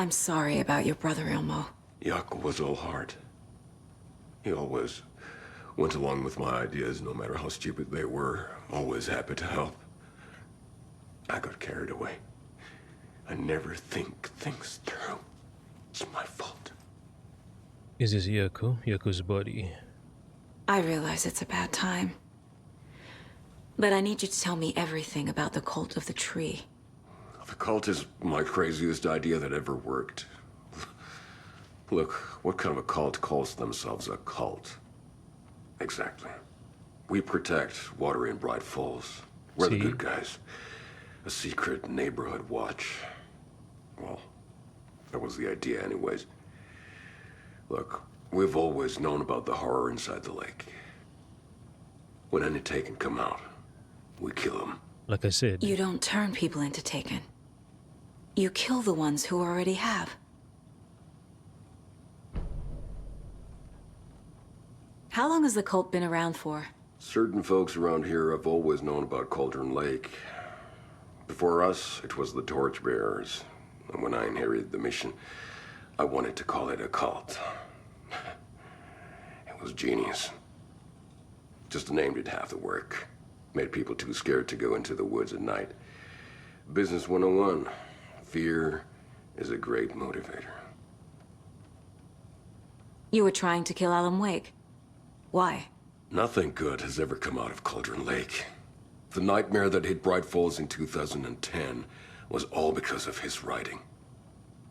I'm sorry about your brother, Ilmo. Jaakko was all heart. He always went along with my ideas, no matter how stupid they were. Always happy to help. I got carried away. I never think things through. It's my fault. Is this Jaakko? Jaakko's body. I realize it's a bad time. But I need you to tell me everything about the cult of the tree. The cult is my craziest idea that ever worked. Look, what kind of a cult calls themselves a cult? Exactly. We protect water in Bright Falls. We're the good guys. A secret neighborhood watch. Well, that was the idea anyways. Look, we've always known about the horror inside the lake. When any Taken come out, we kill them. Like I said. You don't turn people into Taken. You kill the ones who already have. How long has the cult been around for? Certain folks around here have always known about Cauldron Lake. Before us, it was the Torchbearers. And when I inherited the mission, I wanted to call it a cult. It was genius. Just the name did half the work. Made people too scared to go into the woods at night. Business 101. Fear is a great motivator. You were trying to kill Alan Wake. Why? Nothing good has ever come out of Cauldron Lake. The nightmare that hit Bright Falls in 2010 was all because of his writing.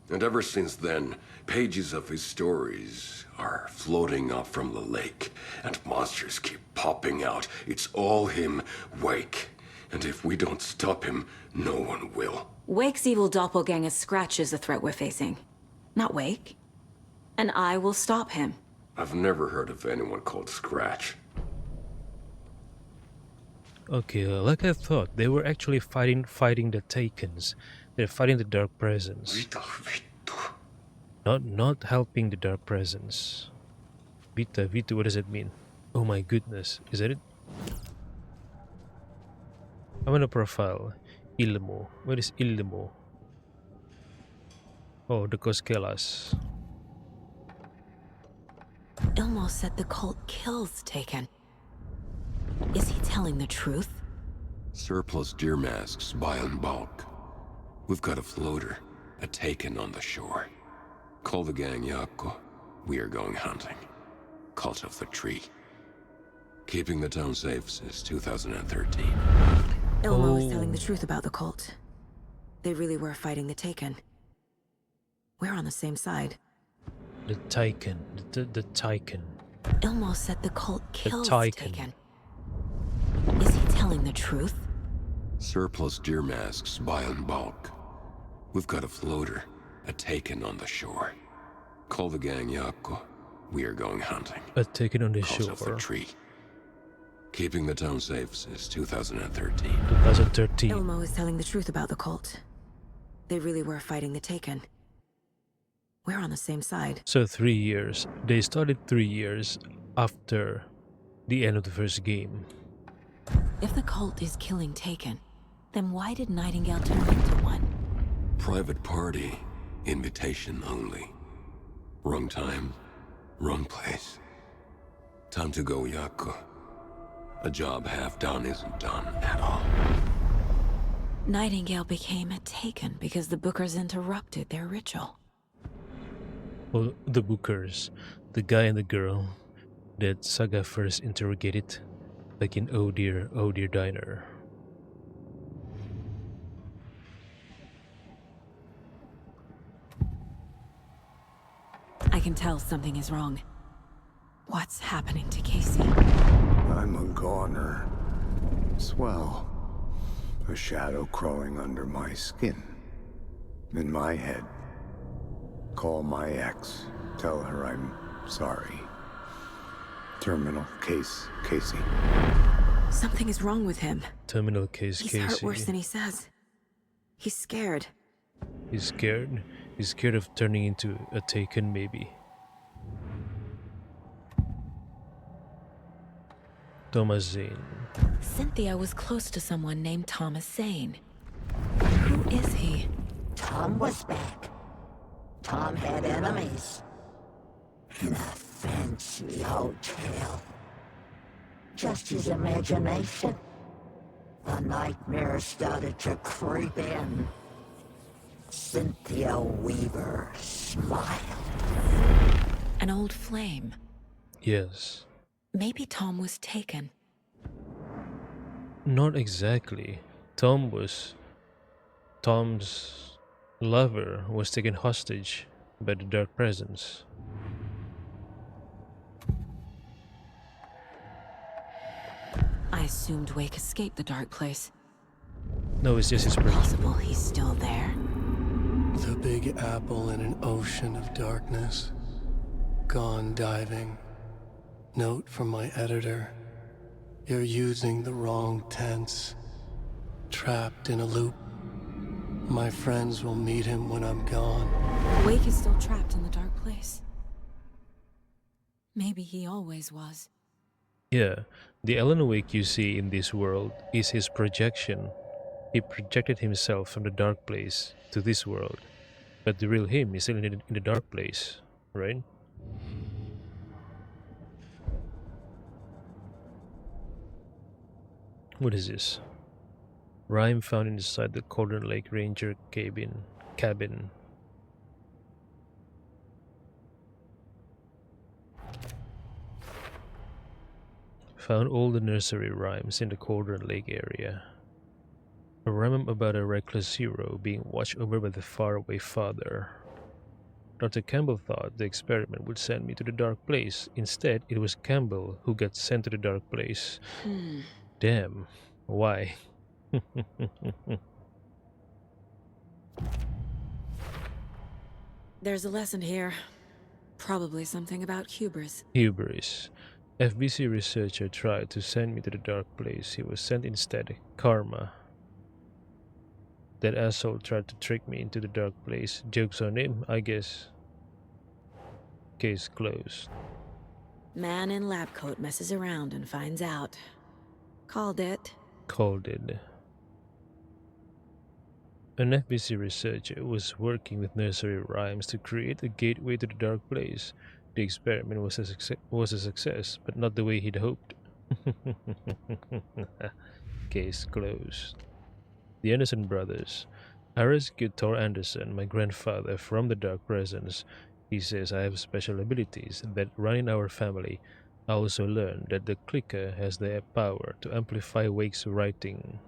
And ever since then, pages of his stories are floating up from the lake, and monsters keep popping out. It's all him, Wake. And if we don't stop him, no one will. Wake's evil doppelganger Scratch is the threat we're facing. Not Wake. And I will stop him. I've never heard of anyone called Scratch. Okay, like I thought, they were actually fighting the Takens. They're fighting the Dark Presence. Not helping the Dark Presence. Vita, what does it mean? Oh my goodness, is that it? I'm in a profile. Ilmo. What is Ilmo? Oh, the Koskelas. Ilmo said the cult kills Taken. Is he telling the truth? Surplus deer masks buy in bulk. We've got a floater, a Taken on the shore. Call the gang Jaakko. We are going hunting. Cult of the Tree. Keeping the town safe since 2013. Ilmo is telling the truth about the cult. They really were fighting the Taken. We're on the same side. The Taken. The Taken. Ilmo said the cult kills Taken. Taken. Is he telling the truth? Surplus deer masks buy in bulk. We've got a floater, a Taken on the shore. Call the gang Jaakko. We are going hunting. A Taken on the Cult of the shore. Tree. Keeping the town safe since 2013. 2013. Ilmo is telling the truth about the cult. They really were fighting the Taken. We're on the same side. So 3 years. They started 3 years after the end of the first game. If the cult is killing Taken, then why did Nightingale turn into one? Private party. Invitation only. Wrong time. Wrong place. Time to go, Jaakko. A job half done isn't done at all. Nightingale became a Taken because the Bookers interrupted their ritual. Well, the Bookers, the guy and the girl that Saga first interrogated, like in Oh Dear Diner. I can tell something is wrong. What's happening to Casey? I'm a goner. Swell. A shadow crawling under my skin. In my head. Call my ex. Tell her I'm sorry. Terminal case, Casey. Something is wrong with him. Terminal case He's Casey. hurt worse than he says. He's scared. He's scared. He's scared of turning into a Taken, maybe. Thomas Zane. Cynthia was close to someone named Thomas Zane. Who is he? Tom was back. Tom had enemies. In a fancy hotel. Just his imagination. The nightmare started to creep in. Cynthia Weaver smiled. An old flame. Yes. Maybe Tom was taken. Not exactly. Tom's lover was taken hostage by the Dark Presence. I assumed Wake escaped the dark place. No, it's just his brain. Possible he's still there. The Big Apple in an ocean of darkness. Gone diving. Note from my editor. You're using the wrong tense. Trapped in a loop. My friends will meet him when I'm gone. Wake is still trapped in the dark place. Maybe he always was. Yeah, the Alan Wake you see in this world is his projection. He projected himself from the dark place to this world. But the real him is still in the dark place, right? What is this? Rhyme found inside the Cauldron Lake Ranger cabin. Found all the nursery rhymes in the Cauldron Lake area. A rhyme about a reckless hero being watched over by the faraway father. Dr. Campbell thought the experiment would send me to the dark place. Instead, it was Campbell who got sent to the dark place. Damn. Why? There's a lesson here. Probably something about hubris. Hubris. FBC researcher tried to send me to the dark place. He was sent instead. Karma. That asshole tried to trick me into the dark place. Joke's on him, I guess. Case closed. Man in lab coat messes around and finds out. Called it. Called it. An FBC researcher was working with nursery rhymes to create a gateway to the dark place. The experiment was a success, but not the way he'd hoped. Case closed. The Anderson brothers. I rescued Thor Anderson, my grandfather, from the Dark Presence. He says I have special abilities that run in our family. I also learned that the clicker has the power to amplify Wake's writing.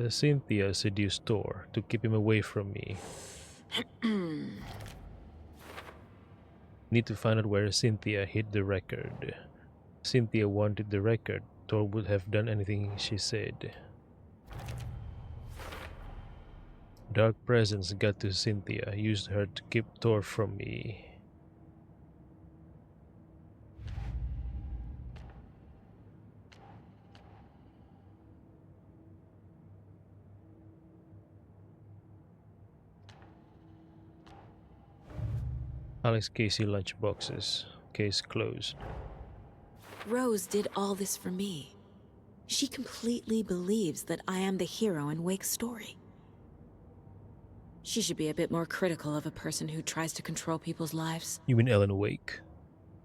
Cynthia seduced Thor to keep him away from me. Need to find out where Cynthia hid the record. Cynthia wanted the record. Thor would have done anything she said. Dark Presence got to Cynthia, used her to keep Thor from me. Alex Casey lunchboxes. Case closed. Rose did all this for me. She completely believes that I am the hero in Wake's story. She should be a bit more critical of a person who tries to control people's lives. You mean Ellen Wake?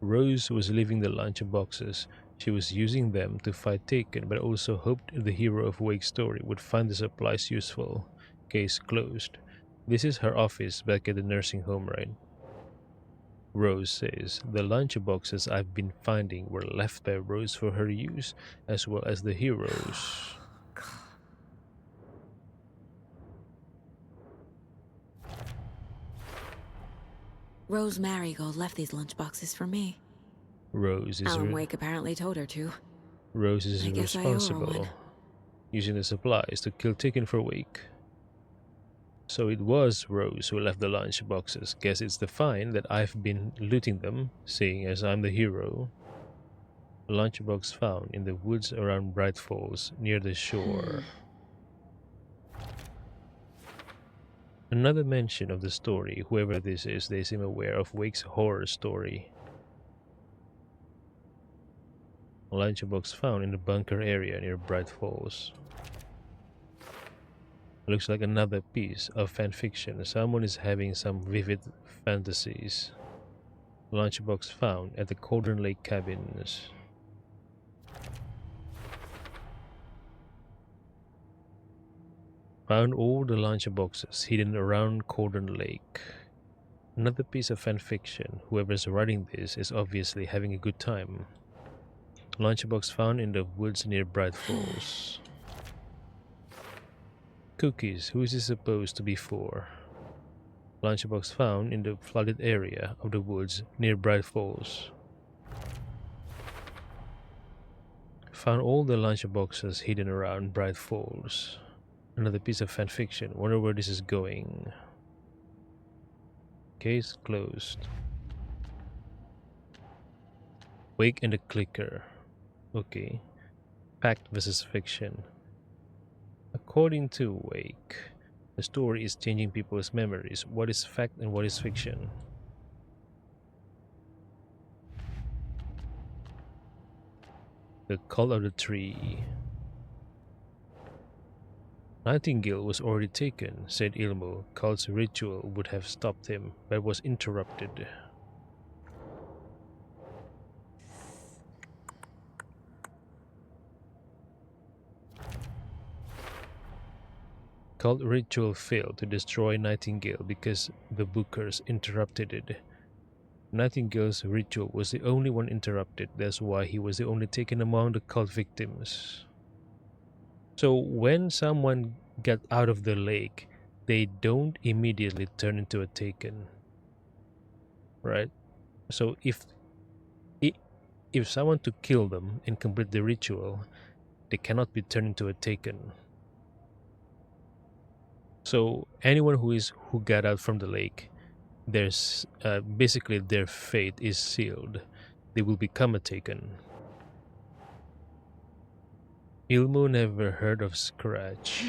Rose was leaving the lunchboxes. She was using them to fight Taken, but also hoped the hero of Wake's story would find the supplies useful. Case closed. This is her office back at the nursing home, right? Rose says, the lunchboxes I've been finding were left by Rose for her use, as well as the heroes. Rose Marigold left these lunchboxes for me. Rose is Alan Wake apparently told her to. Rose is I guess I owe her responsible, one. using the supplies to kill Taken for Wake. So it was Rose who left the lunchboxes. Guess it's the fine that I've been looting them, seeing as I'm the hero. Lunchbox found in the woods around Bright Falls, near the shore. Another mention of the story. Whoever this is, they seem aware of Wake's horror story. Lunchbox found in the bunker area near Bright Falls. Looks like another piece of fan fiction. Someone is having some vivid fantasies. Lunchbox found at the Cauldron Lake cabins. Found all the lunchboxes hidden around Cauldron Lake. Another piece of fan fiction. Whoever's writing this is obviously having a good time. Lunchbox found in the woods near Bright Falls. Cookies, who is this supposed to be for? Lunchbox found in the flooded area of the woods near Bright Falls. Found all the lunchboxes hidden around Bright Falls. Another piece of fan fiction. Wonder where this is going. Case closed. Wake and the Clicker. Okay. Fact versus fiction. According to Wake, the story is changing people's memories. What is fact and what is fiction? The Call of the Tree. Nightingale was already taken, said Ilmo. Cult's ritual would have stopped him, but was interrupted. Cult ritual failed to destroy Nightingale because the Bookers interrupted it. Nightingale's ritual was the only one interrupted, that's why he was the only taken among the cult victims. So when someone got out of the lake, they don't immediately turn into a taken. Right? So if someone to kill them and complete the ritual, they cannot be turned into a taken. So anyone who got out from the lake, there's basically their fate is sealed. They will become a taken. Ilmo never heard of Scratch.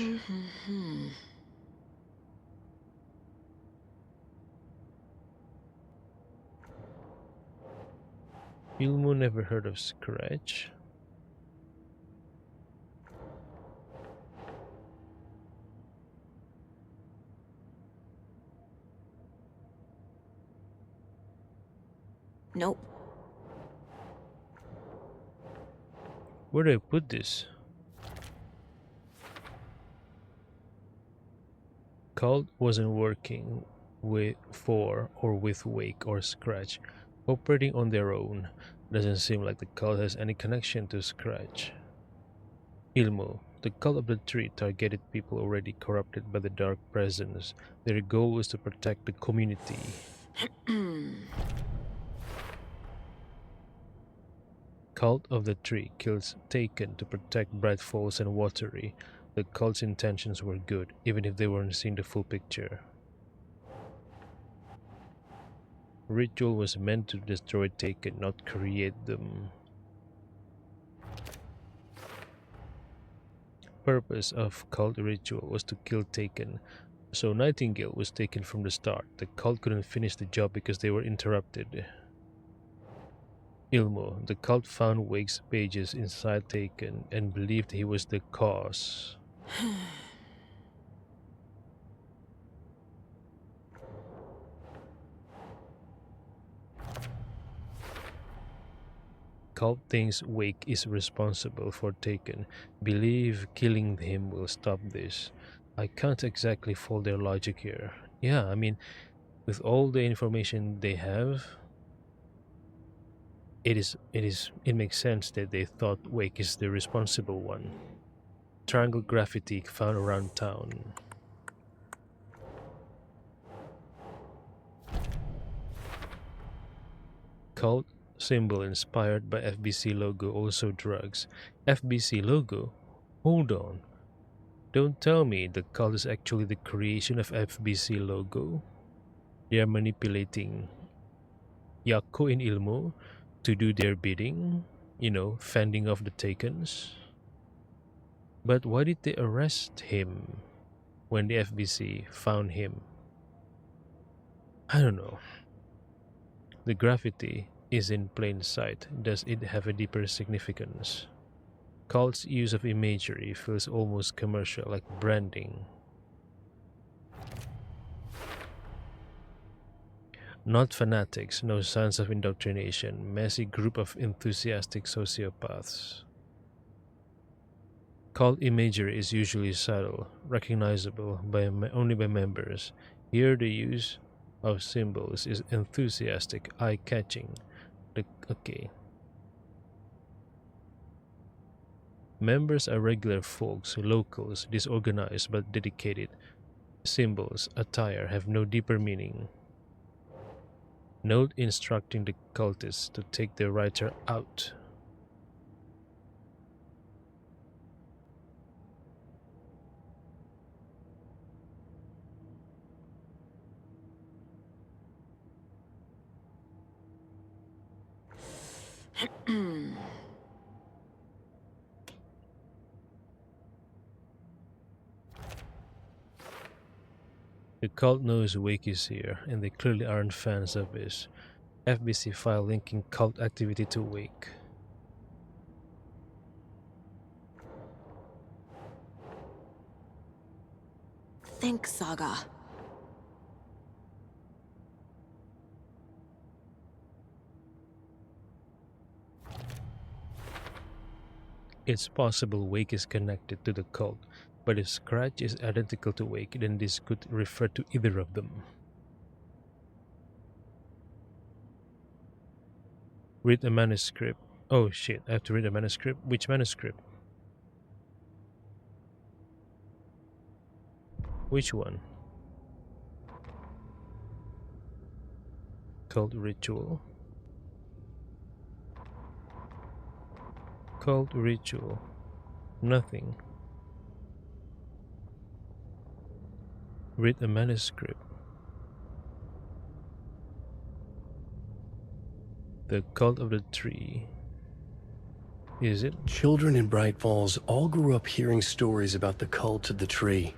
Ilmo never heard of Scratch. Nope. Where do I put this? Cult wasn't working for or with Wake or Scratch. Operating on their own. Doesn't seem like the cult has any connection to Scratch. Ilmo, the Cult of the Tree targeted people already corrupted by the Dark Presence. Their goal was to protect the community. Cult of the Tree kills Taken to protect Bright Falls and Watery. The cult's intentions were good, even if they weren't seeing the full picture. Ritual was meant to destroy Taken, not create them. Purpose of cult ritual was to kill Taken, so Nightingale was taken from the start. The cult couldn't finish the job because they were interrupted. Ilmo, the cult found Wake's pages inside Taken and believed he was the cause. Cult thinks Wake is responsible for Taken. Believe killing him will stop this. I can't exactly follow their logic here. Yeah, I mean, with all the information they have, it makes sense that they thought Wake is the responsible one. Triangle graffiti found around town. Cult symbol inspired by FBC logo, also drugs. FBC logo? Hold on. Don't tell me the cult is actually the creation of FBC logo. They are manipulating Yako and Ilmo to do their bidding, fending off the Takens. But why did they arrest him when the FBC found him? I don't know. The graffiti is in plain sight. Does it have a deeper significance? Cult's use of imagery feels almost commercial, like branding. Not fanatics, no signs of indoctrination, messy group of enthusiastic sociopaths. Cult imagery is usually subtle, recognizable only by members. Here the use of symbols is enthusiastic, eye-catching. Okay. Members are regular folks, locals, disorganized but dedicated. Symbols, attire have no deeper meaning. Note instructing the cultists to take the writer out. The cult knows Wake is here, and they clearly aren't fans of his. FBC file linking cult activity to Wake. Think, Saga. It's possible Wake is connected to the cult, but if Scratch is identical to Wake, then this could refer to either of them. Read a manuscript. Oh shit, I have to read a manuscript? Which manuscript? Which one? Cult ritual. Cult ritual. Nothing. Read a manuscript. The Cult of the Tree. Is it? Children in Bright Falls all grew up hearing stories about the cult of the tree.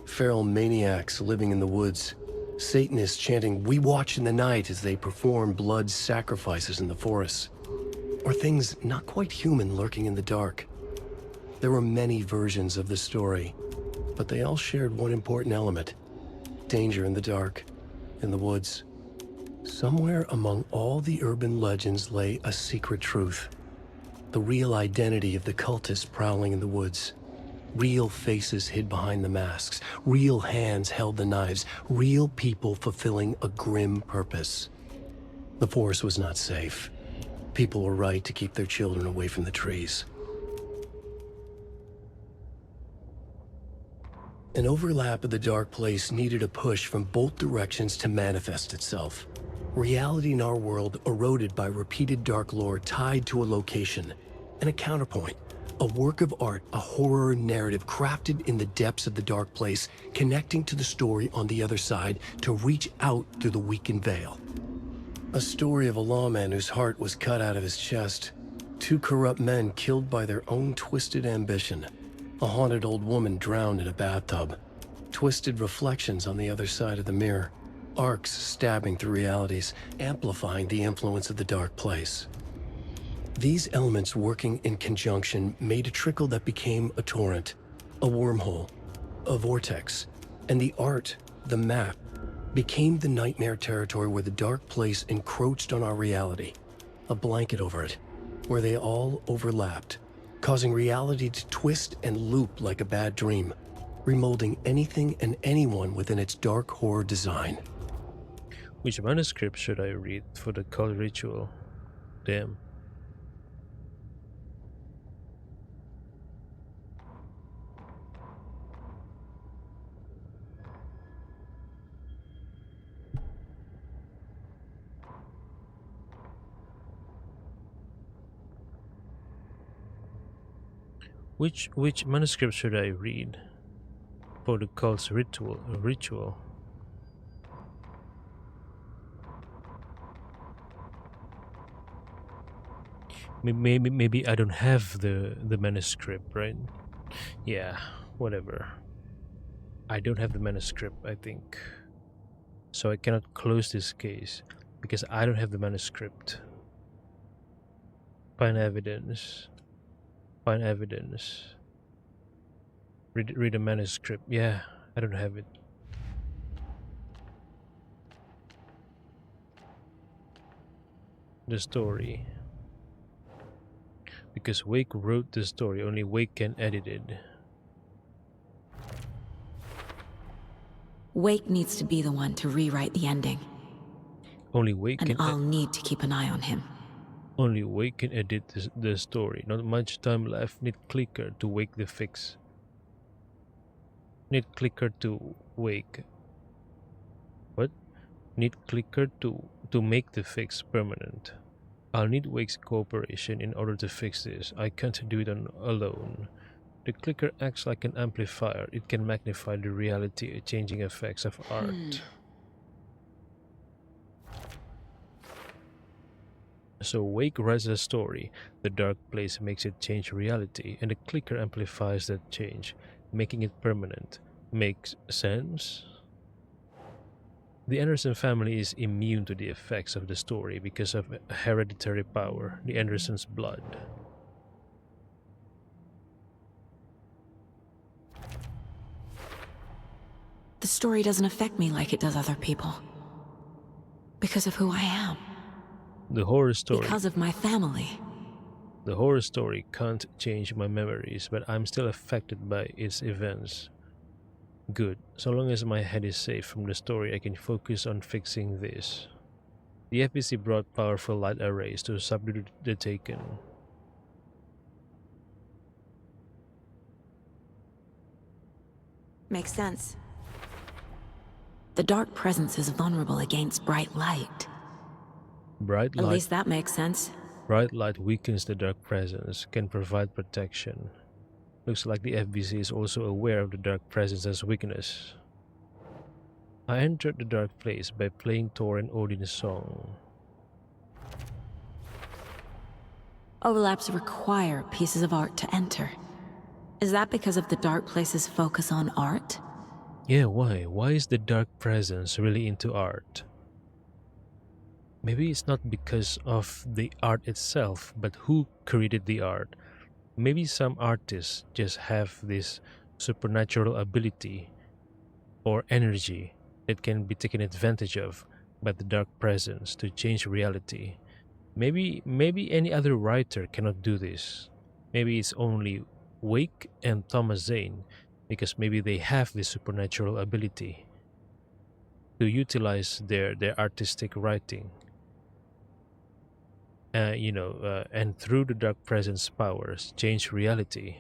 Feral maniacs living in the woods. Satanists chanting, "We watch in the night," as they perform blood sacrifices in the forests. Or things not quite human lurking in the dark. There were many versions of the story, but they all shared one important element. Danger in the dark, in the woods. Somewhere among all the urban legends lay a secret truth. The real identity of the cultists prowling in the woods. Real faces hid behind the masks. Real hands held the knives. Real people fulfilling a grim purpose. The forest was not safe. People were right to keep their children away from the trees. An overlap of the dark place needed a push from both directions to manifest itself. Reality in our world eroded by repeated dark lore tied to a location, and a counterpoint, a work of art, a horror narrative crafted in the depths of the dark place, connecting to the story on the other side to reach out through the weakened veil. A story of a lawman whose heart was cut out of his chest, two corrupt men killed by their own twisted ambition, a haunted old woman drowned in a bathtub, twisted reflections on the other side of the mirror, arcs stabbing through realities, amplifying the influence of the dark place. These elements working in conjunction made a trickle that became a torrent, a wormhole, a vortex, and the art, the map, became the nightmare territory where the dark place encroached on our reality, a blanket over it, where they all overlapped, causing reality to twist and loop like a bad dream, remolding anything and anyone within its dark horror design. Which manuscript should I read for the cult ritual? Damn. Which manuscript should I read for the cult's ritual? Maybe I don't have the manuscript, right? Yeah, whatever. I don't have the manuscript, I think. So I cannot close this case because I don't have the manuscript. Find evidence. Find evidence. Read a manuscript. Yeah, I don't have it. the story. Because Wake wrote the story, only Wake can edit it. Wake needs to be the one to rewrite the ending, Only Wake and can I'll need to keep an eye on him. only Wake can edit the story. Not much time left. Need clicker to wake the fix. Need clicker to wake. What? Need clicker to make the fix permanent. I'll need Wake's cooperation in order to fix this. I can't do it alone. The clicker acts like an amplifier. It can magnify the reality changing effects of art. So Wake writes a story, the dark place makes it change reality, and the clicker amplifies that change, making it permanent. Makes sense? The Anderson family is immune to the effects of the story because of hereditary power, the Anderson's blood. The story doesn't affect me like it does other people. Because of who I am. The horror story. Because of my family. The horror story can't change my memories, but I'm still affected by its events. Good. So long as my head is safe from the story, I can focus on fixing this. The FBC brought powerful light arrays to subdue the Taken. Makes sense. The dark presence is vulnerable against bright light. Bright At light. least that makes sense. Bright light weakens the dark presence, can provide protection. Looks like the FBC is also aware of the dark presence's weakness. I entered the dark place by playing Thor and Odin's song. Overlaps require pieces of art to enter. Is that because of the dark place's focus on art? Yeah, why? Why is the dark presence really into art? Maybe it's not because of the art itself, but who created the art. Maybe some artists just have this supernatural ability or energy that can be taken advantage of by the dark presence to change reality. Maybe any other writer cannot do this. Maybe it's only Wake and Thomas Zane, because maybe they have this supernatural ability to utilize their artistic writing. And through the dark presence powers, change reality.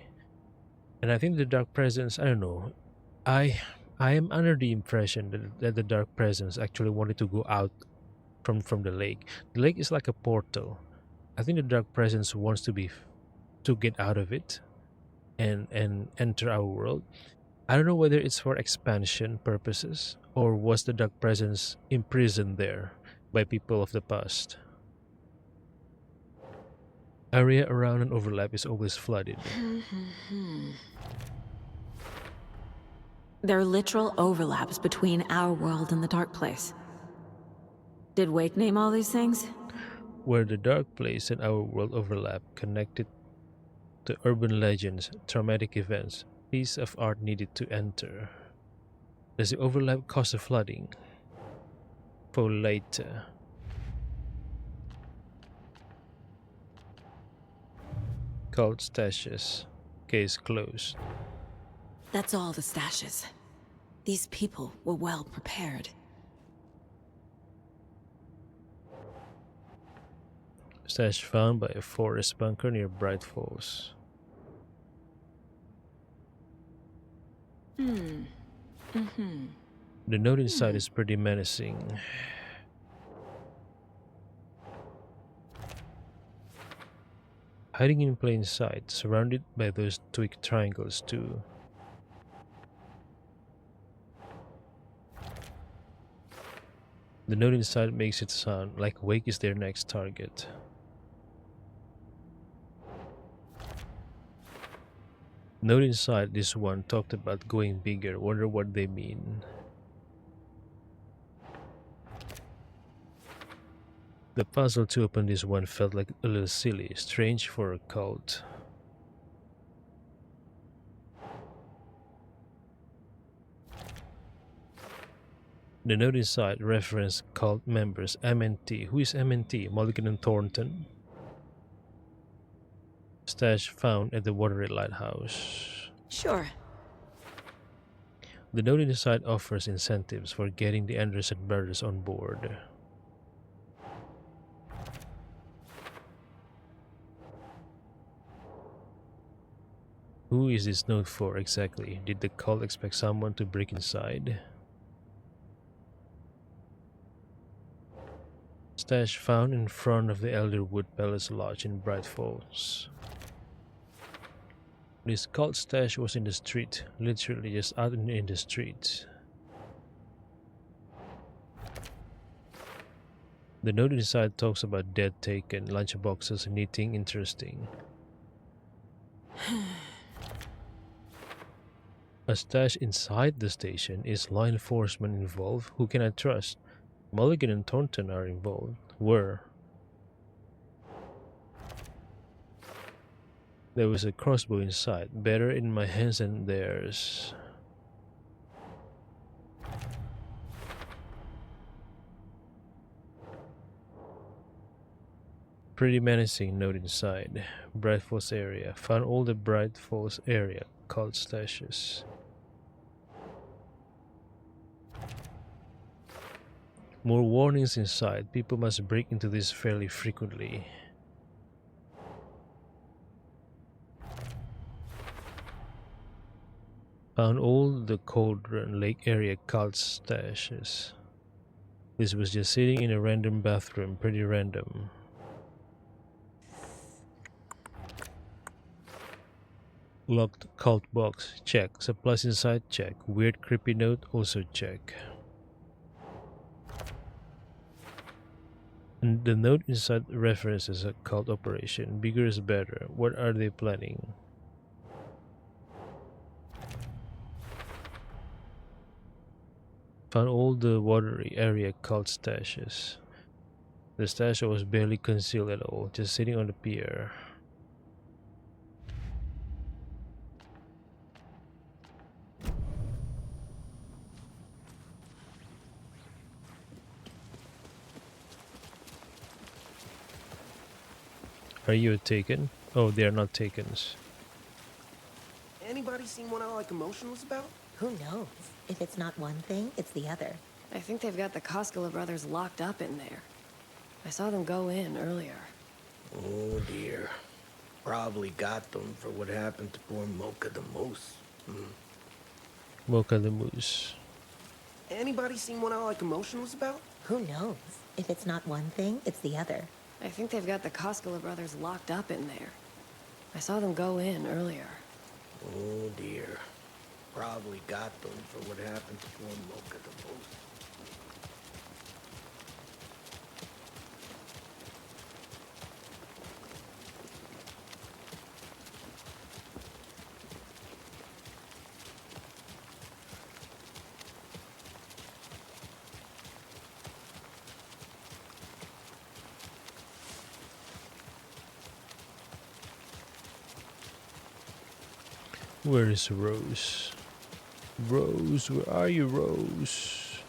And I think the dark presence, I don't know, I am under the impression that the dark presence actually wanted to go out from the lake. The lake is like a portal. I think the dark presence wants to get out of it and enter our world. I don't know whether it's for expansion purposes or was the dark presence imprisoned there by people of the past. Area around an overlap is always flooded. There are literal overlaps between our world and the dark place. Did Wake name all these things? Where the dark place and our world overlap, connected to urban legends, traumatic events, piece of art needed to enter. Does the overlap cause a flooding? For later. Cult stashes. Case closed. That's all the stashes. These people were well prepared. Stash found by a forest bunker near Bright Falls. The note inside is pretty menacing. Hiding in plain sight, surrounded by those twig triangles too. The note inside makes it sound like Wake is their next target. Note inside this one talked about going bigger. Wonder what they mean. The puzzle to open this one felt like a little silly, strange for a cult. The note inside referenced cult members MNT. Who is MNT? Mulligan and Thornton. Stash found at the Watery Lighthouse. Sure. The note inside offers incentives for getting the Anderson brothers on board. Who is this note for exactly? Did the cult expect someone to break inside? Stash found in front of the Elderwood Palace Lodge in Bright Falls. This cult stash was in the street, literally just out in the street. The note inside talks about dead taken, lunchboxes, knitting, interesting. A stash inside the station. Is law enforcement involved? Who can I trust? Mulligan and Thornton are involved. Were. There was a crossbow inside. Better in my hands than theirs. Pretty menacing note inside. Bright Falls area. Found all the Bright Falls area cult stashes. More warnings inside. People must break into this fairly frequently. Found all the Cauldron Lake area cult stashes. This was just sitting in a random bathroom. Pretty random. Locked cult box. Check. Supplies inside. Check. Weird creepy note. Also check. And the note inside references a cult operation. Bigger is better. What are they planning? Found all the Watery area cult stashes. The stash was barely concealed at all, just sitting on the pier. Are you taken? Oh, they are not takens. Anybody seen what All Like Emotion was about? Who knows? If it's not one thing, it's the other. I think they've got the Koskela brothers locked up in there. I saw them go in earlier. Oh dear. Probably got them for what happened to poor Mocha the Moose. Mocha the Moose. Anybody seen what All Like Emotion was about? Who knows? If it's not one thing, it's the other. I think they've got the Koskela brothers locked up in there. I saw them go in earlier. Oh dear. Probably got them for what happened to poor Mocha the Moose. Where is Rose? Rose, where are you, Rose?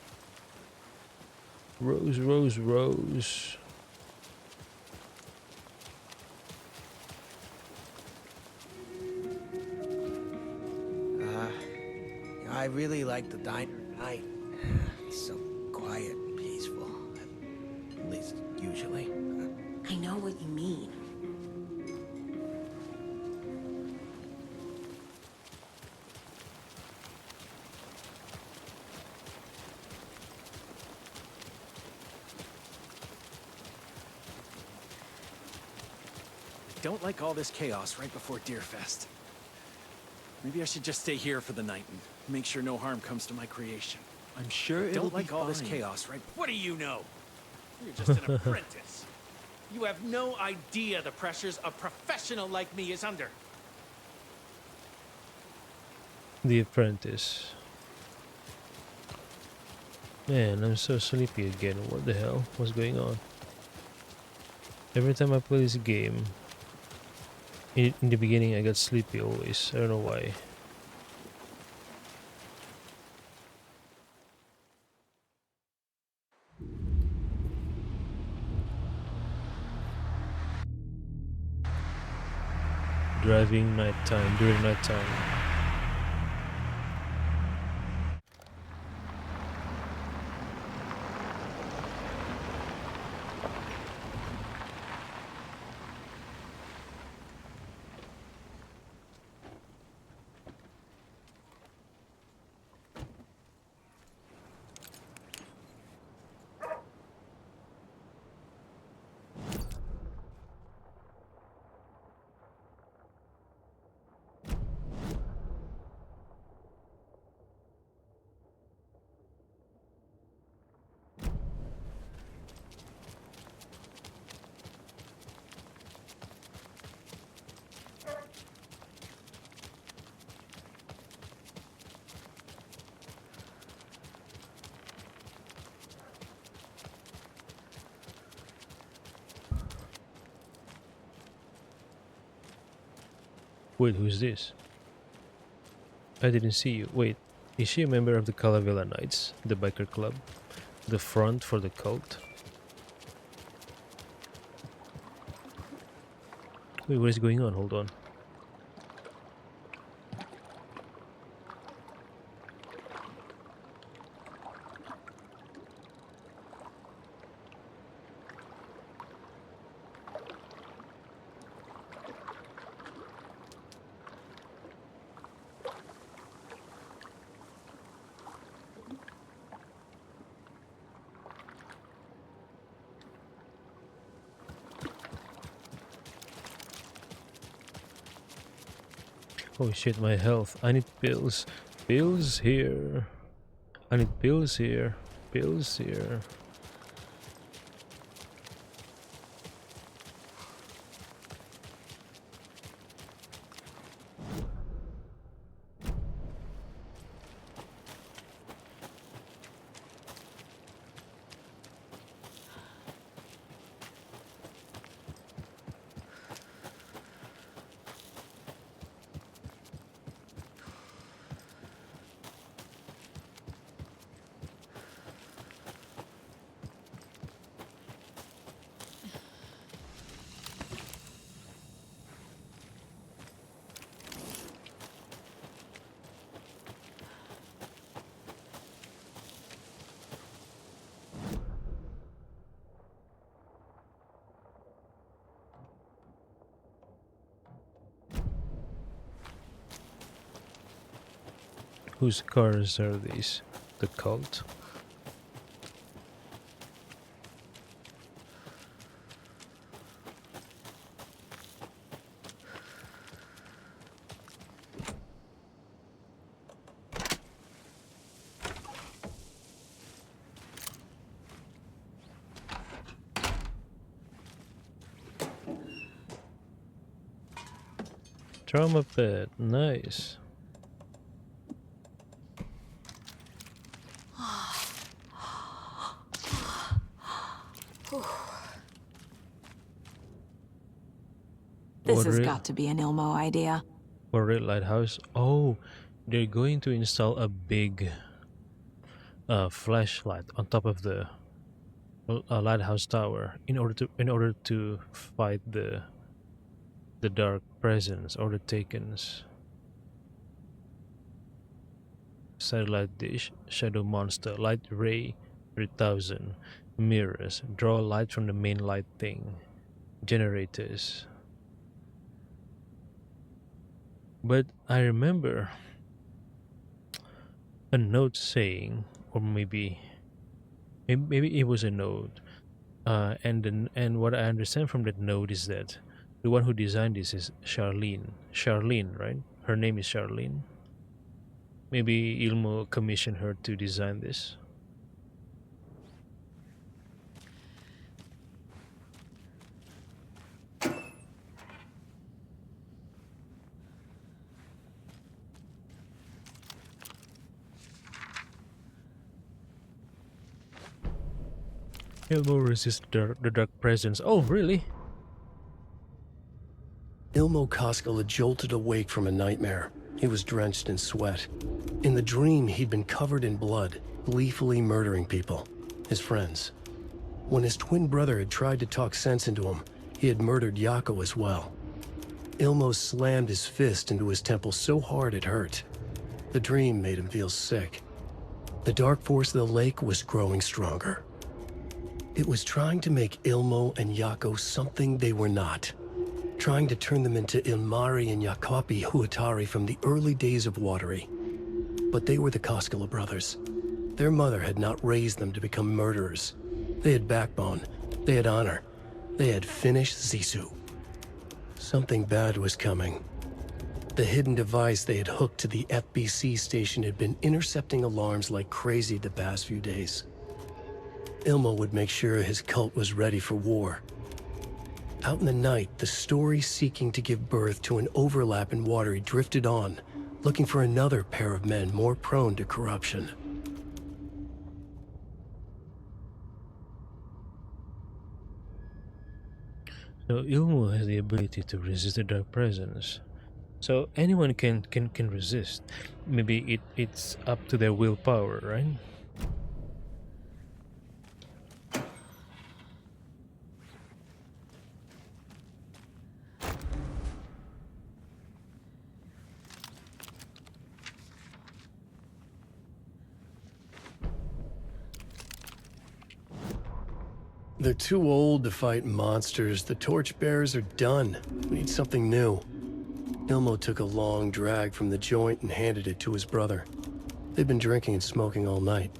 Rose, Rose, Rose. I really like the diner at night. It's so quiet and peaceful. At least, usually. I know what you mean. Don't like all this chaos right before Deerfest. Maybe I should just stay here for the night and make sure no harm comes to my creation. I'm sure it'll Don't like be all this fine. chaos right... What do you know? You're just an apprentice. You have no idea the pressures a professional like me is under. The Apprentice. Man, I'm so sleepy again. What the hell? What's going on? Every time I play this game, in the beginning I get sleepy always. I don't know why. driving nighttime during nighttime. Wait, who's this? I didn't see you. Wait, is she a member of the Calavera Knights, the biker club? The front for the cult? Wait, what is going on? Hold on. Oh shit, my health. I need pills. Pills here. I need pills here. Pills here. Whose cars are these? The cult? Trauma pad, nice. This has What got to be an Ilmo idea. For Red Lighthouse? Oh, they're going to install a big flashlight on top of the lighthouse tower in order to fight the dark presence or the Takens. Satellite dish, shadow monster, light ray 3000, mirrors, draw light from the main light thing, generators. But I remember a note saying, or maybe it was a note, and what I understand from that note is that the one who designed this is Charlene. Charlene, right? Her name is Charlene. Maybe Ilmo commissioned her to design this. Ilmo resists the dark presence. Oh, really? Ilmo Koskela had jolted awake from a nightmare. He was drenched in sweat. In the dream, he'd been covered in blood, gleefully murdering people, his friends. When his twin brother had tried to talk sense into him, he had murdered Yako as well. Ilmo slammed his fist into his temple so hard it hurt. The dream made him feel sick. The dark force of the lake was growing stronger. It was trying to make Ilmo and Yako something they were not. Trying to turn them into Ilmari and Jacopi Huatari from the early days of Watery. But they were the Koskela brothers. Their mother had not raised them to become murderers. They had backbone. They had honor. They had finished Zissou. Something bad was coming. The hidden device they had hooked to the FBC station had been intercepting alarms like crazy the past few days. Ilmo would make sure his cult was ready for war. Out in the night, the story seeking to give birth to an overlap in Watery drifted on, looking for another pair of men more prone to corruption. So Ilmo has the ability to resist the dark presence. So anyone can resist. Maybe it's up to their willpower, right? They're too old to fight monsters. The torchbearers are done. We need something new. Ilmo took a long drag from the joint and handed it to his brother. They'd been drinking and smoking all night.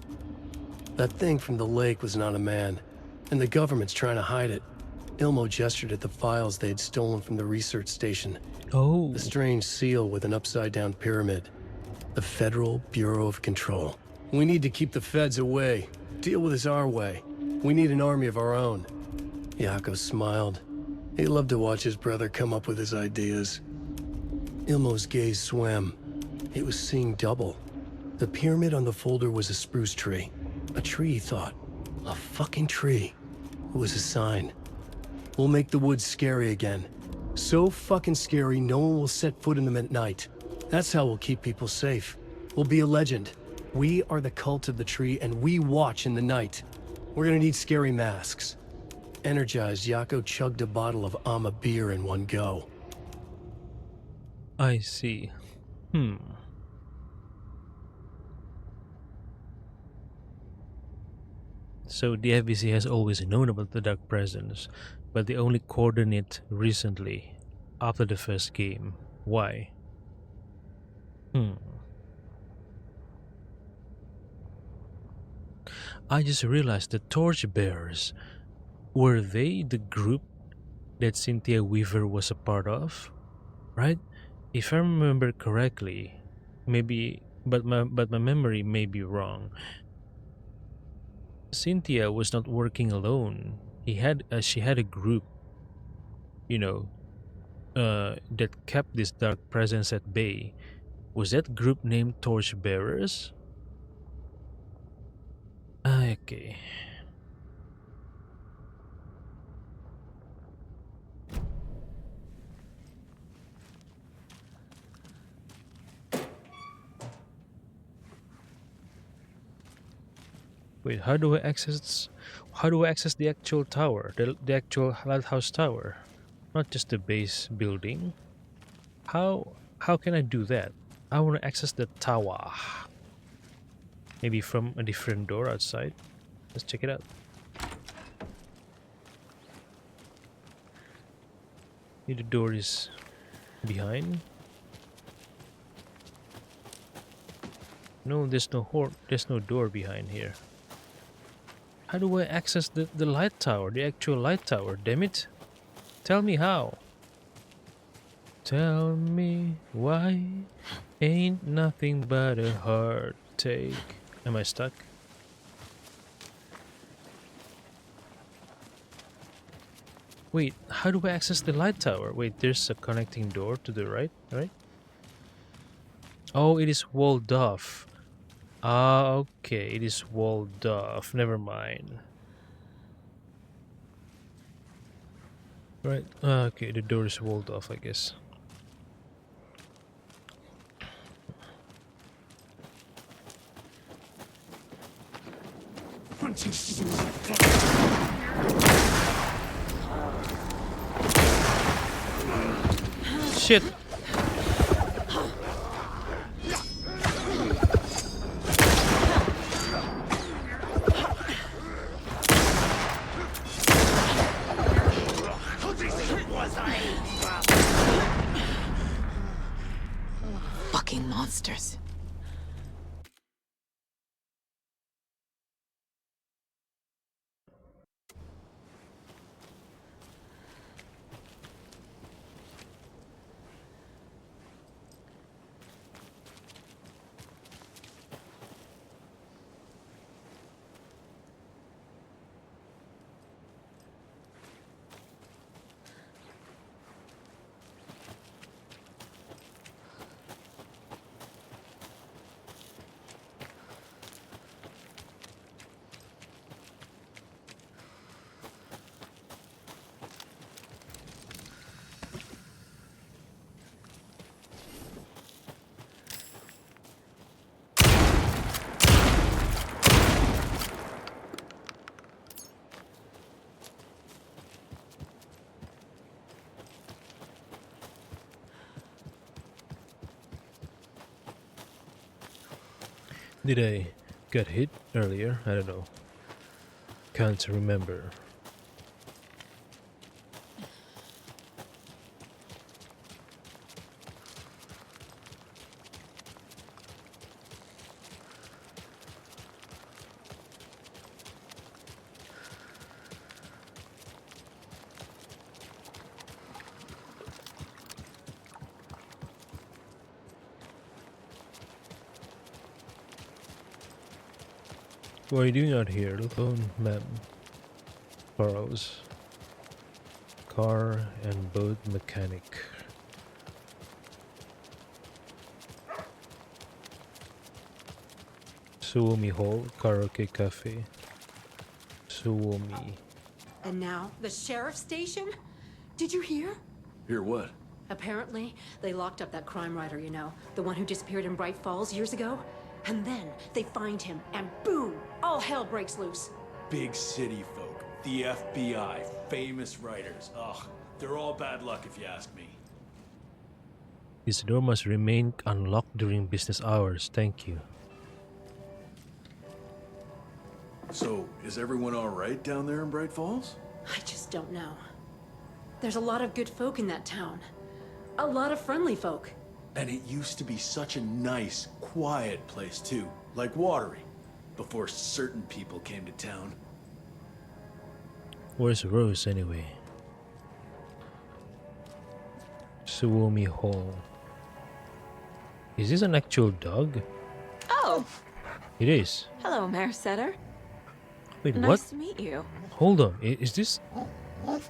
That thing from the lake was not a man, and the government's trying to hide it. Ilmo gestured at the files they had stolen from the research station. Oh. The strange seal with an upside-down pyramid. The Federal Bureau of Control. We need to keep the feds away. Deal with this our way. We need an army of our own. Yako smiled. He loved to watch his brother come up with his ideas. Ilmo's gaze swam. He was seeing double. The pyramid on the folder was a spruce tree. A tree, he thought. A fucking tree. It was a sign. We'll make the woods scary again. So fucking scary, no one will set foot in them at night. That's how we'll keep people safe. We'll be a legend. We are the cult of the tree, and we watch in the night. We're gonna need scary masks. Energized, Yako chugged a bottle of Ama beer in one go. I see. So the FBC has always known about the dark presence, but they only coordinate it recently, after the first game. Why? I just realized the Torchbearers, were they the group that Cynthia Weaver was a part of? Right? If I remember correctly, maybe, but my memory may be wrong. Cynthia was not working alone. She had a group, that kept this dark presence at bay. Was that group named Torchbearers? Okay. Wait, how do I access the actual tower, the actual lighthouse tower, not just the base building? How can I do that? I want to access the tower. Maybe from a different door outside. Let's check it out. Maybe the door is behind. No, there's no door behind here. How do I access the light tower, the actual light tower? Damn it. Tell me how. Tell me why ain't nothing but a heartache. Am I stuck? Wait, how do I access the light tower? Wait, there's a connecting door to the right? Oh, it is walled off. Ah, okay, it is walled off. Never mind. Right, okay, the door is walled off, I guess. shit! Fucking monsters. Did I get hit earlier? I don't know. Can't remember. What are you doing out here, alone, ma'am? Burrows. Car and boat mechanic. Suomi Hall Karaoke Cafe. Suomi. And now, the sheriff's station? Did you hear? Hear what? Apparently, they locked up that crime writer, you know, the one who disappeared in Bright Falls years ago. And then they find him, and boom, all hell breaks loose. Big city folk, the FBI, famous writers. Ugh, they're all bad luck if you ask me. This door must remain unlocked during business hours. Thank you. So, is everyone alright down there in Bright Falls? I just don't know. There's a lot of good folk in that town. A lot of friendly folk. And it used to be such a nice, quiet place too, like Watery, before certain people came to town. Where's Rose anyway? Suomi Hall. Is this an actual dog? Oh, It is. hello, Mayor Setter. Wait, Nice what? to meet you. Hold on. Is this...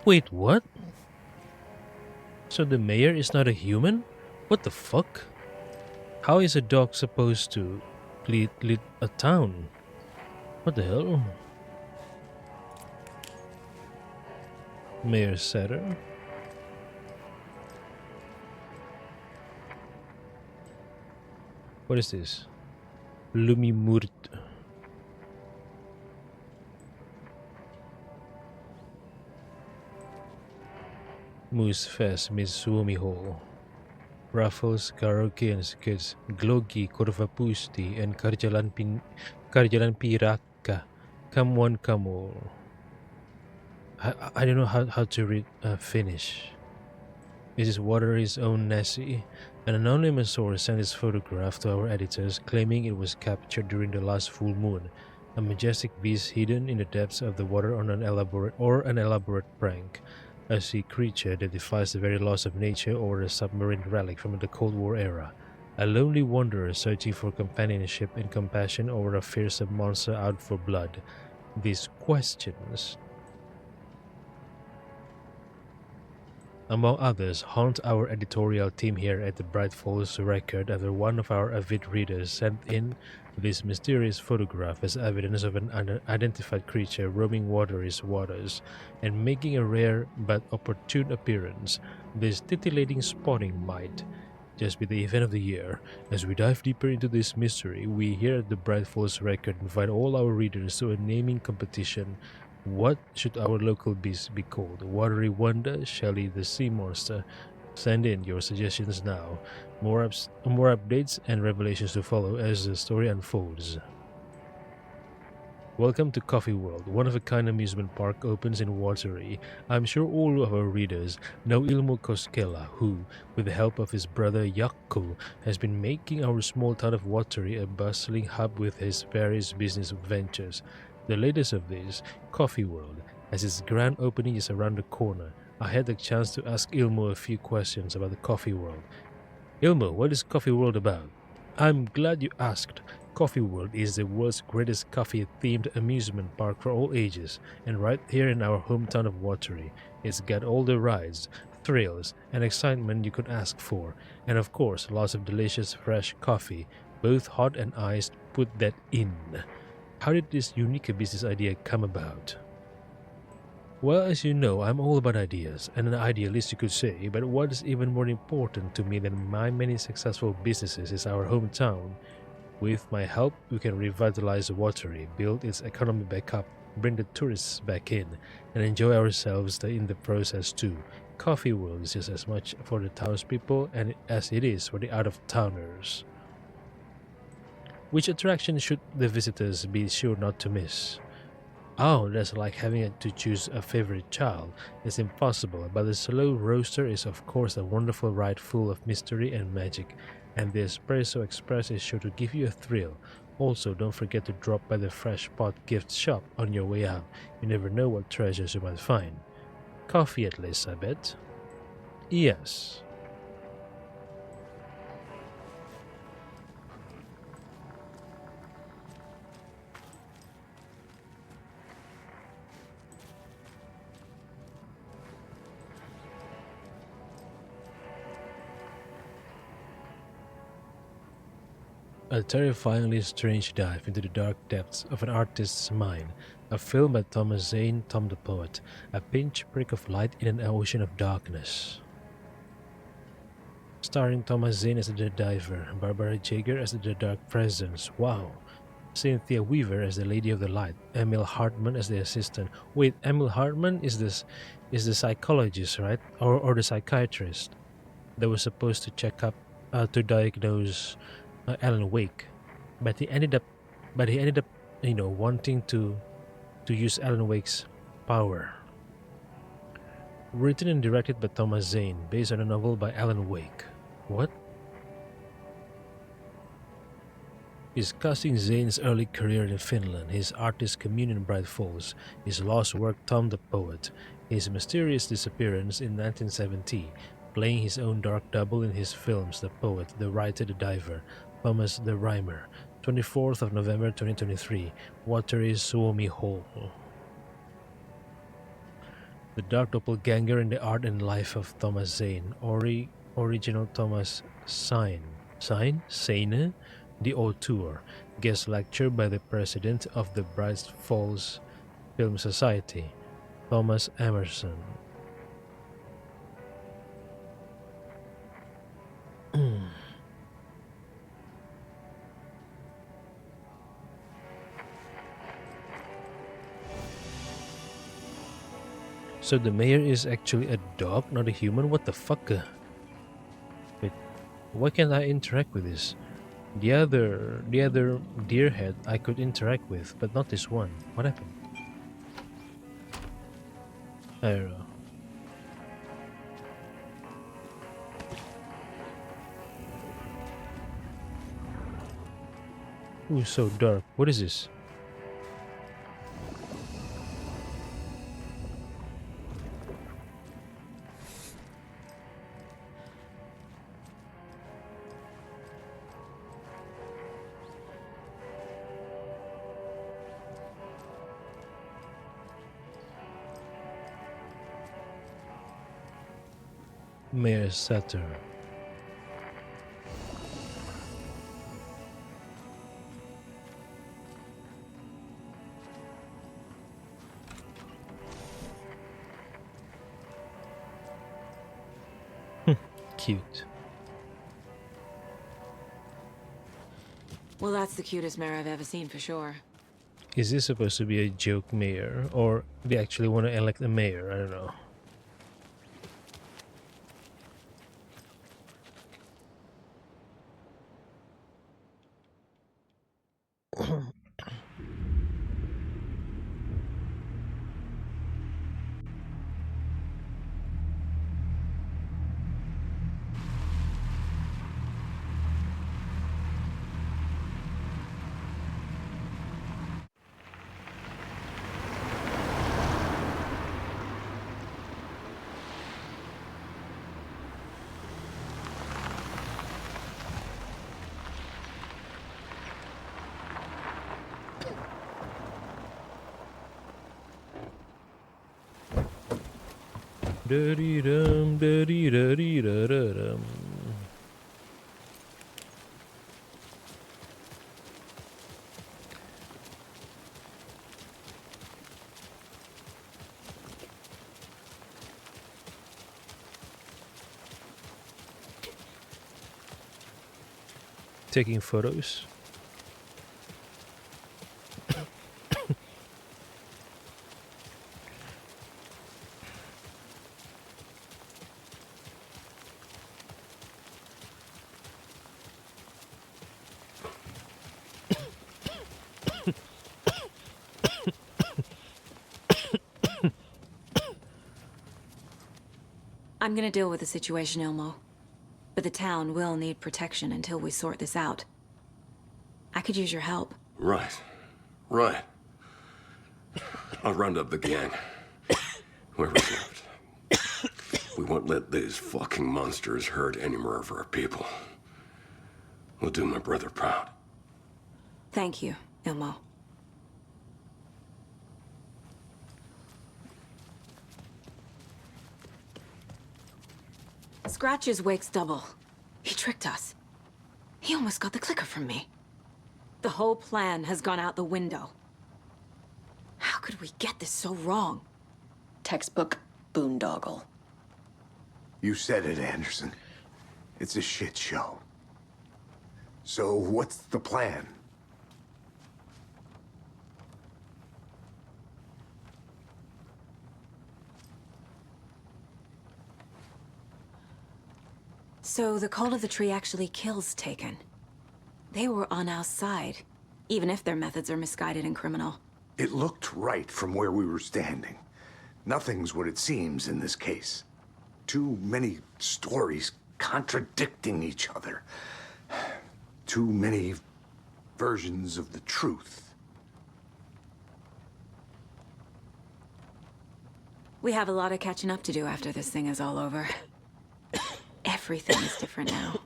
Wait, what? So the mayor is not a human? What the fuck? How is a dog supposed to lead a town? What the hell? Mayor Setter? What is this? Lumimurt. Moose Fest, Miss Suomi Hall. Raffles, karaoke and skits, Glogi, Korvapusti, and Karjalan Piraka. Come one, come all. I don't know how to read Finnish. Mrs. Watery's own Nessie. An anonymous source sent this photograph to our editors, claiming it was captured during the last full moon. A majestic beast hidden in the depths of the water on an elaborate prank. A sea creature that defies the very laws of nature, or a submarine relic from the Cold War era. A lonely wanderer searching for companionship and compassion, or a fearsome monster out for blood. These questions, among others, haunt our editorial team here at the Bright Falls Record after one of our avid readers sent in this mysterious photograph as evidence of an unidentified creature roaming Watery's waters and making a rare but opportune appearance. This titillating spotting might just be the event of the year. As we dive deeper into this mystery, we here at the Bright Falls Record invite all our readers to a naming competition. What should our local beast be called? Watery Wonder, Shelly the Sea Monster, Send in your suggestions now. More updates and revelations to follow as the story unfolds. Welcome to Coffee World, one-of-a-kind amusement park opens in Watery. I'm sure all of our readers know Ilmo Koskela, who, with the help of his brother Yakko, has been making our small town of Watery a bustling hub with his various business ventures. The latest of these, Coffee World, as its grand opening is around the corner. I had the chance to ask Ilmo a few questions about the Coffee World. Ilmo, what is Coffee World about? I'm glad you asked. Coffee World is the world's greatest coffee-themed amusement park for all ages, and right here in our hometown of Watery, it's got all the rides, thrills, and excitement you could ask for, and of course, lots of delicious fresh coffee, both hot and iced. Put that in. How did this unique business idea come about? Well, as you know, I'm all about ideas, and an idealist you could say, but what is even more important to me than my many successful businesses is our hometown. With my help, we can revitalize Watery, build its economy back up, bring the tourists back in, and enjoy ourselves in the process too. Coffee World is just as much for the townspeople as it is for the out-of-towners. Which attraction should the visitors be sure not to miss? Oh, that's like having to choose a favorite child. It's impossible, but the Slow Roaster is of course a wonderful ride full of mystery and magic, and the Espresso Express is sure to give you a thrill. Also, don't forget to drop by the Fresh Pot gift shop on your way out. You never know what treasures you might find. Coffee at least, I bet. Yes. A terrifyingly strange dive into the dark depths of an artist's mind, a film by Thomas Zane, Tom the Poet, a pinprick of light in an ocean of darkness. Starring Thomas Zane as the diver, Barbara Jaeger as the dark presence, wow! Cynthia Weaver as the Lady of the Light, Emil Hartman as the assistant. Wait, Emil Hartman is the psychologist, right? Or the psychiatrist that was supposed to check up to diagnose Alan Wake, but he ended up, wanting to use Alan Wake's power. Written and directed by Thomas Zane, based on a novel by Alan Wake. What? Discussing Zane's early career in Finland, his artist commune in Bright Falls, his lost work Tom the Poet, his mysterious disappearance in 1970, playing his own dark double in his films The Poet, The Writer, The Diver, Thomas the Rhymer, 24th of November 2023, Watery Suomi Hall. The Dark Doppelganger in the Art and Life of Thomas Zane, original Thomas Zane, the auteur, guest lecture by the president of the Bright Falls Film Society, Thomas Emerson. So the mayor is actually a dog, not a human? What the fuck? Wait, why can't I interact with this? The other deer head I could interact with, but not this one. What happened? I don't know. Ooh, so dark. What is this? Mayor Sutter. Cute. Well, that's the cutest mayor I've ever seen for sure. Is this supposed to be a joke mayor, or they actually want to elect a mayor? I don't know. Da-dee-dum, da-dee-da-dee-da-da-dum. Taking photos. I'm gonna deal with the situation, Ilmo. But the town will need protection until we sort this out. I could use your help. Right. Right. I'll round up the gang. Whoever's left. We won't let these fucking monsters hurt any more of our people. We'll do my brother proud. Thank you, Ilmo. Scratches Wake's double. He tricked us. He almost got the clicker from me. The whole plan has gone out the window. How could we get this so wrong? Textbook boondoggle. You said it, Anderson. It's a shit show. So what's the plan? So the Cult of the Tree actually kills Taken. They were on our side, even if their methods are misguided and criminal. It looked right from where we were standing. Nothing's what it seems in this case. Too many stories contradicting each other. Too many versions of the truth. We have a lot of catching up to do after this thing is all over. Everything is different now.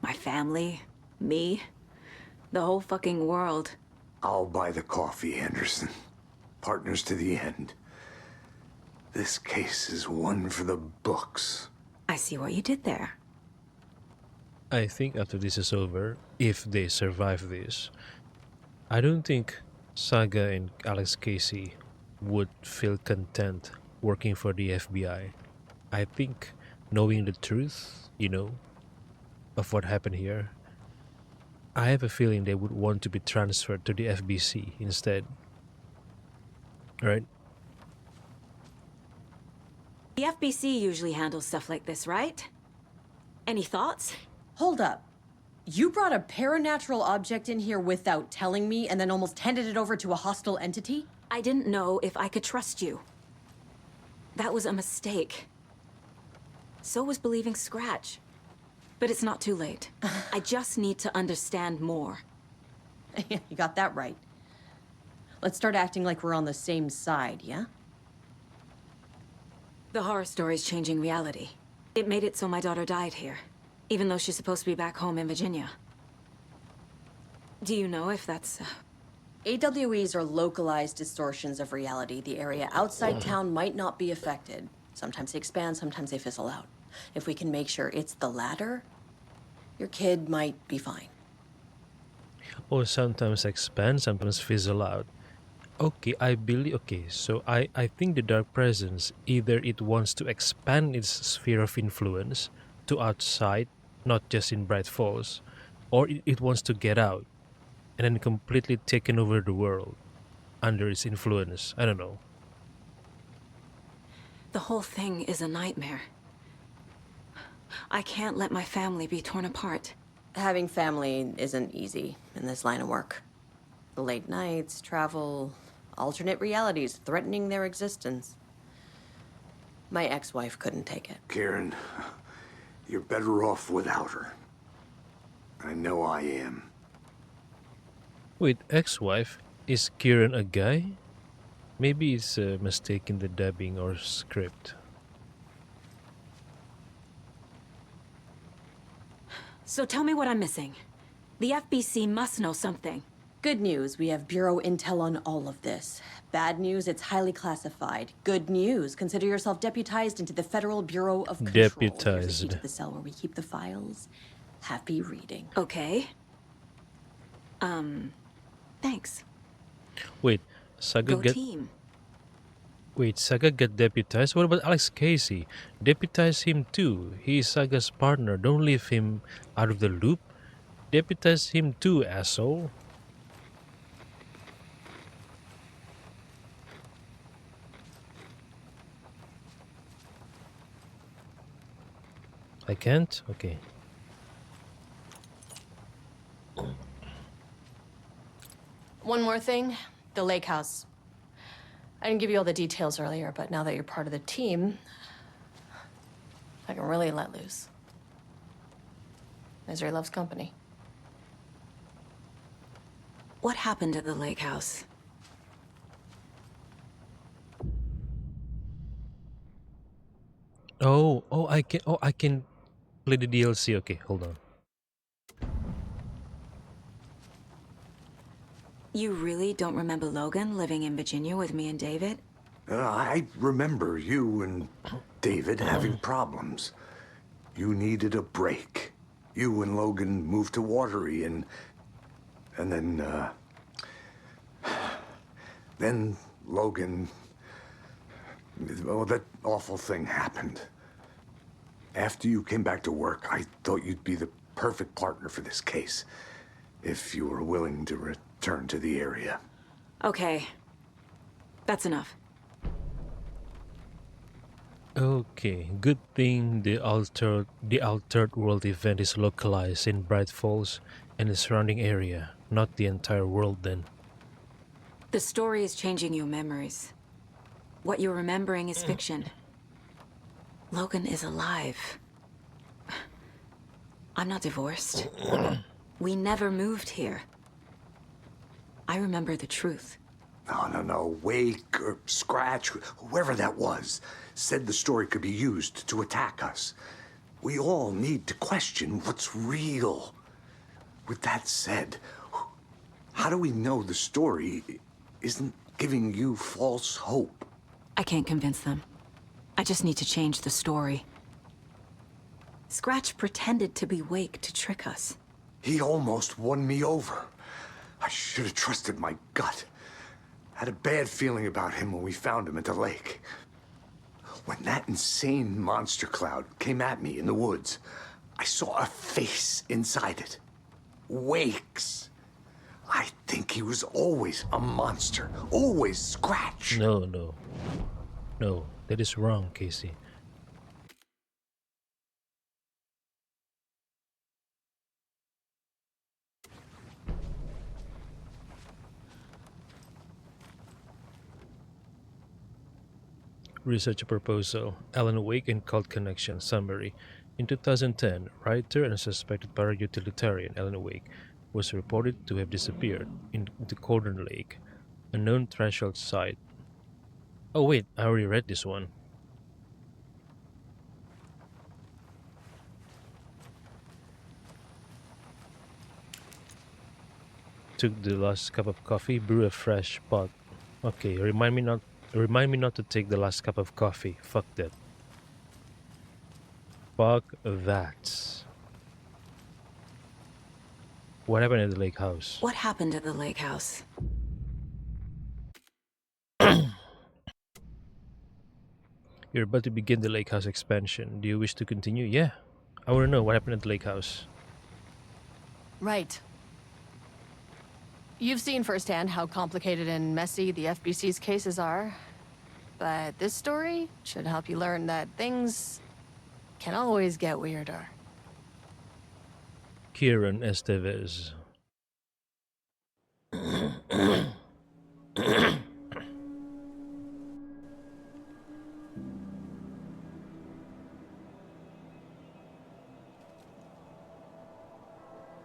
My family, me, the whole fucking world. I'll buy the coffee, Anderson. Partners to the end. This case is one for the books. I see what you did there. I think after this is over, if they survive this, I don't think Saga and Alex Casey would feel content working for the FBI. I think knowing the truth, of what happened here, I have a feeling they would want to be transferred to the FBC instead. Right? The FBC usually handles stuff like this, right? Any thoughts? Hold up. You brought a paranatural object in here without telling me and then almost handed it over to a hostile entity? I didn't know if I could trust you. That was a mistake. So was believing Scratch. But it's not too late. I just need to understand more. You got that right. Let's start acting like we're on the same side, yeah? The horror story's changing reality. It made it so my daughter died here, even though she's supposed to be back home in Virginia. Do you know if that's... AWEs are localized distortions of reality. The area outside town might not be affected. Sometimes they expand, sometimes they fizzle out. If we can make sure it's the latter, your kid might be fine. Or sometimes expand, sometimes fizzle out. Okay, so I think the Dark Presence, either it wants to expand its sphere of influence to outside, not just in Bright Falls, or it wants to get out and then completely taken over the world under its influence. I don't know. The whole thing is a nightmare. I can't let my family be torn apart. Having family isn't easy in this line of work. The late nights, travel, alternate realities threatening their existence. My ex-wife couldn't take it. Kieran, you're better off without her. I know I am. Wait, ex-wife? Is Kieran a guy? Maybe it's a mistake in the dubbing or script. So tell me what I'm missing. The FBC must know something. Good news, we have Bureau intel on all of this. Bad news, it's highly classified. Good news, consider yourself deputized into the Federal Bureau of Control. Here's a key Deputized. to the cell where we keep the files. Happy reading. Okay. Thanks. Wait, Saga Go get team. wait, Saga get deputized? What about Alex Casey? Deputize him too. He is Saga's partner. Don't leave him out of the loop. Deputize him too, asshole. I can't? Okay. One more thing, the lake house. I didn't give you all the details earlier, but now that you're part of the team, I can really let loose. Misery loves company. What happened at the lake house? I can play the DLC. Okay, hold on. You really don't remember Logan living in Virginia with me and David? I remember you and David having problems. You needed a break. You and Logan moved to Watery and then Logan, well, that awful thing happened. After you came back to work, I thought you'd be the perfect partner for this case, if you were willing to return to the area. Okay. That's enough. Okay, good thing the altered world event is localized in Bright Falls and the surrounding area, not the entire world then. The story is changing your memories. What you're remembering is fiction. Logan is alive. I'm not divorced. We never moved here. I remember the truth. No. Wake or Scratch, whoever that was, said the story could be used to attack us. We all need to question what's real. With that said, how do we know the story isn't giving you false hope? I can't convince them. I just need to change the story. Scratch pretended to be Wake to trick us. He almost won me over. I should have trusted my gut. Had a bad feeling about him when we found him at the lake. When that insane monster cloud came at me in the woods, I saw a face inside it. Wake's. I think he was always a monster. Always Scratch. No, that is wrong, Casey. Research proposal. Alan Wake and Cult Connection. Summary. In 2010, writer and suspected para-utilitarian Alan Wake was reported to have disappeared in the Cauldron Lake, a known threshold site. Oh wait, I already read this one. Took the last cup of coffee, brew a fresh pot. Okay, remind me not to take the last cup of coffee. Fuck that. Fuck that. What happened at the lake house? What happened at the lake house? You're about to begin the lake house expansion. Do you wish to continue? Yeah. I want to know what happened at the lake house. Right. You've seen firsthand how complicated and messy the FBC's cases are. But this story should help you learn that things can always get weirder. Kieran Estevez.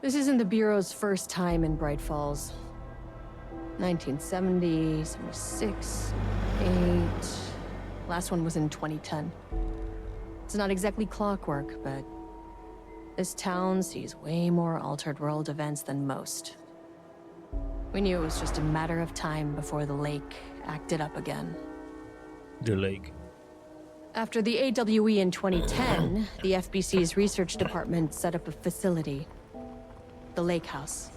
This isn't the Bureau's first time in Bright Falls. 1970, 76, 8. Last one was in 2010. It's not exactly clockwork, but this town sees way more altered world events than most. We knew it was just a matter of time before the lake acted up again. The lake. After the AWE in 2010, the FBC's research department set up a facility, the Lake House,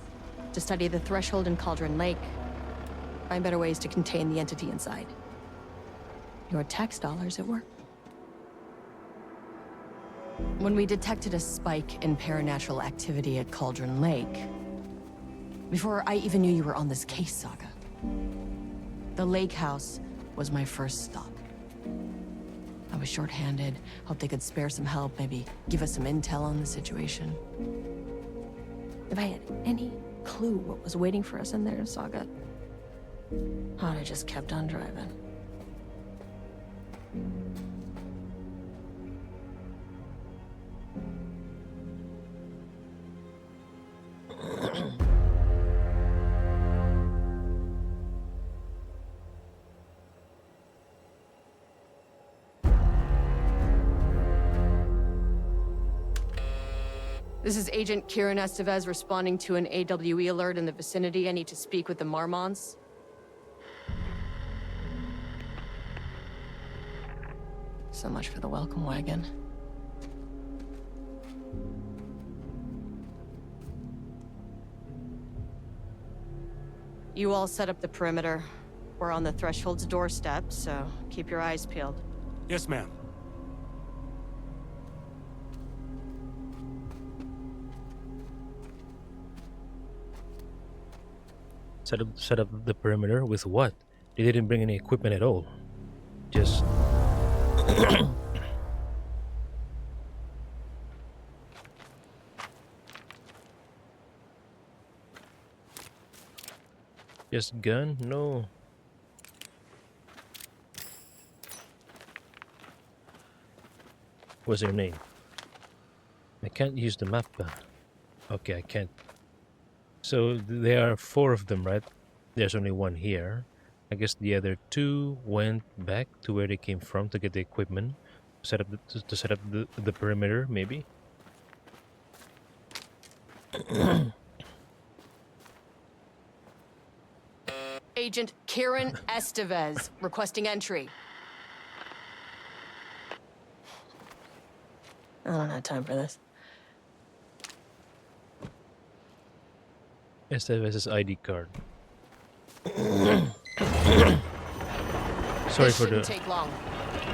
to study the threshold in Cauldron Lake, find better ways to contain the entity inside. Your tax dollars at work. When we detected a spike in paranatural activity at Cauldron Lake, before I even knew you were on this case, Saga, the Lake House was my first stop. I was short-handed, hoped they could spare some help, maybe give us some intel on the situation. If I had any clue what was waiting for us in there, Saga, I'd have just kept on driving. This is Agent Kieran Estevez responding to an AWE alert in the vicinity. I need to speak with the Marmons. So much for the welcome wagon. You all set up the perimeter. We're on the Threshold's doorstep, so keep your eyes peeled. Yes, ma'am. Set up the perimeter with what? They didn't bring any equipment at all. Just just gun? No. What's your name? I can't use the map. Okay, I can't. So there are 4 of them, right? There's only one here. I guess the other 2 went back to where they came from to get the equipment, set up to set up the perimeter, maybe. Agent Kieran Estevez requesting entry. I don't have time for this. Estevez's ID card. Sorry This for shouldn't the. take long,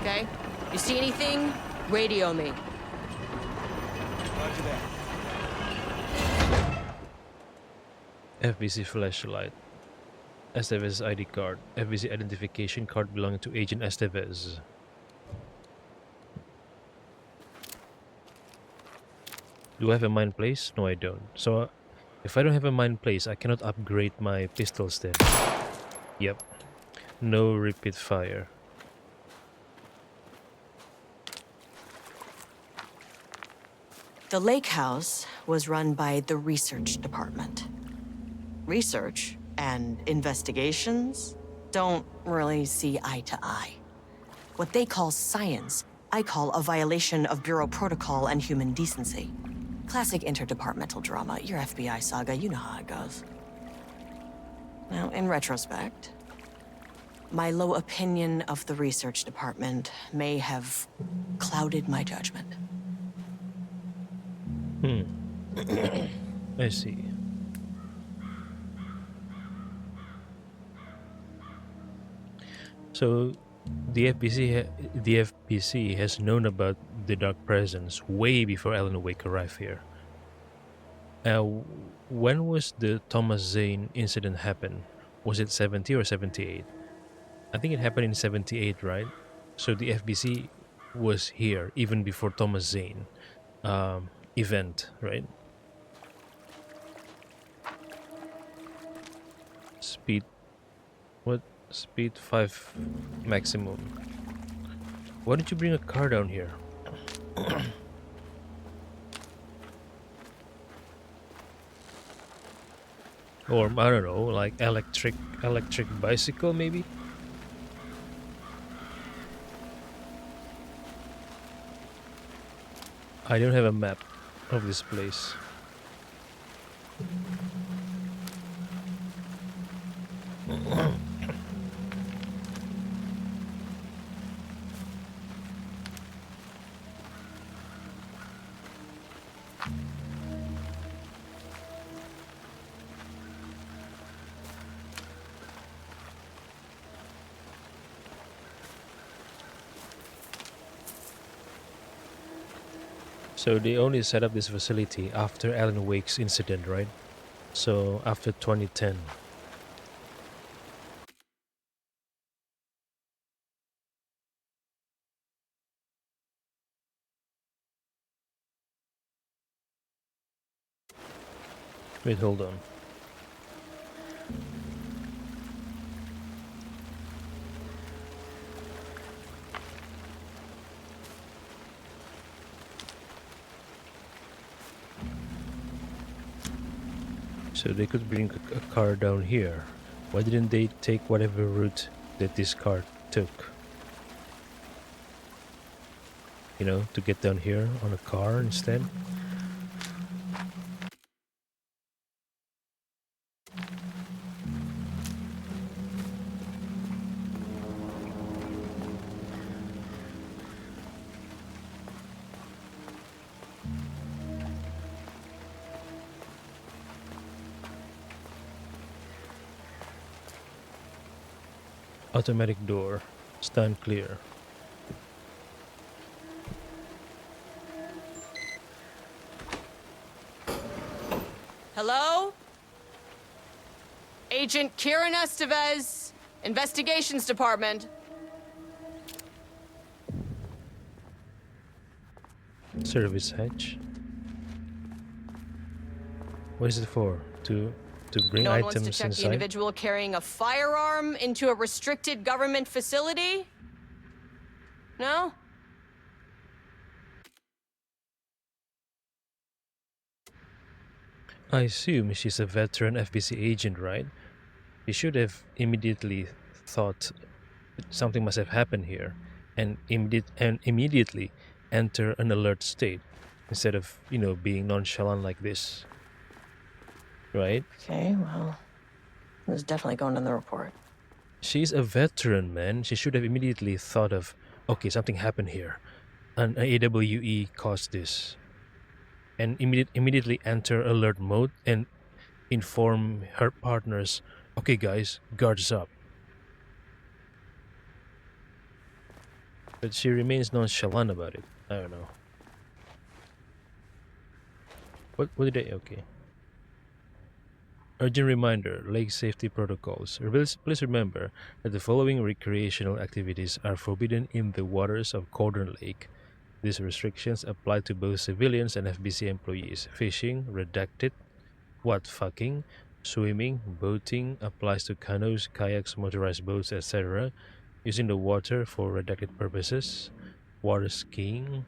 okay? You see anything? Radio me. Roger that. FBC flashlight. Estevez's ID card. FBC identification card belonging to Agent Estevez. Do I have a mind place? No, I don't. So, if I don't have a mind place, I cannot upgrade my pistols then. Yep. No repeat fire. The Lake House was run by the research department. Research and investigations don't really see eye to eye. What they call science, I call a violation of Bureau protocol and human decency. Classic interdepartmental drama. Your FBI saga, you know how it goes. Now, in retrospect, my low opinion of the research department may have clouded my judgment. I see. So, the FBC has known about the Dark Presence way before Alan Wake arrived here. When was the Thomas Zane incident happen? Was it 70 or 78? I think it happened in 78, right? So the FBC was here even before Thomas Zane event, right? Speed, what? Speed 5 maximum. Why don't you bring a car down here? Or I don't know, like electric bicycle maybe? I don't have a map of this place. So they only set up this facility after Alan Wake's incident, right? So after 2010. Wait, hold on. So they could bring a car down here. Why didn't they take whatever route that this car took? You know, to get down here on a car instead? Automatic door. Stand clear. Hello? Agent Kieran Estevez, Investigations Department. Service hatch. What is it for? To bring No one wants to items check inside? the individual carrying a firearm into a restricted government facility? No? I assume she's a veteran FBC agent, right? She should have immediately thought something must have happened here, and immediately enter an alert state instead of, you know, being nonchalant like this. Right? Okay, well, it was definitely going in the report. She's a veteran, man. She should have immediately thought of, okay, something happened here. An AWE caused this. And immediately enter alert mode and inform her partners, okay guys, guards up. But she remains nonchalant about it. I don't know. What did they... Okay. Urgent reminder, lake safety protocols. Please remember that the following recreational activities are forbidden in the waters of Cauldron Lake. These restrictions apply to both civilians and FBC employees. Fishing, redacted. What, fucking? Swimming, boating, applies to canoes, kayaks, motorized boats, etc. Using the water for redacted purposes. Water skiing,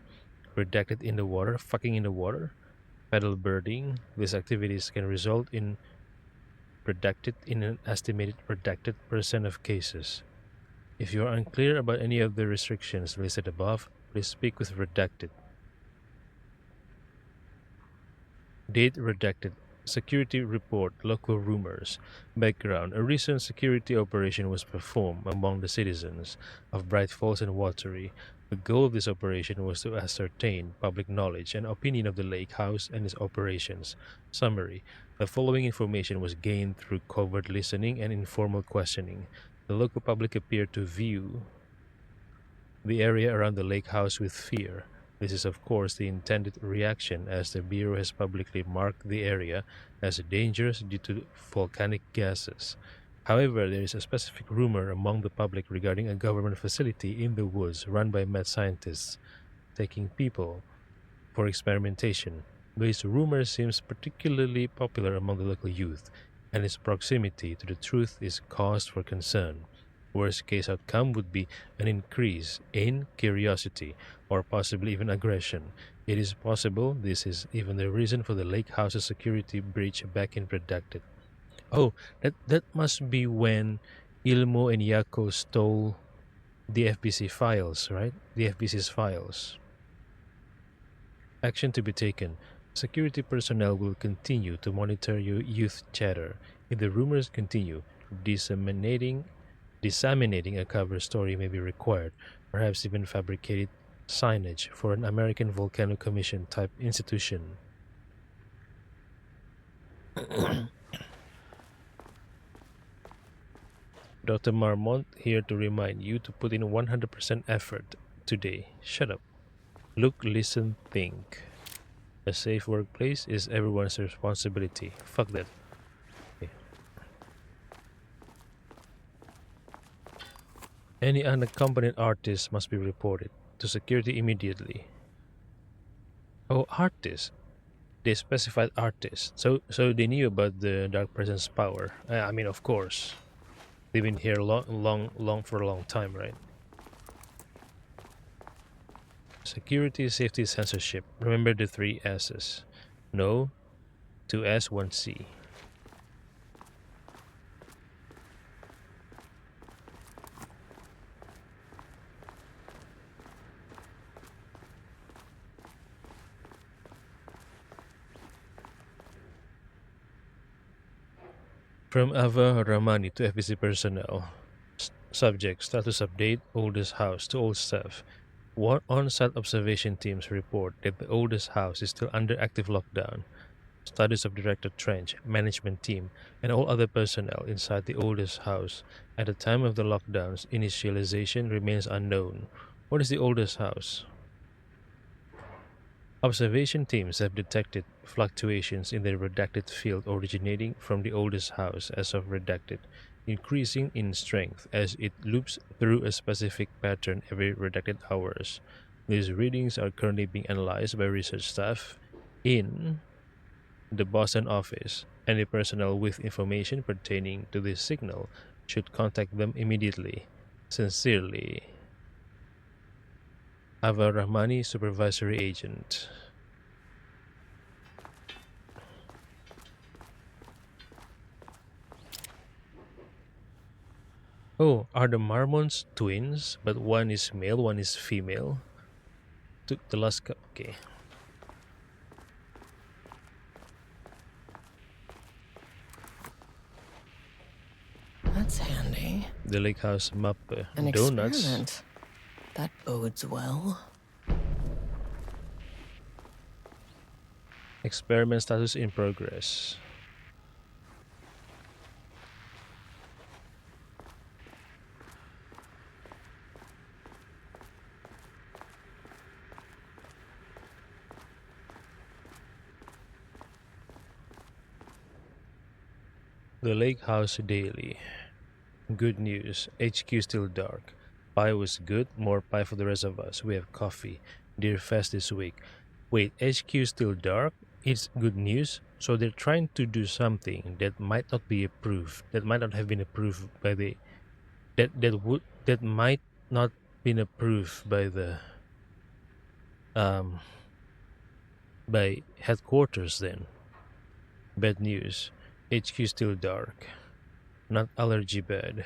redacted in the water, fucking in the water. Paddle birding. These activities can result in redacted in an estimated redacted % of cases. If you are unclear about any of the restrictions listed above, please speak with redacted. Date redacted. Security report, local rumors. Background. A recent security operation was performed among the citizens of Bright Falls and Watery. The goal of this operation was to ascertain public knowledge and opinion of the lake house and its operations. Summary. The following information was gained through covert listening and informal questioning. The local public appeared to view the area around the lake house with fear. This is of course the intended reaction, as the Bureau has publicly marked the area as dangerous due to volcanic gases. However, there is a specific rumor among the public regarding a government facility in the woods run by mad scientists taking people for experimentation. This rumor seems particularly popular among the local youth, and its proximity to the truth is cause for concern. Worst case outcome would be an increase in curiosity or possibly even aggression. It is possible this is even the reason for the lake house's security breach back in Redacted. Oh, that must be when Ilmo and Yako stole the FBC files, right? The FBC's files. Action to be taken. Security personnel will continue to monitor your youth chatter. If the rumors continue, disseminating a cover story may be required, perhaps even fabricated signage for an American Volcano Commission type institution. Dr. Marmont here to remind you to put in 100% effort today. Shut up. Look, listen, think. A safe workplace is everyone's responsibility. Fuck that. Okay. Any unaccompanied artist must be reported to security immediately. Oh, artists. They specified artists. So they knew about the dark presence power. I mean, of course. They've been here long for a long time, right? Security, safety, censorship. Remember the 3 S's. No, 2S, 1C. From Ava Ramani to FBC personnel. Subject, status update, oldest house to old staff. One on-site observation teams report that the oldest house is still under active lockdown. Status of Director Trench, management team, and all other personnel inside the oldest house at the time of the lockdown's initialization remains unknown. What is the oldest house? Observation teams have detected fluctuations in the redacted field originating from the oldest house as of redacted, increasing in strength as it loops through a specific pattern every redacted hours. These readings are currently being analyzed by research staff in the Boston office. Any personnel with information pertaining to this signal should contact them immediately. Sincerely, Ava Rahmani, Supervisory Agent. Oh, are the Marmons twins? But one is male, one is female. Took the last cup. Okay. That's handy. The lake house map. An Donuts. experiment. That bodes well. Experiment status in progress. The Lake House Daily. Good news. HQ still dark. Pie was good. More pie for the rest of us. We have coffee. Deer Fest this week. Wait, HQ still dark? It's good news? So they're trying to do something that might not be approved. That might not have been approved by the... That might not been approved by the... by headquarters then. Bad news. HQ still dark. Not allergy bad.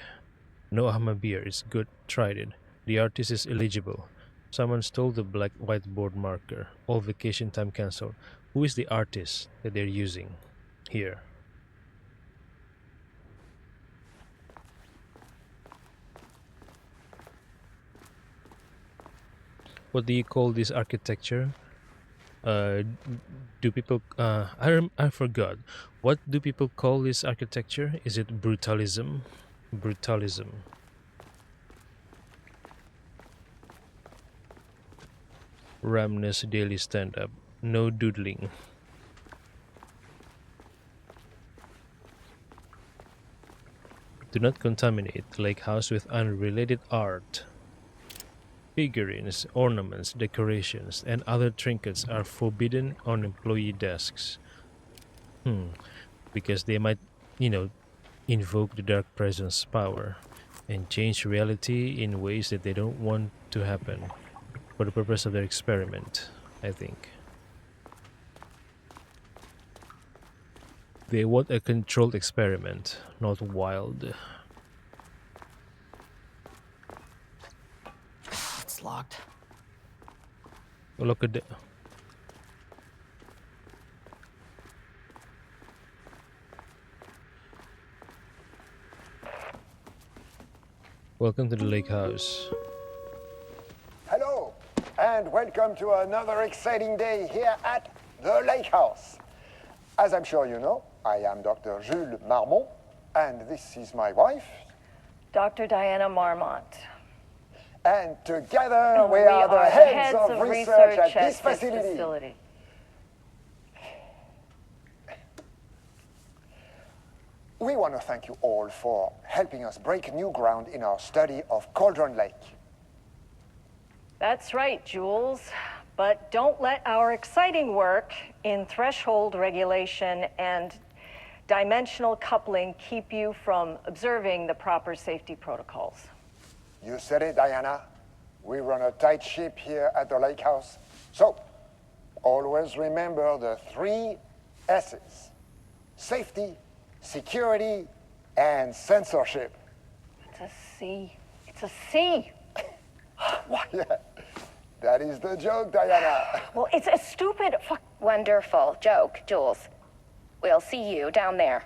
No Ahma beer, it's good. Tried it. The artist is eligible. Someone stole the black whiteboard marker. All vacation time cancelled. Who is the artist that they're using here? What do you call this architecture? Do people I forgot, what do people call this architecture? Is it brutalism? Ramnes daily stand-up. No doodling. Do not contaminate the lake house with unrelated art. Figurines, ornaments, decorations, and other trinkets are forbidden on employee desks. Because they might, invoke the dark presence power and change reality in ways that they don't want to happen for the purpose of their experiment, I think. They want a controlled experiment, not wild. It's locked. Look at the... Welcome to the lake house. Hello, and welcome to another exciting day here at the Lake House. As I'm sure you know, I am Dr. Jules Marmont, and this is my wife, Dr. Diana Marmont. And together we are the heads of research at this facility. we want to thank you all for helping us break new ground in our study of Cauldron Lake. That's right, Jules. But don't let our exciting work in threshold regulation and dimensional coupling keep you from observing the proper safety protocols. You said it, Diana. We run a tight ship here at the lake house. So, always remember the 3 S's. Safety, security, and censorship. It's a C. It's a C. What? Yeah, that is the joke, Diana. Well, it's a stupid fuck. Wonderful joke, Jules. We'll see you down there.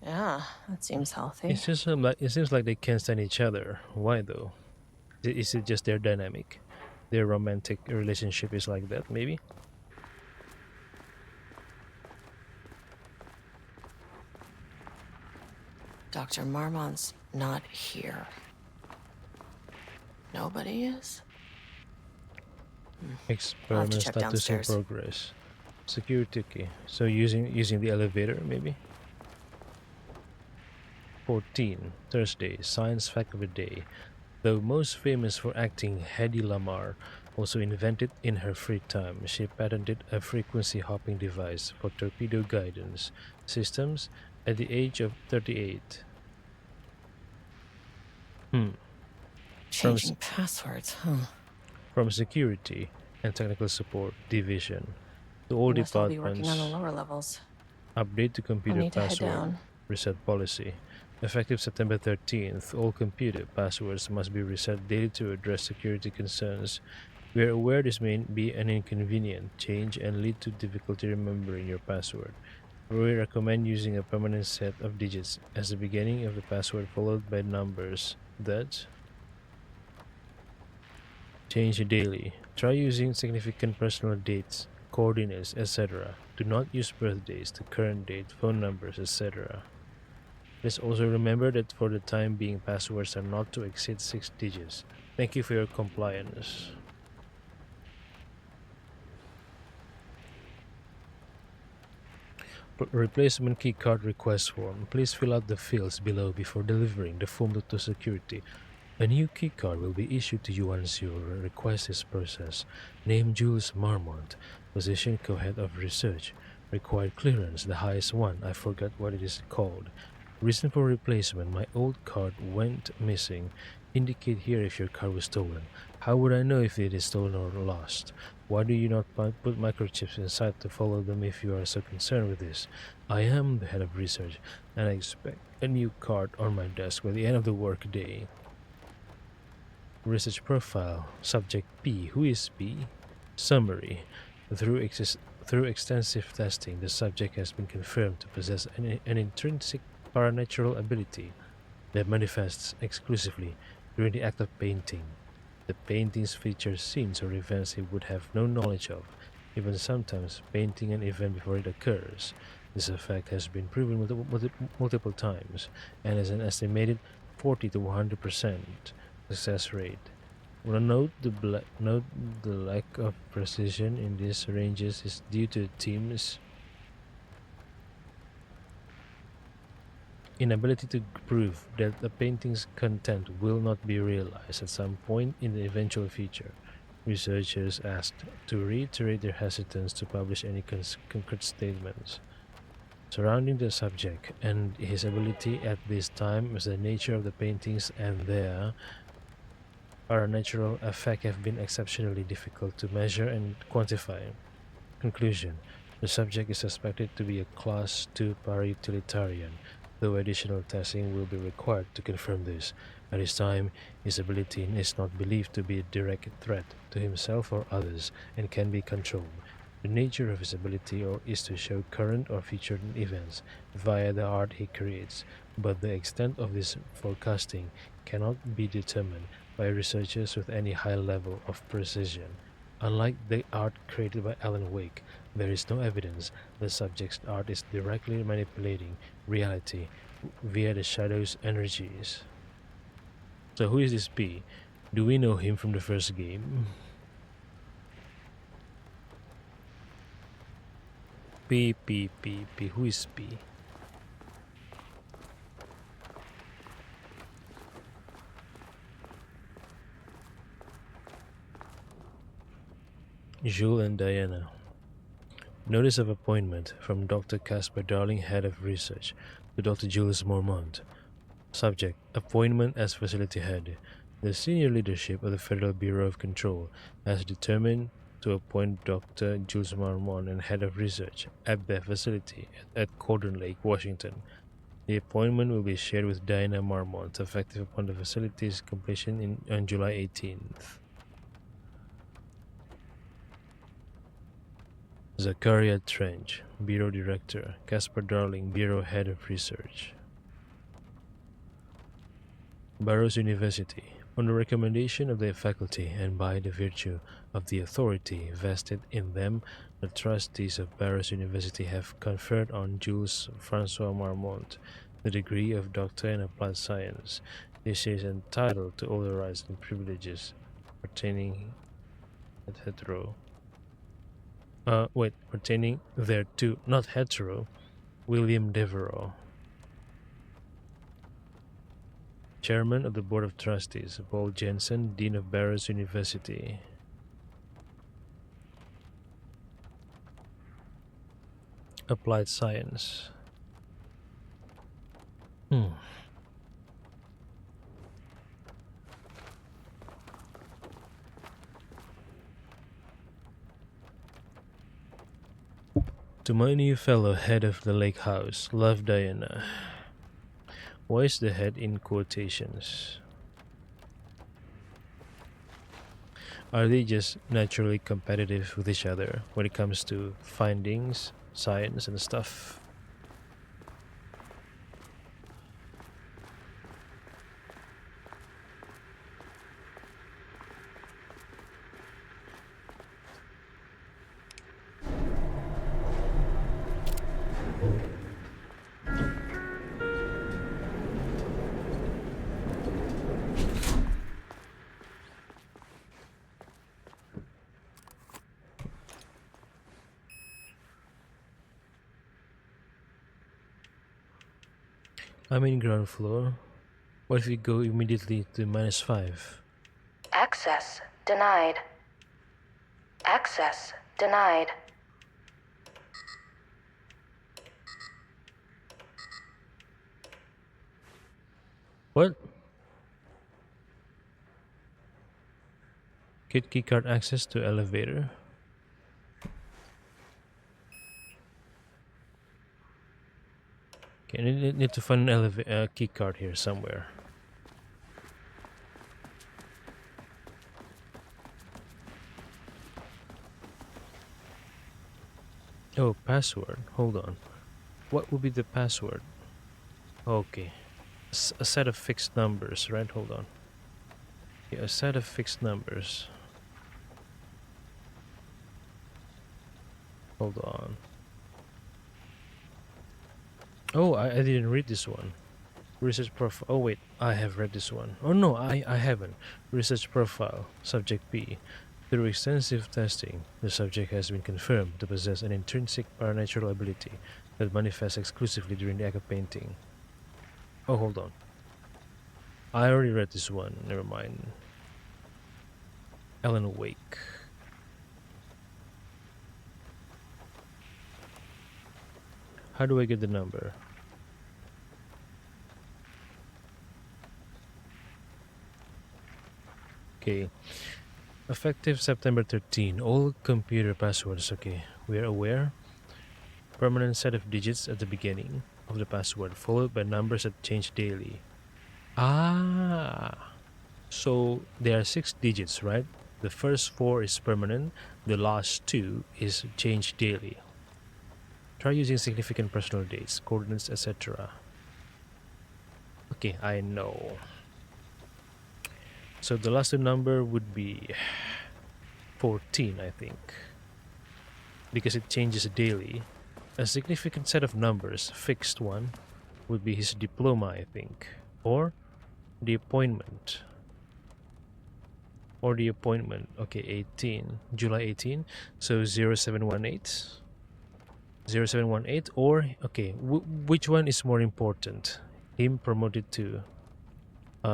Yeah, that seems healthy. It's just like it seems like they can't stand each other. Why though? Is it just their dynamic? Their romantic relationship is like that, maybe? Dr. Marmont's not here. Nobody is? Experiment check status in downstairs. progress. Security key. So using the elevator, maybe? 14. Thursday. Science fact of the day. Though most famous for acting, Hedy Lamarr also invented in her free time. She patented a frequency hopping device for torpedo guidance systems at the age of 38. Changing passwords, huh? From Security and Technical Support Division to all Must all be working departments. on the lower levels. Update to computer need to head password down. reset policy. Effective September 13th, all computer passwords must be reset daily to address security concerns. We are aware this may be an inconvenient change and lead to difficulty remembering your password. We recommend using a permanent set of digits as the beginning of the password followed by numbers that change daily. Try using significant personal dates, coordinates, etc. Do not use birthdays, the current date, phone numbers, etc. Please also remember that for the time being, passwords are not to exceed 6 digits. Thank you for your compliance. Replacement keycard request form. Please fill out the fields below before delivering the form to security. A new keycard will be issued to you once your request is processed. Name Jules Marmont. Position co-head of research. Required clearance, the highest one. I forgot what it is called. Reason for replacement. My old card went missing. Indicate here if your card was stolen. How would I know if it is stolen or lost? Why do you not put microchips inside to follow them if you are so concerned with this? I am the head of research and I expect a new card on my desk by the end of the workday. Research profile. Subject P. Who is P? Summary. Through extensive testing, the subject has been confirmed to possess an intrinsic paranatural ability that manifests exclusively during the act of painting. The paintings feature scenes or events he would have no knowledge of, even sometimes painting an event before it occurs. This effect has been proven multiple times and has an estimated 40 to 100% success rate. Note the lack of precision in these ranges is due to the team's inability to prove that the painting's content will not be realized at some point in the eventual future. Researchers asked to reiterate their hesitance to publish any concrete statements surrounding the subject and his ability at this time, as the nature of the paintings and their paranatural effect have been exceptionally difficult to measure and quantify. Conclusion: the subject is suspected to be a Class 2 para-utilitarian, though additional testing will be required to confirm this. At this time, his ability is not believed to be a direct threat to himself or others and can be controlled. The nature of his ability is to show current or future events via the art he creates, but the extent of this forecasting cannot be determined by researchers with any high level of precision. Unlike the art created by Alan Wake, there is no evidence the subject's art is directly manipulating reality via the shadow's energies. So who is this P? Do we know him from the first game? P, P, P, P. Who is P? Jules and Diana. Notice of appointment from Dr. Caspar Darling, Head of Research, to Dr. Jules Mormont. Subject: Appointment as Facility Head. The senior leadership of the Federal Bureau of Control has determined to appoint Dr. Jules Mormont and Head of Research at their facility at Cordon Lake, Washington. The appointment will be shared with Diana Marmont, effective upon the facility's completion on July 18th. Zachariah Trench, Bureau Director. Caspar Darling, Bureau Head of Research. Barrows University. On the recommendation of their faculty and by the virtue of the authority vested in them, the trustees of Barrows University have conferred on Jules Francois Marmont the degree of Doctor in Applied Science. This is entitled to all the rights and privileges pertaining pertaining thereto, not hetero. William Devereux, Chairman of the Board of Trustees. Paul Jensen, Dean of Barrows University. Applied Science. To my new fellow head of the lake house, love, Diana. Why is the head in quotations? Are they just naturally competitive with each other when it comes to findings, science, and stuff? I'm in ground floor. What if we go immediately to -5? Access denied. Access denied. What? Get keycard access to elevator. Okay, I need to find an key card here somewhere. Oh, password. Hold on. What would be the password? Okay. A set of fixed numbers, right? Hold on. Yeah, a set of fixed numbers. Hold on. Oh, I didn't read this one. Research profile. Oh wait, I have read this one. Oh no, I haven't. Research profile. Subject B. Through extensive testing, the subject has been confirmed to possess an intrinsic paranatural ability that manifests exclusively during the act of painting. Oh, hold on. I already read this one. Never mind. Alan Wake. How do I get the number? Okay. Effective September 13. All computer passwords. Okay. We are aware. Permanent set of digits at the beginning of the password, followed by numbers that change daily. Ah. So there are 6 digits, right? The first 4 is permanent. The last 2 is changed daily. Try using significant personal dates, coordinates, etc. Okay, I know. So the last number would be 14, I think. Because it changes daily. A significant set of numbers, fixed one, would be his diploma, I think. Or the appointment. Okay, 18. July 18. So 0718. 0718 or okay, which one is more important? Him promoted to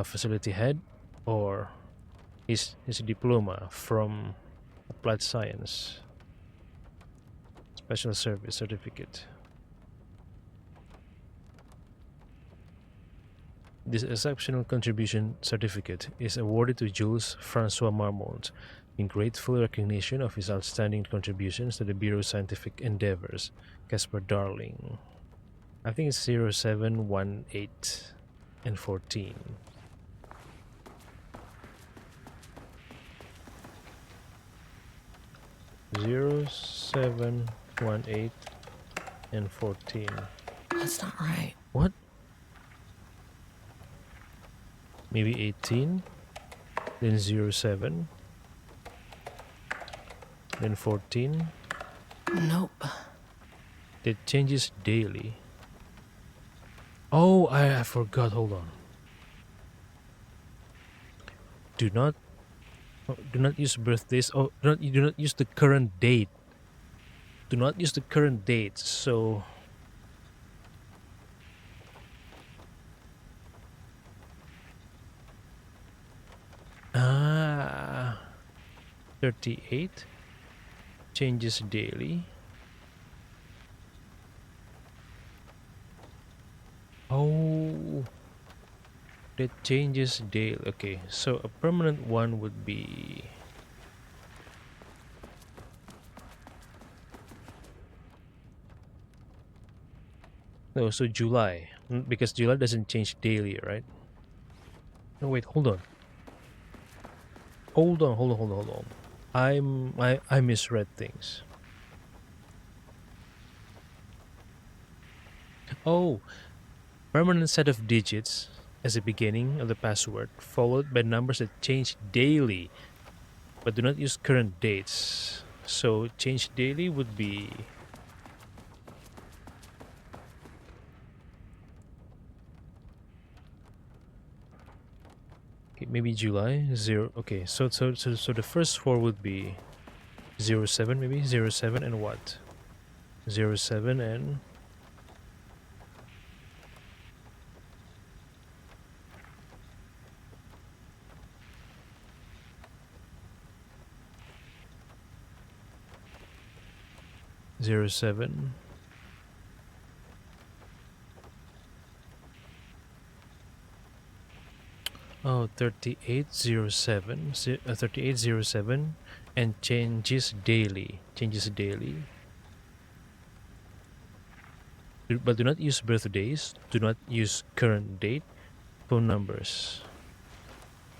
facility head or his diploma from applied science special service certificate? This exceptional contribution certificate is awarded to Jules Francois Marmont in grateful recognition of his outstanding contributions to the Bureau's scientific endeavors. Casper Darling. I think it's 0718 and 14. Zero 718 and 14. That's not right. What? Maybe 18, then 07, then 14. Nope. It changes daily. Oh, I forgot. Hold on. Do not use birthdays. Oh, do not use the current date. Do not use the current date. So. Ah, 38 changes daily. Oh, that changes daily. Okay, so a permanent one would be no. So July, because July doesn't change daily, right? No, wait, hold on. Hold on. I misread things. Oh, permanent set of digits as the beginning of the password, followed by numbers that change daily, but do not use current dates. So change daily would be okay, maybe July 0. Okay, so the first four would be 07, maybe 07 and what? 07 and 07. Oh, 3807, 3807, and changes daily. But do not use birthdays. Do not use current date. Phone numbers.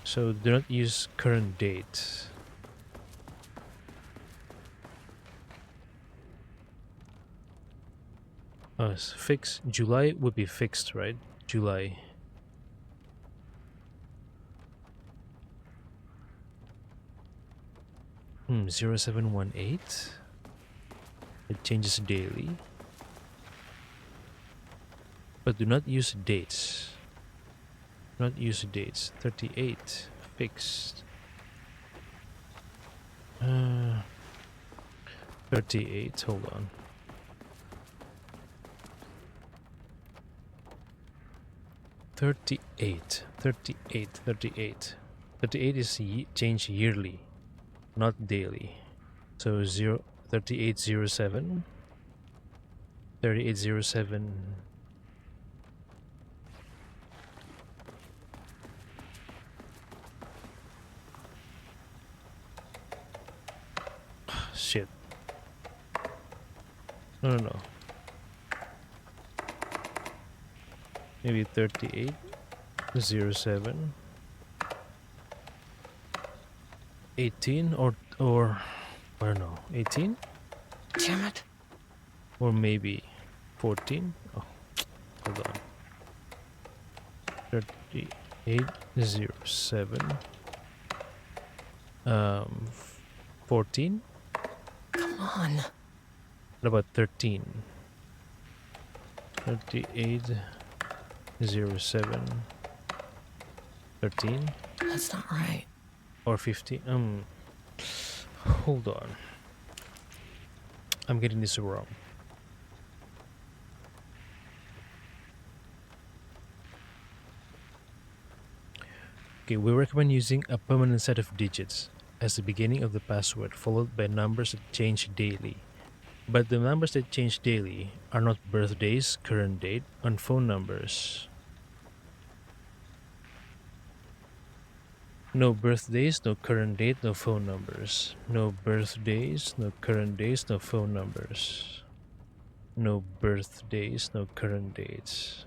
So do not use current date. Fix July would be fixed, right? July. — 0718. It changes daily. But do not use dates. 38 fixed. 38. Hold on. Thirty-eight is changed yearly, not daily. So 3807. 3807. Shit. No. Maybe 3807. 18 or I don't know. 18? Damn it. Or maybe 14. Oh, hold on. 3807. 14. Come on. What about 13? 3807. 13. That's not right. Or 15. Hold on. I'm getting this wrong. Okay, we recommend using a permanent set of digits as the beginning of the password, followed by numbers that change daily. But the numbers that change daily are not birthdays, current date, and phone numbers. No birthdays, no current date, no phone numbers. No birthdays, no current dates, no phone numbers. No birthdays, no current dates.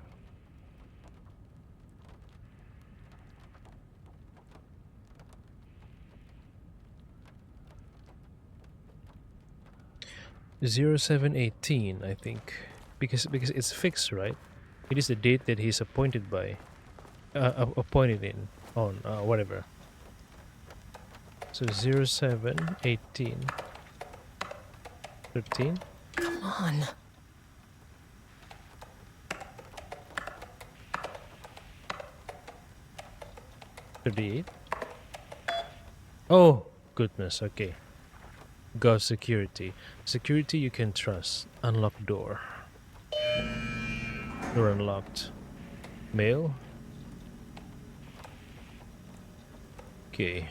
Zero 0718, I think, because it's fixed, right? It is the date that he's appointed by, appointed in on whatever. So 0718 13. Come on. $38. Oh goodness. Okay. Got security. Security you can trust. Unlock door. Door unlocked. Mail. Okay.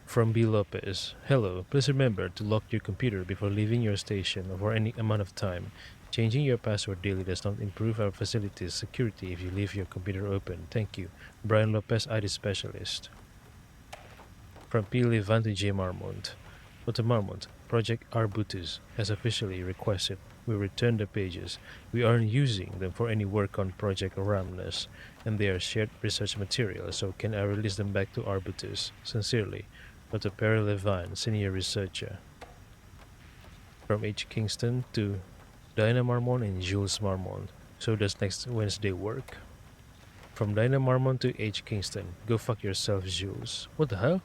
From B. Lopez. Hello. Please remember to lock your computer before leaving your station or for any amount of time. Changing your password daily does not improve our facility's security if you leave your computer open. Thank you. Brian Lopez, ID Specialist. From P. Levan to J. Marmont. Dr. Marmont, Project Arbutus has officially requested we return the pages. We aren't using them for any work on Project Ramnes, and they are shared research material, so can I release them back to Arbutus? Sincerely, Dr. Perry Levine, Senior Researcher. From H. Kingston to Dinah Marmont and Jules Marmont. So does next Wednesday work? From Dinah Marmont to H. Kingston. Go fuck yourself, Jules. What the hell?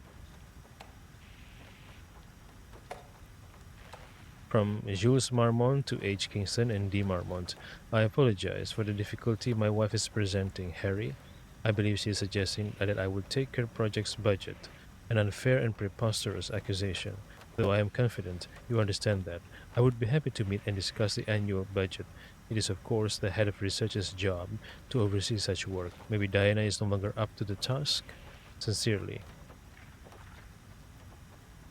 From Jules Marmont to H. Kingston and D. Marmont. I apologize for the difficulty my wife is presenting, Harry. I believe she is suggesting that I would take her project's budget. An unfair and preposterous accusation. Though I am confident you understand that, I would be happy to meet and discuss the annual budget. It is of course the head of research's job to oversee such work. Maybe Diana is no longer up to the task? Sincerely.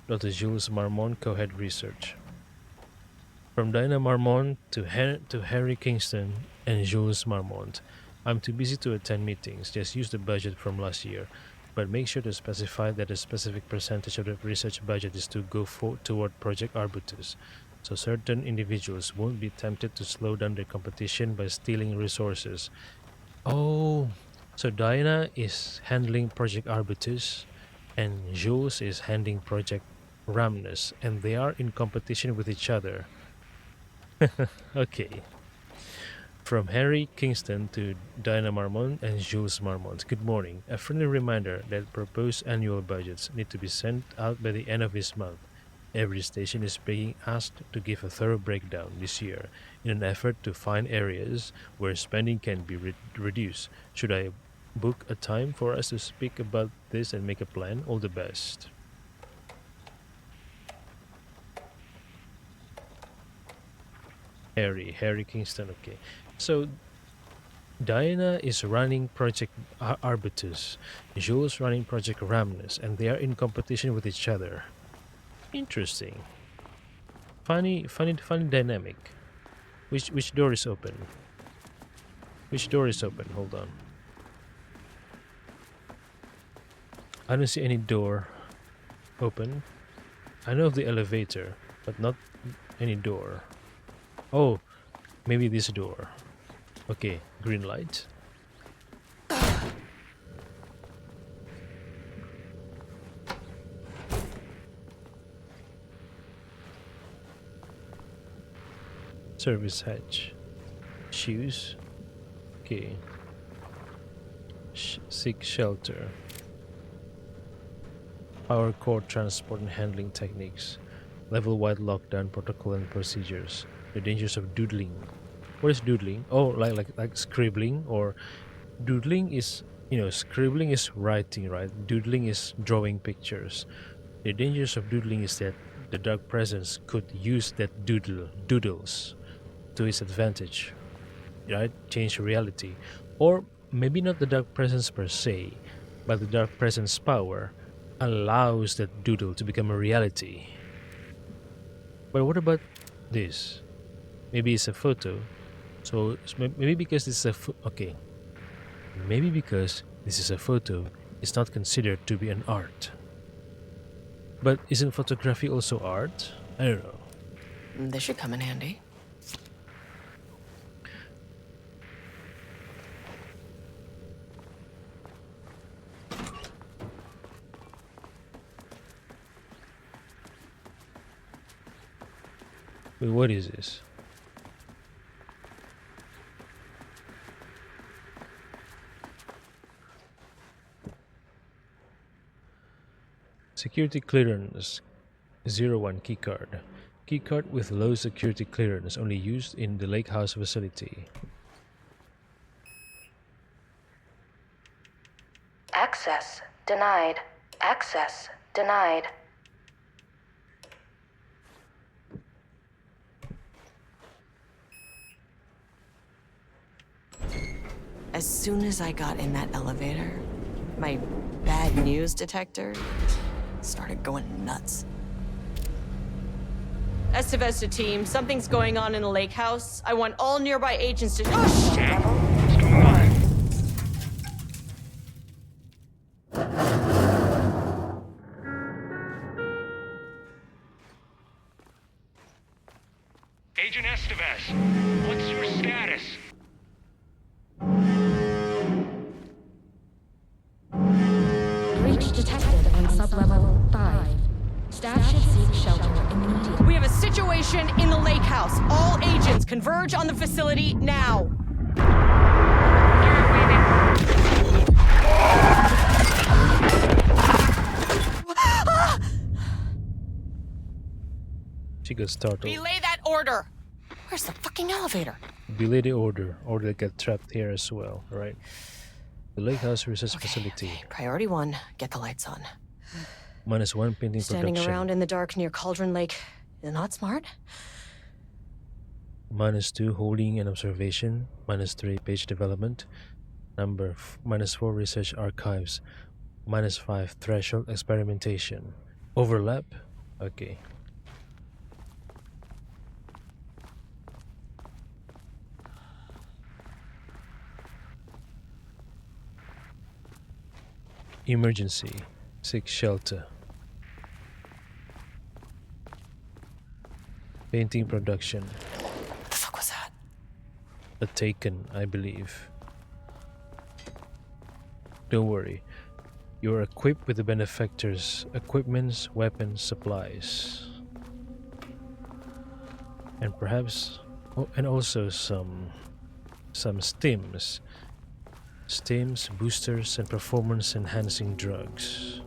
Dr. Jules Marmont, Co-Head Research. From Diana Marmont to Harry Kingston and Jules Marmont. I'm too busy to attend meetings, just use the budget from last year. But make sure to specify that a specific percentage of the research budget is to go toward Project Arbutus, so certain individuals won't be tempted to slow down their competition by stealing resources. Oh, so Diana is handling Project Arbutus, and Jules is handling Project Ramnes, and they are in competition with each other. Okay. From Harry Kingston to Dinah Marmont and Jules Marmont. Good morning. A friendly reminder that proposed annual budgets need to be sent out by the end of this month. Every station is being asked to give a thorough breakdown this year in an effort to find areas where spending can be reduced. Should I book a time for us to speak about this and make a plan? All the best. Harry Kingston, okay. So, Diana is running Project Arbutus, Jules running Project Ramnes, and they are in competition with each other. Interesting. Funny dynamic. Which door is open? Which door is open? Hold on. I don't see any door open. I know of the elevator, but not any door. Oh, maybe this door. Okay, green light. Service hatch. Shoes. Okay. Seek shelter. Power core transport and handling techniques. Level-wide lockdown protocol and procedures. The dangers of doodling. What is doodling? Oh, like scribbling, or doodling is, scribbling is writing, right? Doodling is drawing pictures. The dangers of doodling is that the dark presence could use that doodles to its advantage, right? Change reality, or maybe not the dark presence per se, but the dark presence power allows that doodle to become a reality. But what about this? Maybe it's a photo. So maybe because this is okay. Maybe because this is a photo, it's not considered to be an art. But isn't photography also art? I don't know. This should come in handy. Wait, what is this? Security clearance 01 keycard. Keycard with low security clearance, only used in the lake house facility. Access denied. Access denied. As soon as I got in that elevator, my bad news detector started going nuts. Estevesta team, something's going on in the lake house. I want all nearby agents to— Oh, shit! What's going on? Agent Estevez, what's your status? Breach detected on sublevel 5. Staff should seek shelter immediately. We have a situation in the lake house. All agents converge on the facility now. She got startled. Belay that order. Where's the fucking elevator? Belay the order, or they'll get trapped here as well, right? The lake house research facility. Priority 1, get the lights on. -1 painting Standing production. around in the dark near Cauldron Lake is not smart. -2 holding and observation. -3 page development. -4 research archives. -5 threshold experimentation. Overlap? Okay. Emergency. Seek shelter. Painting production. What the fuck was that? A Taken, I believe. Don't worry. You're equipped with the benefactor's equipments, weapons, supplies. And perhaps... Oh, and also some stims. Stims, boosters, and performance-enhancing drugs.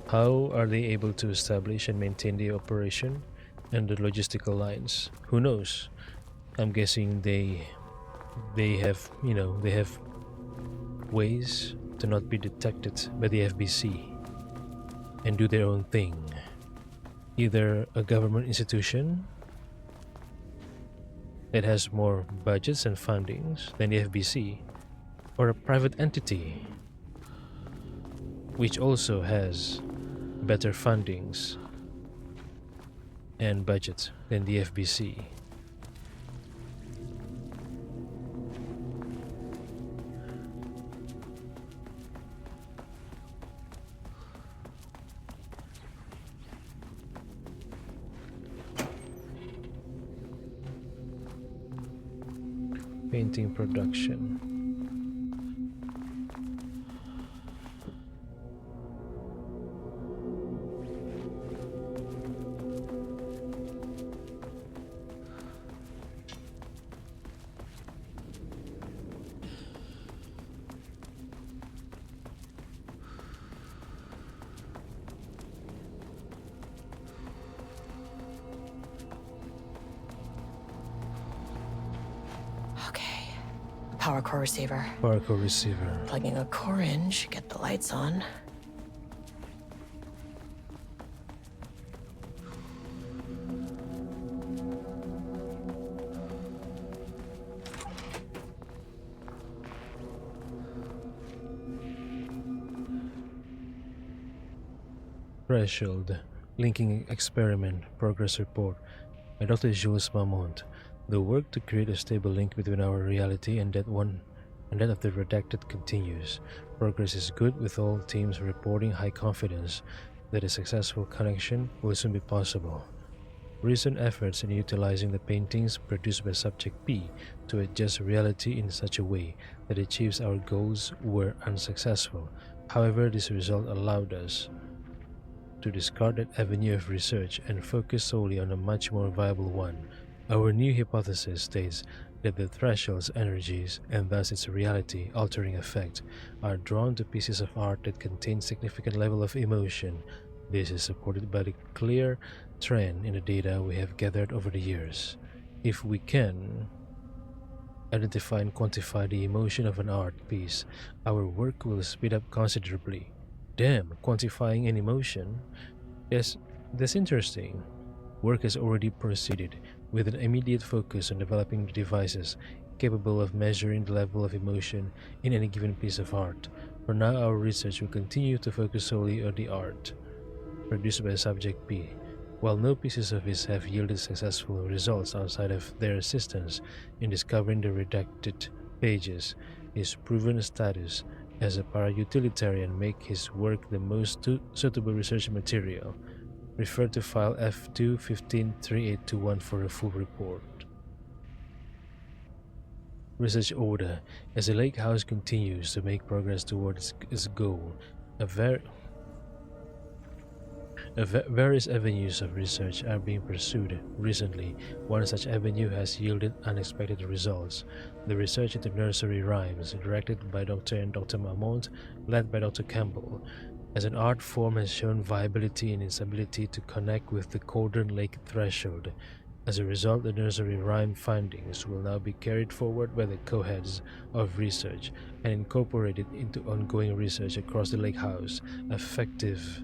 How are they able to establish and maintain the operation and the logistical lines? Who knows? I'm guessing they have, they have ways to not be detected by the FBC and do their own thing. Either a government institution that has more budgets and fundings than the FBC, or a private entity which also has better fundings and budget than the FBC. Painting production. Power core receiver. Power core receiver. Plugging a core in should get the lights on. Threshold. Linking experiment. Progress report. By Dr. Jules Marmont. The work to create a stable link between our reality and that of the redacted continues. Progress is good, with all teams reporting high confidence that a successful connection will soon be possible. Recent efforts in utilizing the paintings produced by Subject P to adjust reality in such a way that achieves our goals were unsuccessful. However, this result allowed us to discard that avenue of research and focus solely on a much more viable one. Our new hypothesis states that the threshold's energies, and thus its reality-altering effect, are drawn to pieces of art that contain significant level of emotion. This is supported by the clear trend in the data we have gathered over the years. If we can identify and quantify the emotion of an art piece, our work will speed up considerably. Damn, quantifying an emotion? Yes, that's interesting. Work has already proceeded, with an immediate focus on developing the devices capable of measuring the level of emotion in any given piece of art. For now, our research will continue to focus solely on the art produced by Subject P. While no pieces of his have yielded successful results outside of their assistance in discovering the redacted pages, his proven status as a para-utilitarian make his work the most suitable research material. Refer to file F2-153821 for a full report. Research order. As the lake house continues to make progress towards its goal, various avenues of research are being pursued. Recently, one such avenue has yielded unexpected results. The research into nursery rhymes, directed by Dr. and Dr. Marmont, led by Dr. Campbell, as an art form has shown viability in its ability to connect with the Cauldron Lake threshold. As a result, the nursery rhyme findings will now be carried forward by the co-heads of research and incorporated into ongoing research across the lake house. Effective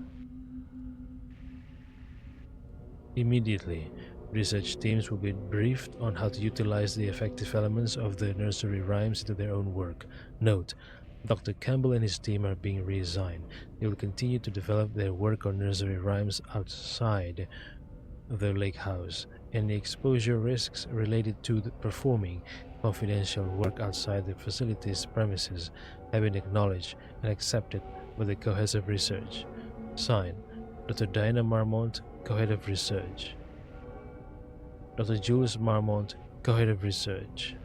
immediately. Research teams will be briefed on how to utilize the effective elements of the nursery rhymes into their own work. Note: Dr. Campbell and his team are being reassigned. They will continue to develop their work on nursery rhymes outside the lake house, and the exposure risks related to performing confidential work outside the facility's premises have been acknowledged and accepted by the co-heads of research. Signed, Dr. Diana Marmont, co-head of research. Dr. Jules Marmont, co-head of research.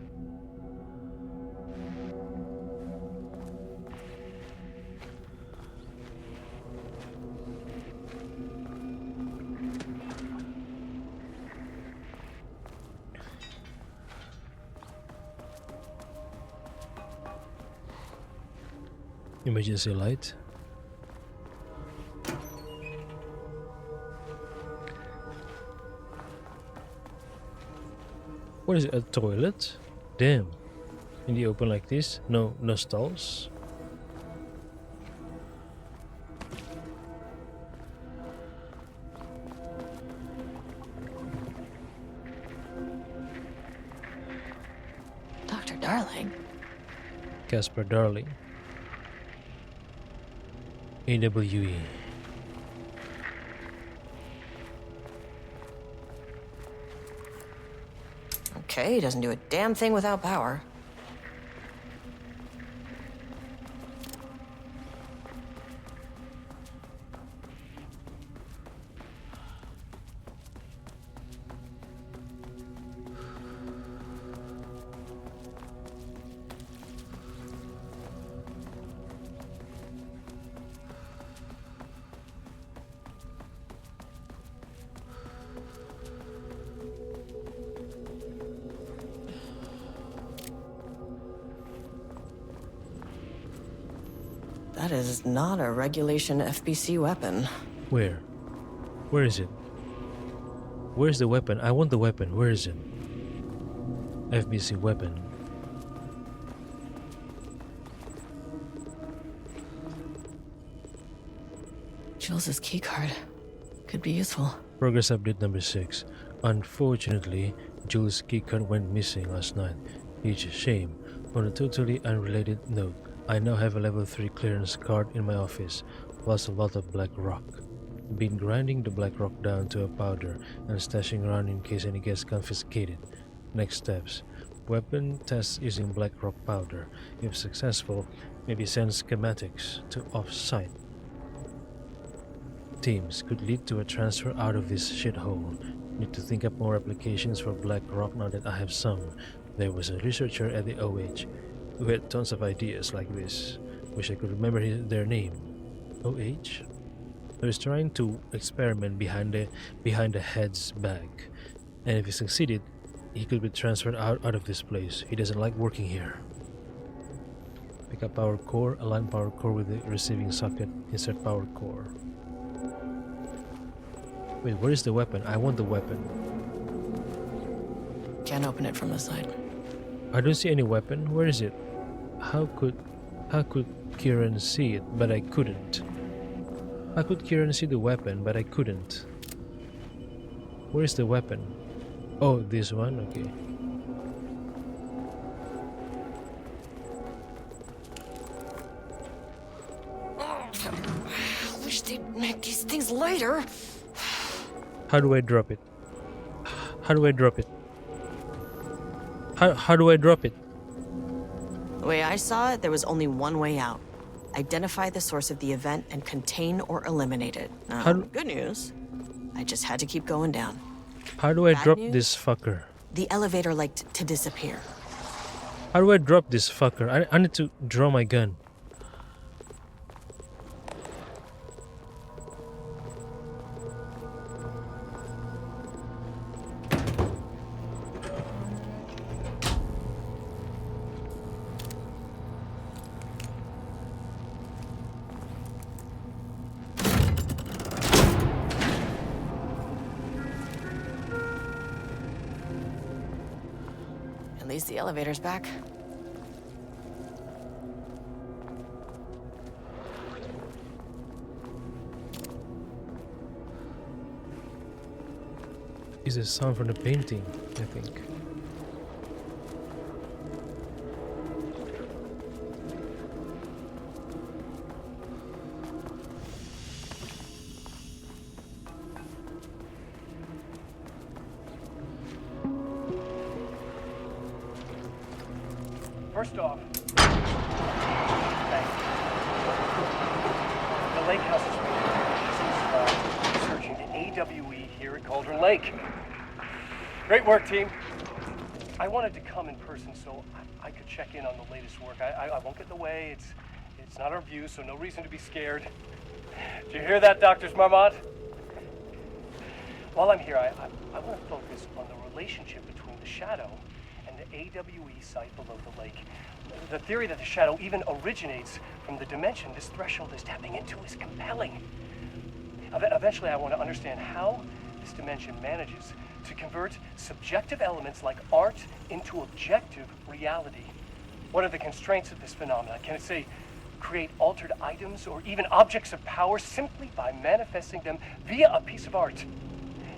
Emergency light. What is it, a toilet? Damn. In the open like this? No stalls? Dr. Darling. Casper Darling. AWE. Okay, doesn't do a damn thing without power. That is not a regulation FBC weapon. Where? Where is it? Where's the weapon? I want the weapon. Where is it? FBC weapon. Jules's keycard. Could be useful. Progress update number 6. Unfortunately, Jules' keycard went missing last night. Huge shame. On a totally unrelated note, I now have a level 3 clearance card in my office, plus a lot of black rock. Been grinding the black rock down to a powder and stashing around in case any gets confiscated. Next steps. Weapon tests using black rock powder. If successful, maybe send schematics to off-site. Teams could lead to a transfer out of this shithole. Need to think up more applications for black rock now that I have some. There was a researcher at the OH who had tons of ideas like this. Wish I could remember their name. OH? He was trying to experiment behind the head's back, and if he succeeded, he could be transferred out of this place. He doesn't like working here. Pick up power core, align power core with the receiving socket, insert power core. Wait, where is the weapon? I want the weapon. Can't open it from the side. I don't see any weapon. Where is it? How could Kieran see it, but I couldn't? How could Kieran see the weapon, but I couldn't? Where is the weapon? Oh, this one? Okay. I wish they'd make these things lighter. How do I drop it? How do I drop it? How do I drop it? The way I saw it, there was only one way out. Identify the source of the event and contain or eliminate it. Good news. I just had to keep going down. How do I Bad drop news? this fucker? The elevator liked to disappear. How do I drop this fucker? I need to draw my gun. At least the elevator's back. Is a sound from the painting, I think. First off, thanks. The lake house is researching the AWE here at Cauldron Lake. Great work, team. I wanted to come in person so I could check in on the latest work. I won't get in the way. It's not our view, so no reason to be scared. Did you hear that, Dr. Marmot? While I'm here, I want to focus on the relationship between the shadow and the AWE site below the lake. The theory that the shadow even originates from the dimension this threshold is tapping into is compelling. Eventually, I want to understand how this dimension manages to convert subjective elements like art into objective reality. What are the constraints of this phenomenon? Can it, say, create altered items or even objects of power simply by manifesting them via a piece of art?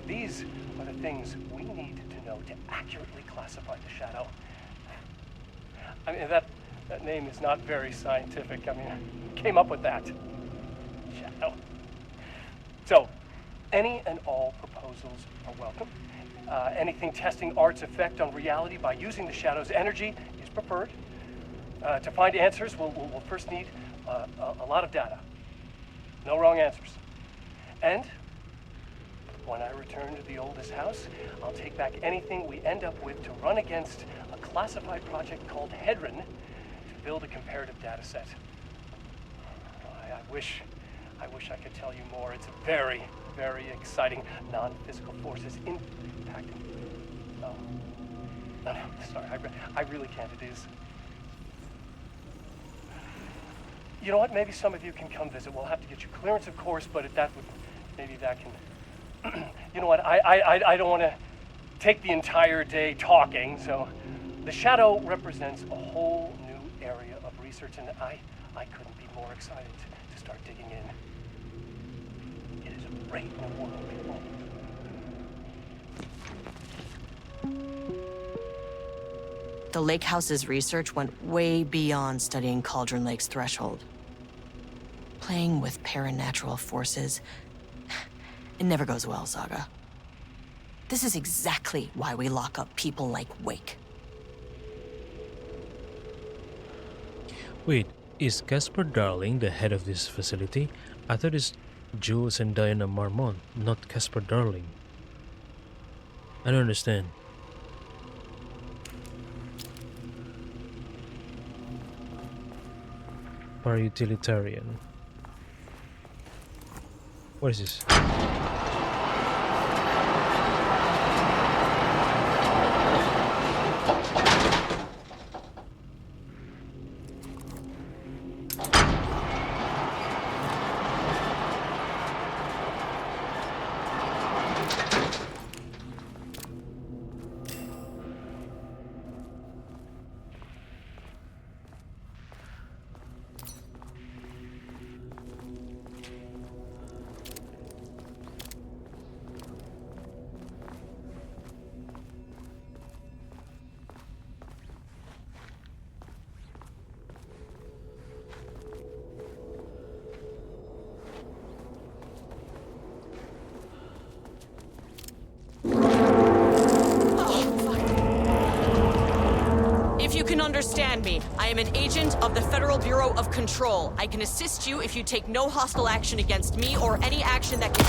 These are the things we need to know to accurately classify the shadow. I mean, that name is not very scientific. I mean, who came up with that? Shadow. So, any and all proposals are welcome. Anything testing art's effect on reality by using the shadow's energy is preferred. To find answers, we'll first need a lot of data. No wrong answers. And when I return to the oldest house, I'll take back anything we end up with to run against a classified project called Hedron to build a comparative data set. I wish I could tell you more. It's very, very exciting. Non-physical forces impacting. No, sorry, I really can't. It is. You know what? Maybe some of you can come visit. We'll have to get you clearance, of course, but maybe that can. You know what? I don't want to take the entire day talking. So, the shadow represents a whole new area of research, and I couldn't be more excited to start digging in. great new world, people. The Lake House's research went way beyond studying Cauldron Lake's threshold. Playing with paranatural forces, it never goes well, Saga. This is exactly why we lock up people like Wake. Wait, is Casper Darling the head of this facility? I thought it's Jules and Diana Marmont, not Casper Darling. I don't understand. Para-utilitarian. What is this? Understand me. I am an agent of the Federal Bureau of Control. I can assist you if you take no hostile action against me or any action that can...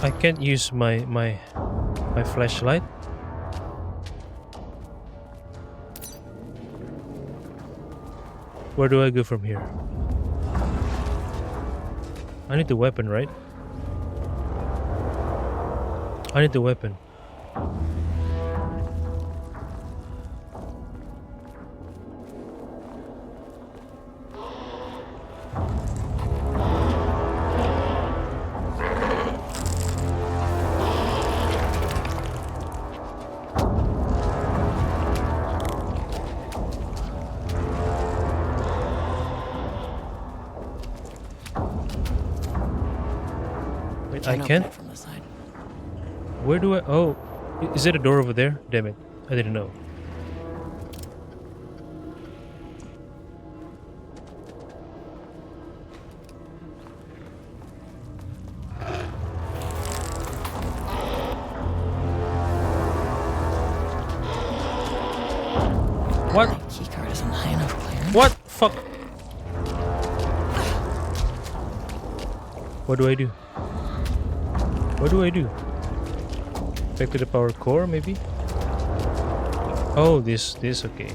I can't use my flashlight. Where do I go from here? I need the weapon, right? I need the weapon. I can't. From the side. Where do I? Oh, is there a door over there? Damn it! I didn't know. What? My keycard isn't high enough clearance. What? Fuck. What do I do? What do I do? Back to the power core, maybe? Oh, this, okay.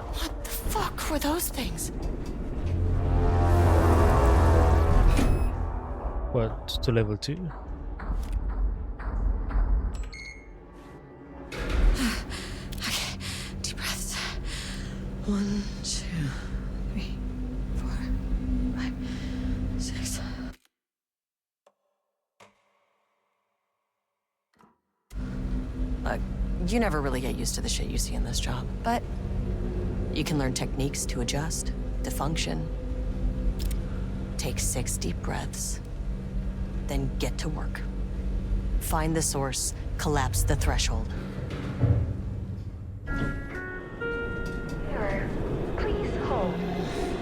What the fuck were those things? What, to level 2? Okay, deep breaths. 1, 2, 3, 4, 5, 6. Look, you never really get used to the shit you see in this job, but you can learn techniques to adjust, to function. Take 6 deep breaths, then get to work. Find the source, collapse the threshold. Please hold.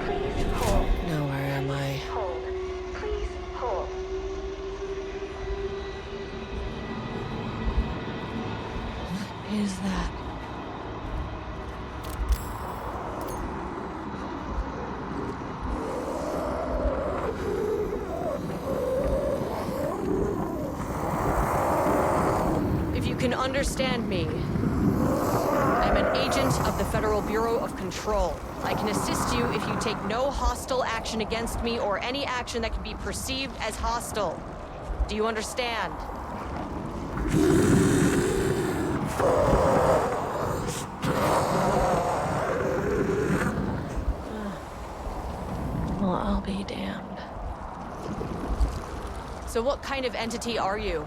Please hold. Now, where am I? Hold. Please hold. What is that? If you can understand me, I'm an agent of the Federal Bureau of Control. I can assist you if you take no hostile action against me or any action that can be perceived as hostile. Do you understand? be damned. So what kind of entity are you?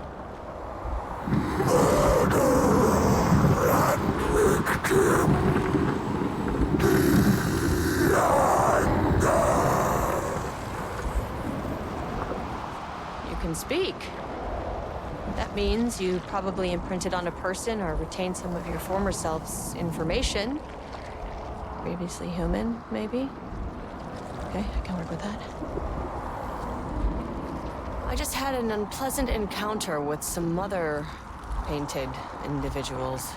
You can speak. That means you probably imprinted on a person or retained some of your former self's information. Previously human, maybe? Okay, I can work with that. I just had an unpleasant encounter with some other painted individuals.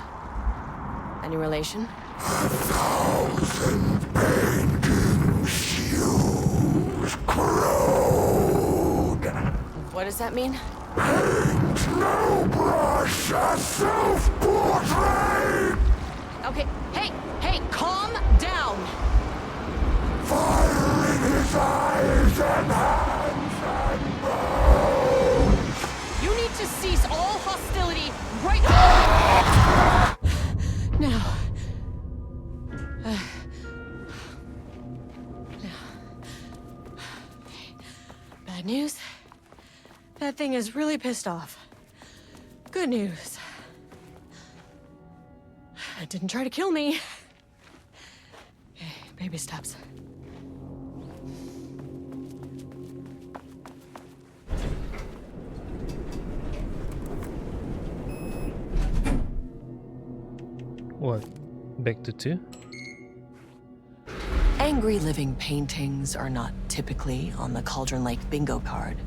Any relation? 1,000 paintings used corrode. What does that mean? Paint no brush, a self-portrait. Okay, hey, calm down. Fire in his eyes and hands and bones. You need to cease all hostility right now. Bad news. That thing is really pissed off. Good news. It didn't try to kill me. Okay, baby steps. What? Back to 2? Angry living paintings are not typically on the Cauldron Lake bingo card.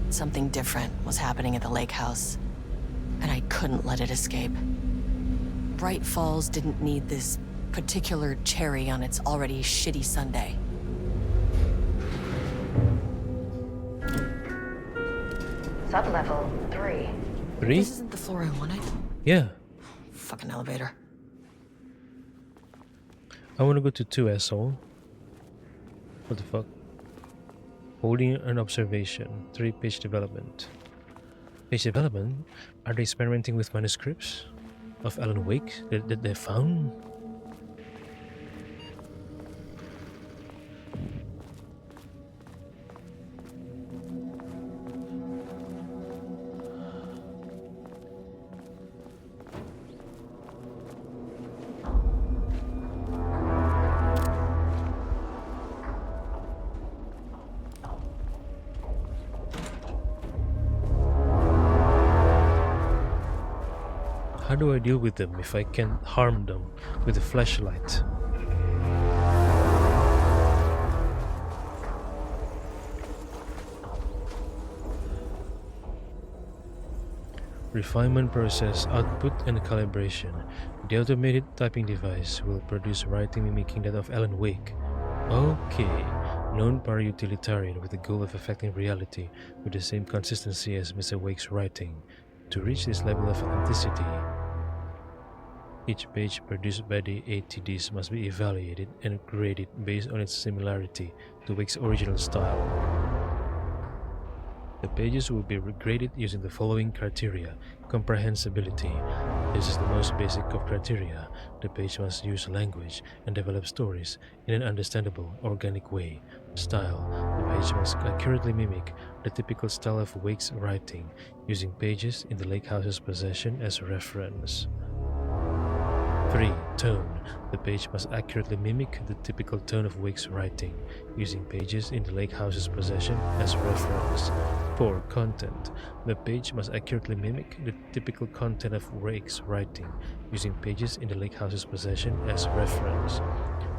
Something different was happening at the lake house, and I couldn't let it escape. Bright Falls didn't need this particular cherry on its already shitty sundae. Sublevel 3. 3? This isn't the floor I wanted. Yeah. Fucking elevator. I want to go to 2, asshole. What the fuck? Holding an observation. 3 page development. Page development? Are they experimenting with manuscripts of Alan Wake that they found? How do I deal with them if I can't harm them with a flashlight? Refinement process, output and calibration. The automated typing device will produce writing mimicking that of Alan Wake. Okay, known para-utilitarian with the goal of affecting reality with the same consistency as Mr. Wake's writing. To reach this level of authenticity, each page produced by the ATDs must be evaluated and graded based on its similarity to Wake's original style. The pages will be graded using the following criteria. Comprehensibility. This is the most basic of criteria. The page must use language and develop stories in an understandable, organic way. Style. The page must accurately mimic the typical style of Wake's writing, using pages in the lake house's possession as reference. 3. Tone. The page must accurately mimic the typical tone of Wake's writing, using pages in the lake house's possession as reference. 4. Content. The page must accurately mimic the typical content of Wake's writing, using pages in the lake house's possession as reference.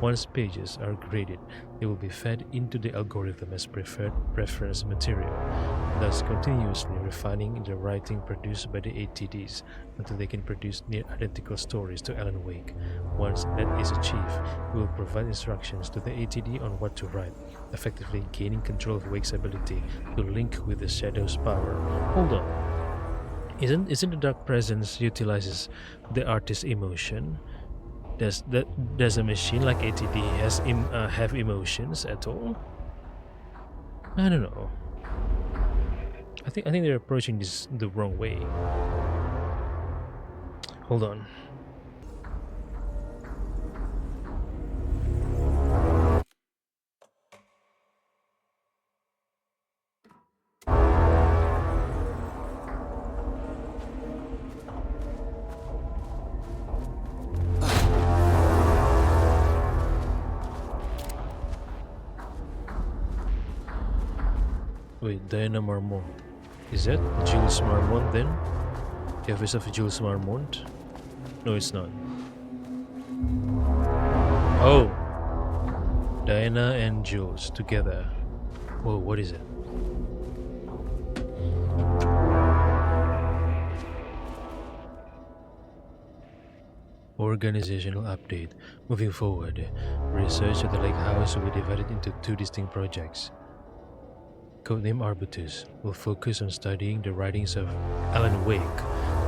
Once pages are graded, they will be fed into the algorithm as preferred reference material, thus continuously refining the writing produced by the ATDs until they can produce near-identical stories to Alan Wake. Once that is achieved, we will provide instructions to the ATD on what to write, effectively gaining control of Wake's ability to link with the Shadow's power. Hold on. Isn't the Dark Presence utilizes the artist's emotion? Does a machine like ATD have emotions at all? I don't know. I think they're approaching this the wrong way. Hold on. Wait, Diana Marmont. Is that Jules Marmont then? The office of Jules Marmont? No, it's not. Oh! Diana and Jules together. Whoa, what is it? Organizational update. Moving forward, research at the Lake House will be divided into two distinct projects. Codename Arbutus will focus on studying the writings of Alan Wake,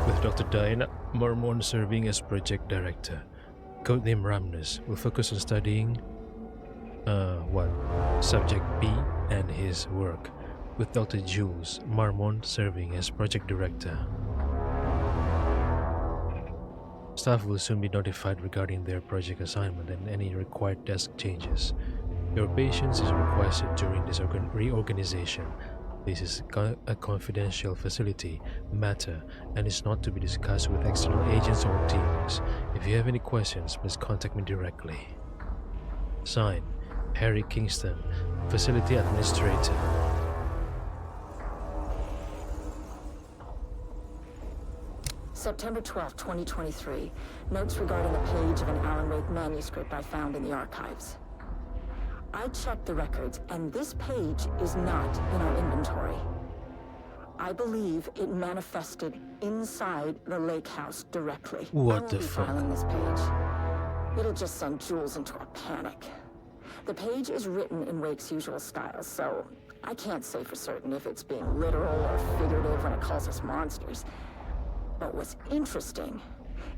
with Dr. Diana Marmont serving as project director. Codename Ramnus will focus on studying Subject B and his work, with Dr. Jules Marmont serving as project director. Staff will soon be notified regarding their project assignment and any required task changes. Your patience is requested during this reorganization. This is a confidential facility matter and is not to be discussed with external agents or teams. If you have any questions, please contact me directly. Signed, Harry Kingston, Facility Administrator. September 12, 2023. Notes regarding a page of an Alan Wake manuscript I found in the archives. I checked the records, and this page is not in our inventory. I believe it manifested inside the lake house directly. What I the won't be fuck? filing this page. It'll just send Jules into a panic. The page is written in Wake's usual style, so I can't say for certain if it's being literal or figurative when it calls us monsters. But what's interesting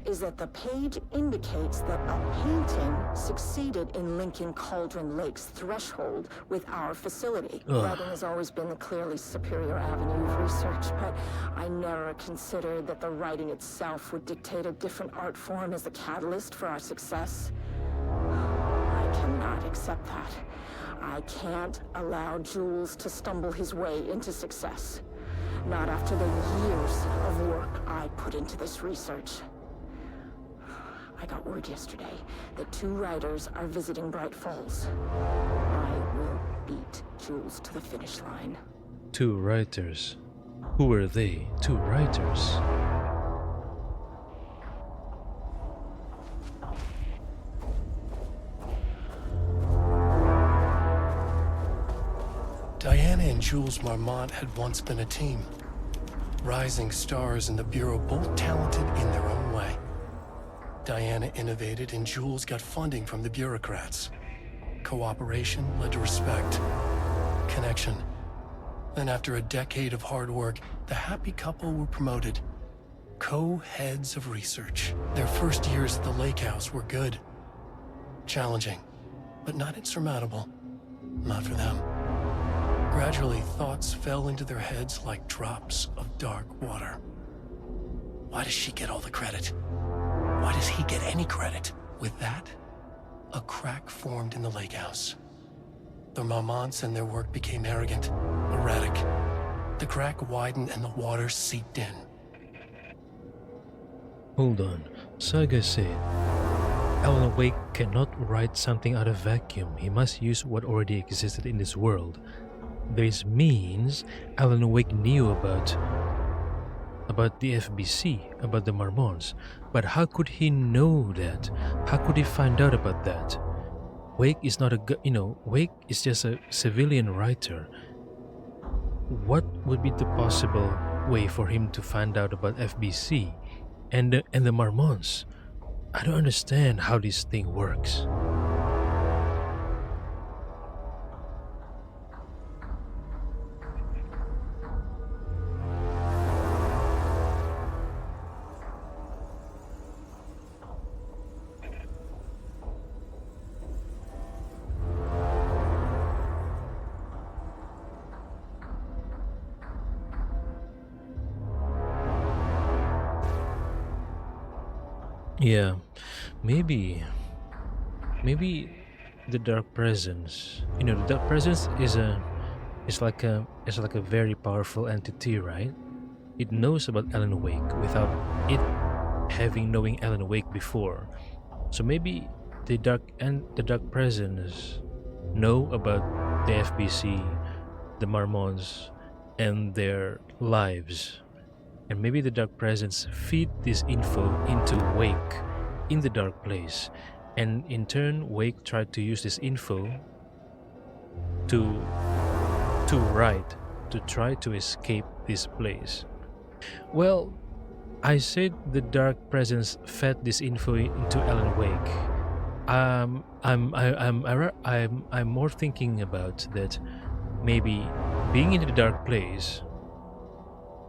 is that the page indicates that a painting succeeded in linking Cauldron Lake's threshold with our facility. Writing has always been the clearly superior avenue of research, but I never considered that the writing itself would dictate a different art form as the catalyst for our success. I cannot accept that. I can't allow Jules to stumble his way into success. Not after the years of work I put into this research. I got word yesterday that 2 writers are visiting Bright Falls. I will beat Jules to the finish line. 2 writers. Who were they? 2 writers. Diana and Jules Marmont had once been a team. Rising stars in the Bureau, both talented in their own way. Diana innovated and Jules got funding from the bureaucrats. Cooperation led to respect. Connection. Then after a decade of hard work, the happy couple were promoted. Co-heads of research. Their first years at the lake house were good. Challenging, but not insurmountable. Not for them. Gradually, thoughts fell into their heads like drops of dark water. Why does she get all the credit? Why does he get any credit? With that, a crack formed in the lake house. The Marmonts and their work became arrogant, erratic. The crack widened and the water seeped in. Hold on. Saga said Alan Wake cannot write something out of vacuum. He must use what already existed in this world. This means Alan Wake knew about the FBC, about the Marmonts. But how could he know that? How could he find out about that? Wake is not Wake is just a civilian writer. What would be the possible way for him to find out about FBC and the Marmonts? I don't understand how this thing works. Yeah, maybe the Dark Presence. The Dark Presence is like a very powerful entity, right? It knows about Alan Wake without it knowing Alan Wake before. So maybe the Dark Presence know about the FBC the Marmons and their lives. And maybe the Dark Presence feed this info into Wake in the Dark Place. And in turn, Wake tried to use this info to try to escape this place. Well, I said the Dark Presence fed this info into Alan Wake. I'm more thinking about that. Maybe being in the Dark Place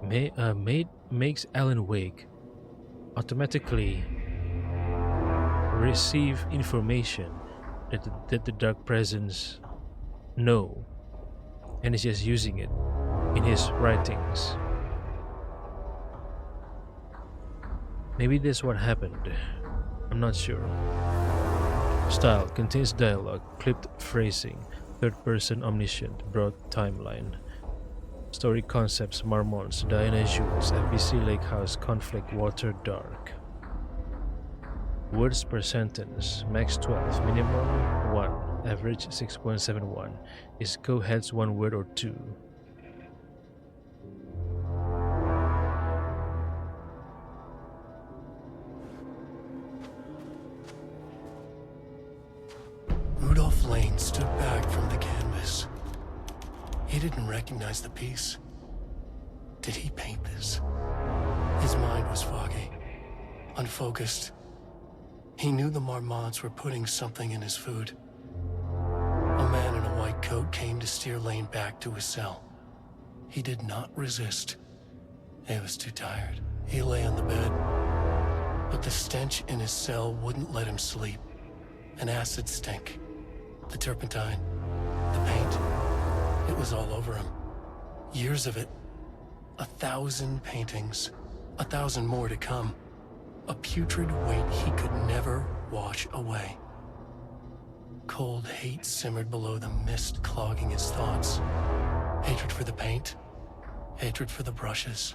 makes Alan Wake automatically receive information that the Dark Presence know, and is just using it in his writings. Maybe that's what happened. I'm not sure. Style contains dialogue, clipped phrasing, third-person omniscient, broad timeline. Story concepts: Marmons, Diana Jules, FBC Lake House, conflict, water, dark. Words per sentence: max 12, minimum 1, average 6.71. Is co-heads one word or two? Rudolph Lane stood back from the canvas. He didn't recognize the piece. Did he paint this? His mind was foggy, unfocused. He knew the Marmots were putting something in his food. A man in a white coat came to steer Lane back to his cell. He did not resist. He was too tired. He lay on the bed, but the stench in his cell wouldn't let him sleep. An acid stink. The turpentine, the paint, it was all over him. Years of it. 1,000 paintings. 1,000 more to come. A putrid weight he could never wash away. Cold hate simmered below the mist clogging his thoughts. Hatred for the paint. Hatred for the brushes.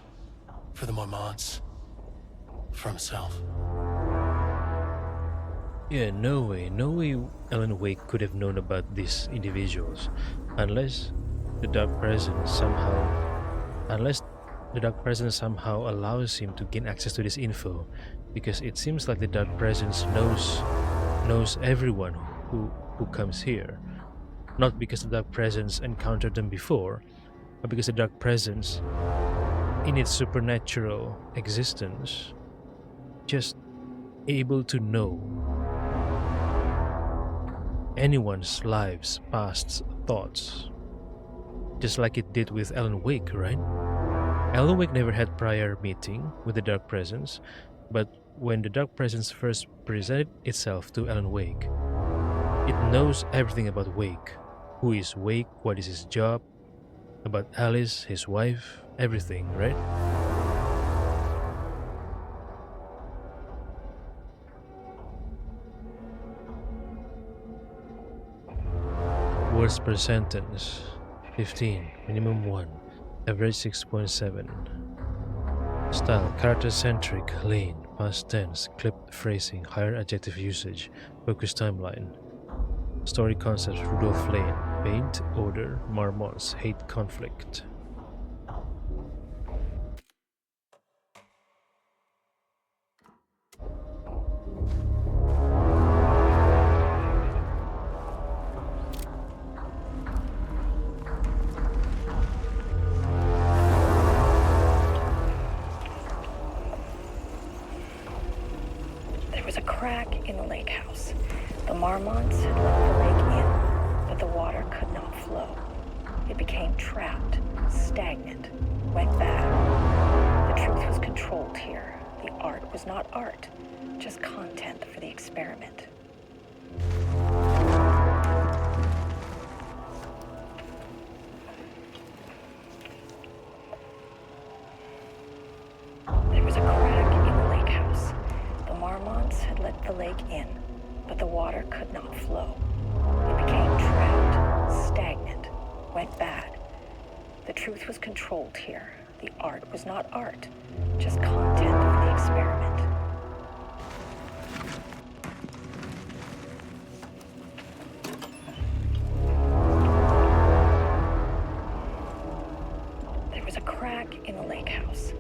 For the Marmots. For himself. Yeah, no way Alan Wake could have known about these individuals unless the Dark Presence somehow allows him to gain access to this info, because it seems like the Dark Presence knows everyone who comes here. Not because the Dark Presence encountered them before, but because the Dark Presence, in its supernatural existence, just able to know anyone's lives, past, thoughts. Just like it did with Alan Wake, right? Alan Wake never had prior meeting with the Dark Presence, but when the Dark Presence first presented itself to Alan Wake, it knows everything about Wake. Who is Wake, what is his job, about Alice, his wife, everything, right? Words per sentence: 15, minimum 1, average 6.7. Style: character-centric, Lane, past tense, clipped phrasing, higher adjective usage, focused timeline. Story concepts: Rudolph Lane, paint, odor, Marmons, hate, conflict. Crack in the lake house. The Marmonts had let the lake in, but the water could not flow. It became trapped, stagnant, went bad. The truth was controlled here. The art was not art, just content for the experiment. There was a crack in the lake house. The Marmonts had let the lake in, but the water could not flow. It became trapped, stagnant, went bad. The truth was controlled here. The art was not art, just content for the experiment. the lake house.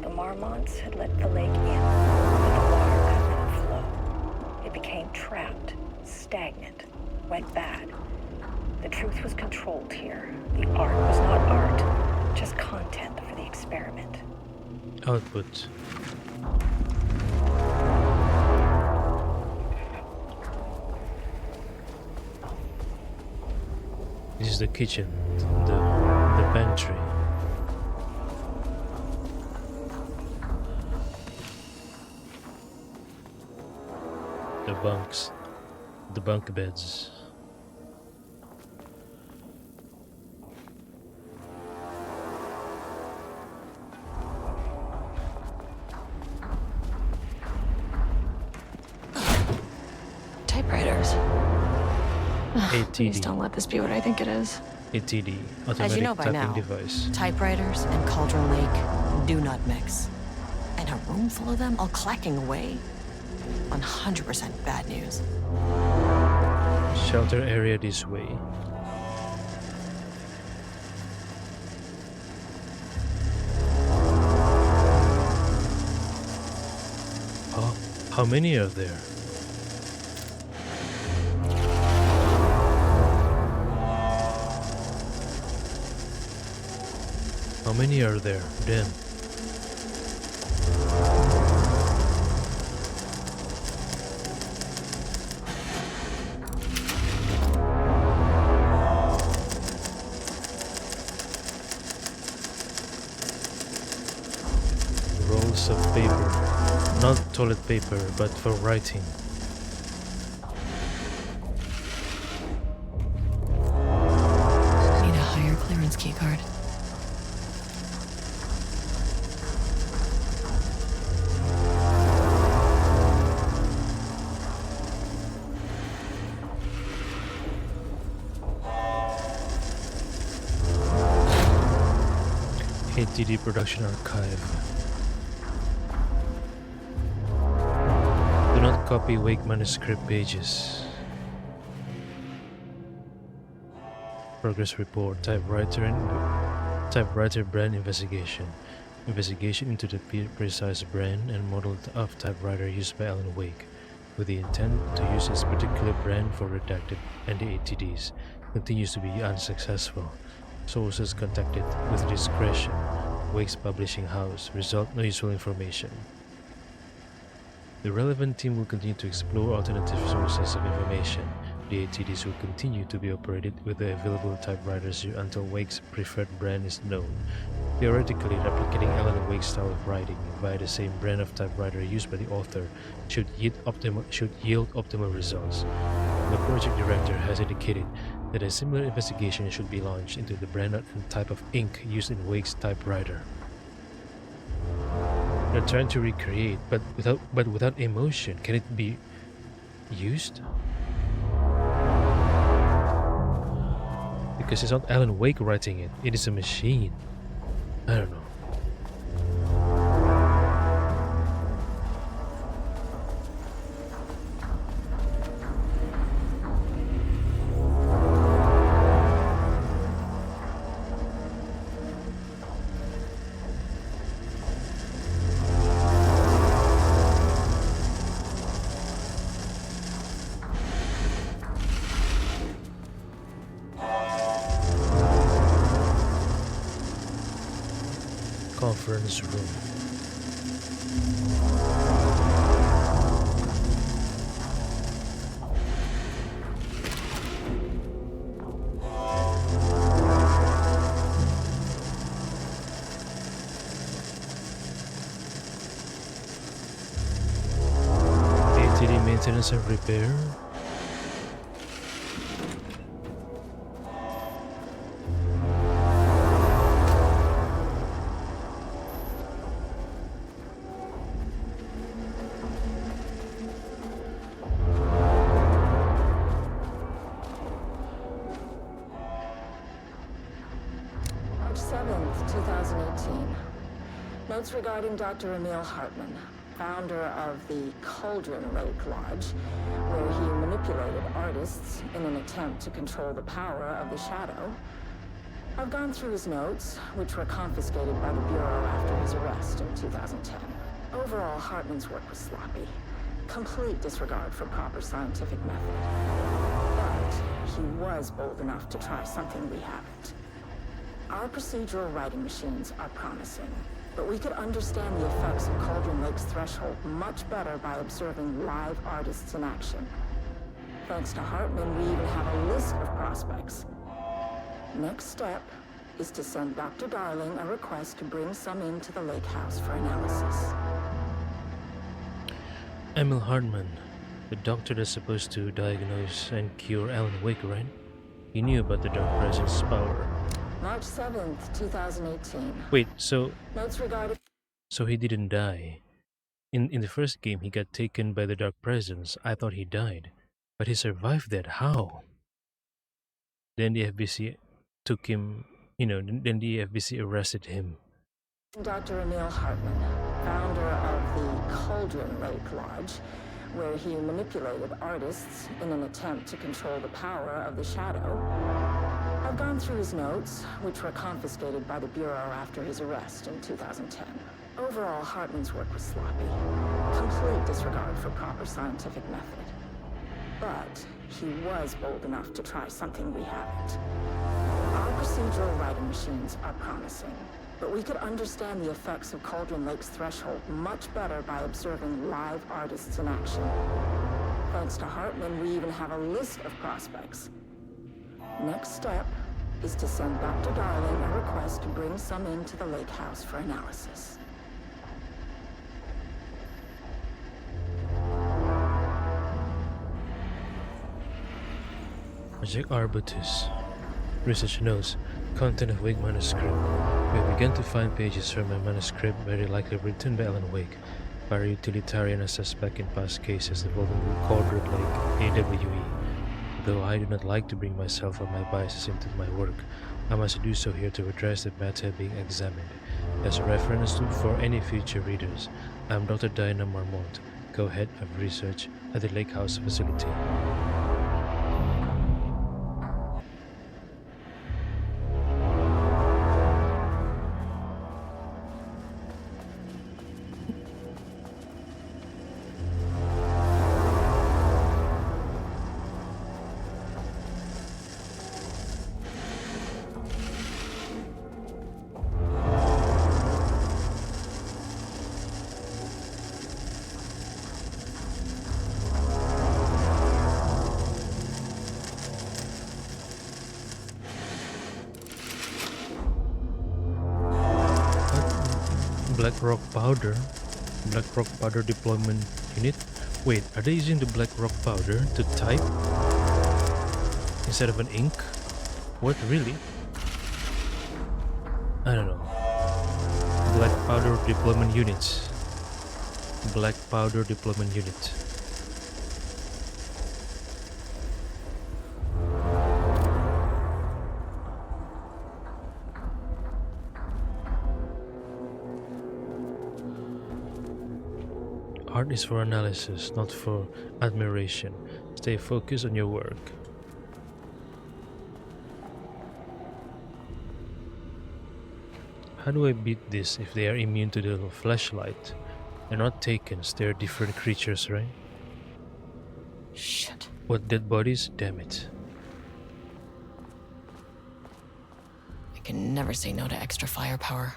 The Marmonts had let the lake in, but the water could not flow. It became trapped, stagnant, went bad. The truth was controlled here. The art was not art, just content for the experiment. Output. This is the kitchen, the pantry. The bunks, the bunk beds. Typewriters. ATD. Please don't let this be what I think it is. ATD, automatic As you know by typing now, device. typewriters and Cauldron Lake do not mix. And a room full of them all clacking away? 100% bad news. Shelter area this way. Oh, how many are there? How many are there? Damn. Rolls of paper. Not toilet paper, but for writing. Need a higher clearance keycard. ATD Production Archive. Do not copy Wake manuscript pages. Progress report. Typewriter brand investigation. Investigation into the precise brand and model of typewriter used by Alan Wake, with the intent to use this particular brand for redacted anti-ATDs, continues to be unsuccessful. Sources contacted with discretion. Wake's publishing house. Result: no useful information. The relevant team will continue to explore alternative sources of information. The ATDs will continue to be operated with the available typewriters until Wake's preferred brand is known. Theoretically, replicating Alan Wake's style of writing via the same brand of typewriter used by the author should yield optimal results. The project director has indicated that a similar investigation should be launched into the brand and type of ink used in Wake's typewriter. They're trying to recreate, but without emotion. Can it be used? Because it's not Alan Wake writing it; it is a machine. I don't know. Conference room. ATD maintenance and repair. March 7th, 2018. Notes regarding Dr. Emil Hartman, founder of the Cauldron Lake Lodge, where he manipulated artists in an attempt to control the power of the shadow. I've gone through his notes, which were confiscated by the Bureau after his arrest in 2010. Overall, Hartman's work was sloppy. Complete disregard for proper scientific method. But he was bold enough to try something we haven't. Our procedural writing machines are promising, but we could understand the effects of Cauldron Lake's threshold much better by observing live artists in action. Thanks to Hartman, we even have a list of prospects. Next step is to send Dr. Darling a request to bring some into the lake house for analysis. Emil Hartman, the doctor that's supposed to diagnose and cure Alan Wake, right? He knew about the Dark Presence power. March 7th, 2018. Wait, so Notes regarding... So he didn't die. In the first game, he got taken by the Dark Presence. I thought he died. But he survived that. How? Then the FBC took him, then the FBC arrested him. Dr. Emil Hartman, founder of the Cauldron Lake Lodge, where he manipulated artists in an attempt to control the power of the Shadow. I've gone through his notes, which were confiscated by the Bureau after his arrest in 2010. Overall, Hartman's work was sloppy. Complete disregard for proper scientific method. But he was bold enough to try something we haven't. Our procedural writing machines are promising, but we could understand the effects of Cauldron Lake's threshold much better by observing live artists in action. Thanks to Hartman, we even have a list of prospects. Next step is to send Dr. Darling a request to bring some into the lake house for analysis. Project Arbutus. Research notes. Content of Wake manuscript. We have begun to find pages from a manuscript very likely written by Alan Wake, para-utilitarian as suspect in past cases involving Cauldron Lake, AWE. Though I do not like to bring myself or my biases into my work, I must do so here to address the matter being examined. As a reference for any future readers, I am Dr. Diana Marmont, co-head of research at the Lake House facility. Black rock powder deployment unit. Wait, are they using the black rock powder to type instead of an ink? What, really? I don't know. Black powder deployment units. Black powder deployment unit. Art is for analysis, not for admiration. Stay focused on your work. How do I beat this if they are immune to the flashlight? They're not takens, they're different creatures, right? Shit. What, dead bodies? Damn it. I can never say no to extra firepower.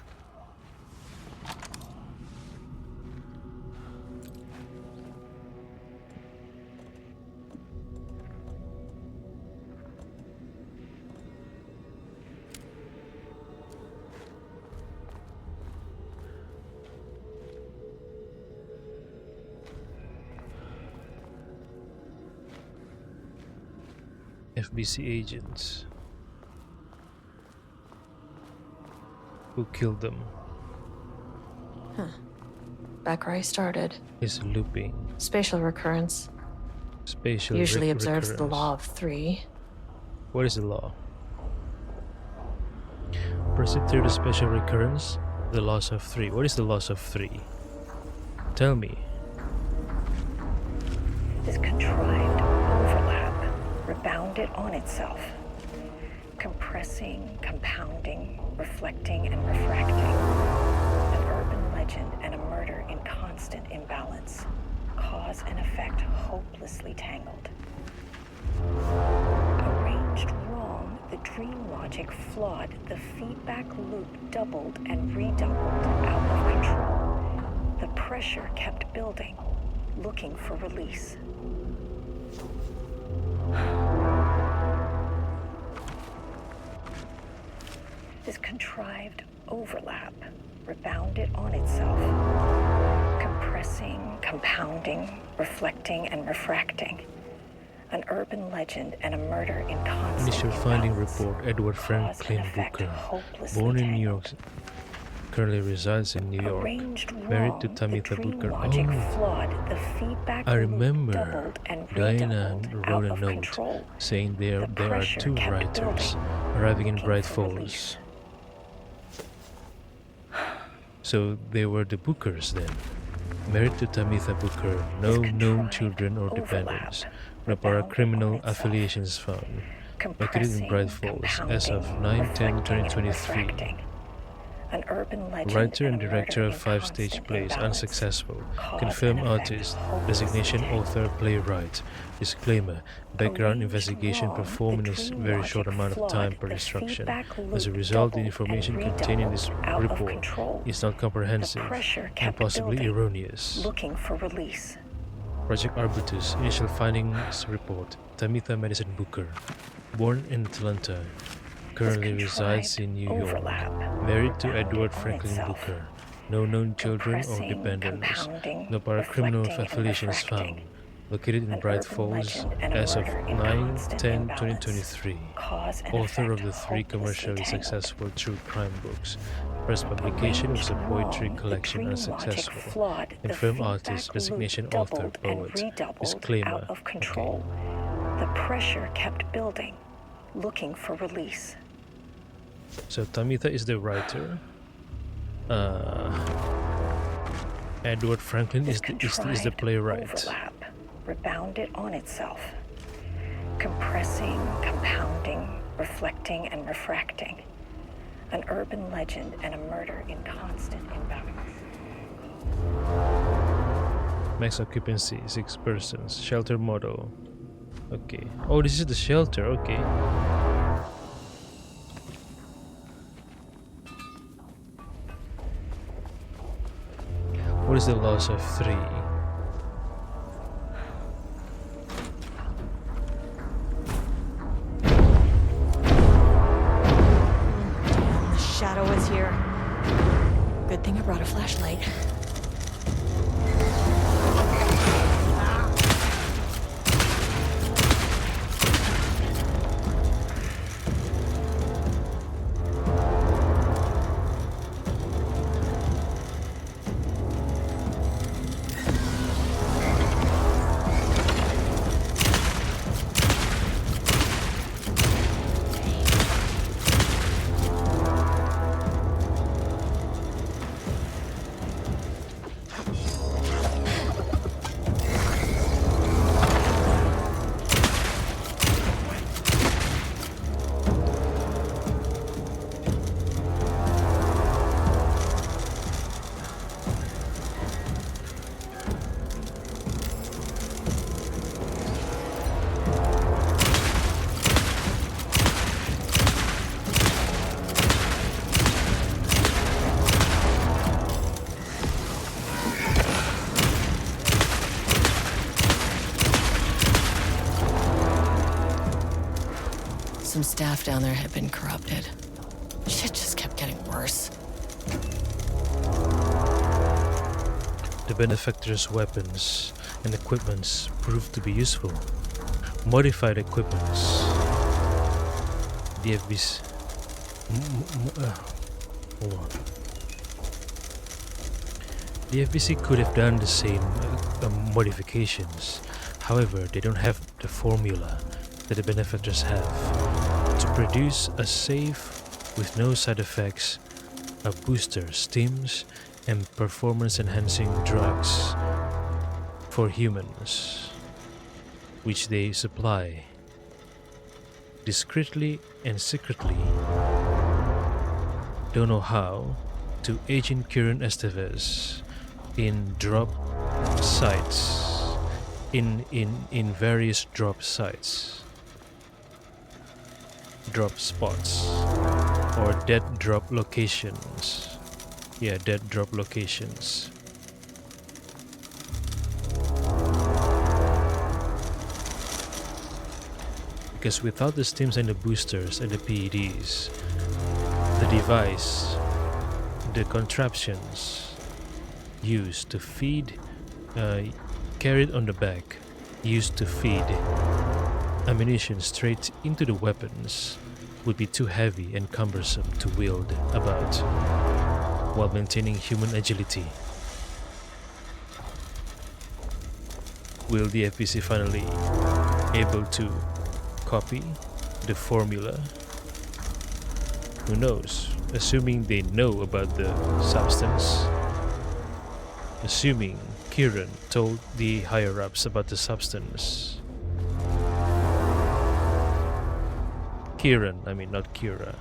FBC agents. Who killed them? Huh. Back where I started. Is looping. Spatial recurrence. Spatial Usually observes recurrence. the law of 3. What is the law? Proceed through the spatial recurrence. The loss of 3. What is the loss of 3? Tell me. This contrived overlap rebounded on itself. compressing, compounding, reflecting, and refracting. An urban legend and a murder in constant imbalance. Cause and effect hopelessly tangled. Arranged wrong, the dream logic flawed, the feedback loop doubled and redoubled, out of control. The pressure kept building, looking for release. This contrived overlap rebounded on itself, compressing, compounding, reflecting, and refracting. An urban legend and a murder in constant Initial finding imbalance. report: Edward Franklin Booker, born in New York, currently resides in New York, Arranged married to wrong, Tamitha the dream Booker. logic Oh, flawed, the feedback I loop remember doubled and Diana redoubled, wrote out a of note control. saying there are pressure two kept writers building, arriving in looking Bright for Falls. So they were the Bookers then. Married to Tamitha Booker, no known children or dependents. No paracriminal affiliations found. Located in Bright Falls as of 9/10/2023. An urban legend Writer and and a director murder of in five-stage constant plays, imbalance. unsuccessful. Cause Confirmed and effect artist. hopelessly Designation tangled. author, playwright. Disclaimer: background Arranged investigation wrong, performed in the a dream very short logic amount of time flawed, per the instruction. feedback As a loop result, the doubled information and contained in this redoubled, out of report control. is not comprehensive pressure and kept possibly building, erroneous. Looking for release. Project Arbutus, initial findings report: Tamitha Madison Booker, born in Atlanta, currently resides in New York, married to Edward Franklin Booker, no known children or Compressing, dependents, compounding, no paracriminal reflecting, and affiliations found. Located in An Bright urban Falls legend and a as of murder in constant 9/10/2023. Cause and Author of effect the three hopelessly commercially tangled. successful true crime books. First publication was a poetry wrong, the collection, dream logic unsuccessful. flawed, the Confirmed feedback artist, loop designation author, doubled and poet. redoubled, Disclaimer. out of control. The pressure kept building, looking for release. So Tamitha is the writer. Edward Franklin is the Contrived playwright. Overlap rebounded on itself, compressing, compounding, reflecting, and refracting. An urban legend and a murder in constant imbalance. Max occupancy 6 persons. Shelter model. Okay. Oh, this is the shelter. Okay. What is the loss of 3? The shadow is here. Good thing I brought a flashlight. Some staff down there had been corrupted. Shit just kept getting worse. The benefactor's weapons and equipments proved to be useful. Modified equipments. The FBC. Hold on. The FBC could have done the same modifications. However, they don't have the formula that the benefactors have to produce a safe, with no side effects, a booster, stims, and performance-enhancing drugs for humans, which they supply. discreetly and secretly, don't know how, to Agent Kieran Estevez in drop sites, in various drop sites, drop spots, or dead drop locations. Yeah, dead drop locations. Because without the stims and the boosters and the PEDs, the device, the contraptions used to feed, carried on the back, used to feed ammunition straight into the weapons would be too heavy and cumbersome to wield about while maintaining human agility. Will the FBC finally able to copy the formula? Who knows? Assuming they know about the substance. Assuming Kieran told the higher-ups about the substance. Kieran, I mean not Kira.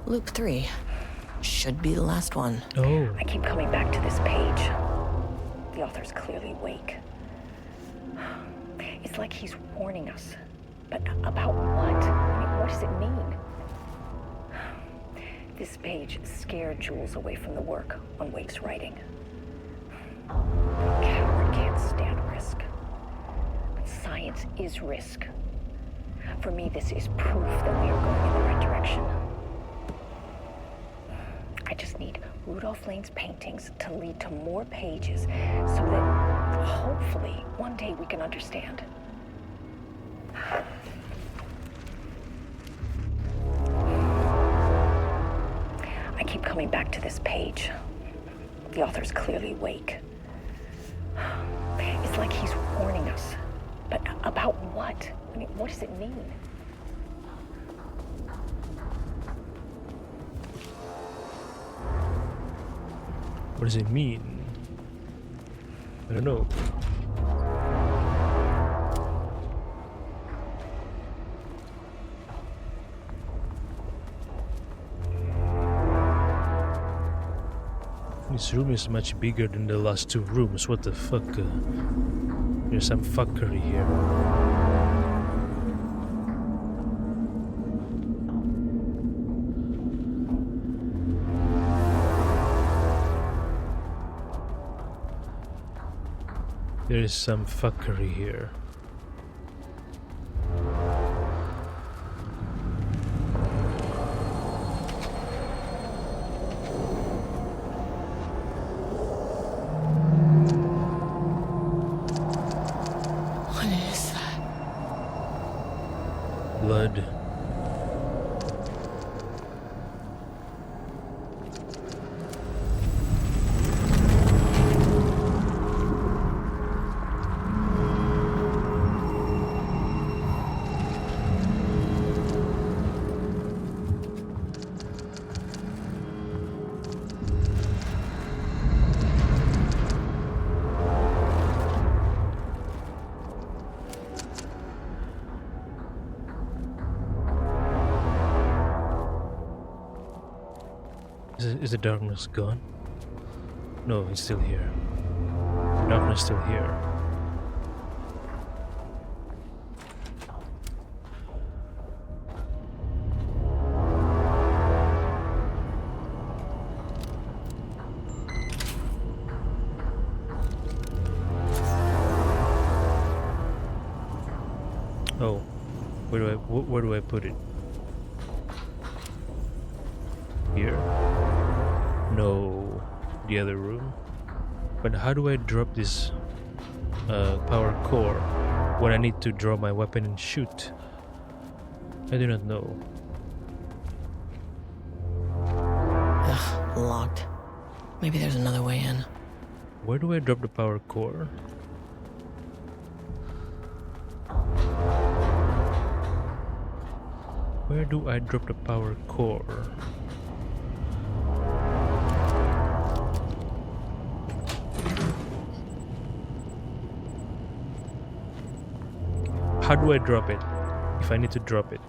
Loop 3. Should be the last one. Oh. I keep coming back to this page. The author's clearly awake. It's like he's warning us. But about what? I mean, what does it mean? This page scared Jules away from the work on Wake's writing. A coward can't stand risk. But science is risk. For me, this is proof that we are going in the right direction. I just need Rudolph Lane's paintings to lead to more pages so that hopefully one day we can understand. I keep coming back to this page. The author's clearly awake. It's like he's warning us. But about what? I mean, what does it mean? What does it mean? I don't know. This room is much bigger than the last two rooms. What the fuck? There's some fuckery here. There is some fuckery here. What is that? Blood. Is the darkness gone? No, it's still here. The darkness still here. Oh, where do I put it? Here? No, the other room. But how do I drop this power core when I need to draw my weapon and shoot? I do not know. Ugh, locked. Maybe there's another way in. Where do I drop the power core? Where do I drop the power core? How do I drop it? If I need to drop it.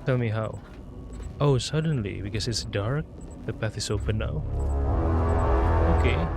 Tell me how. Oh, suddenly, because it's dark, the path is open now. Okay.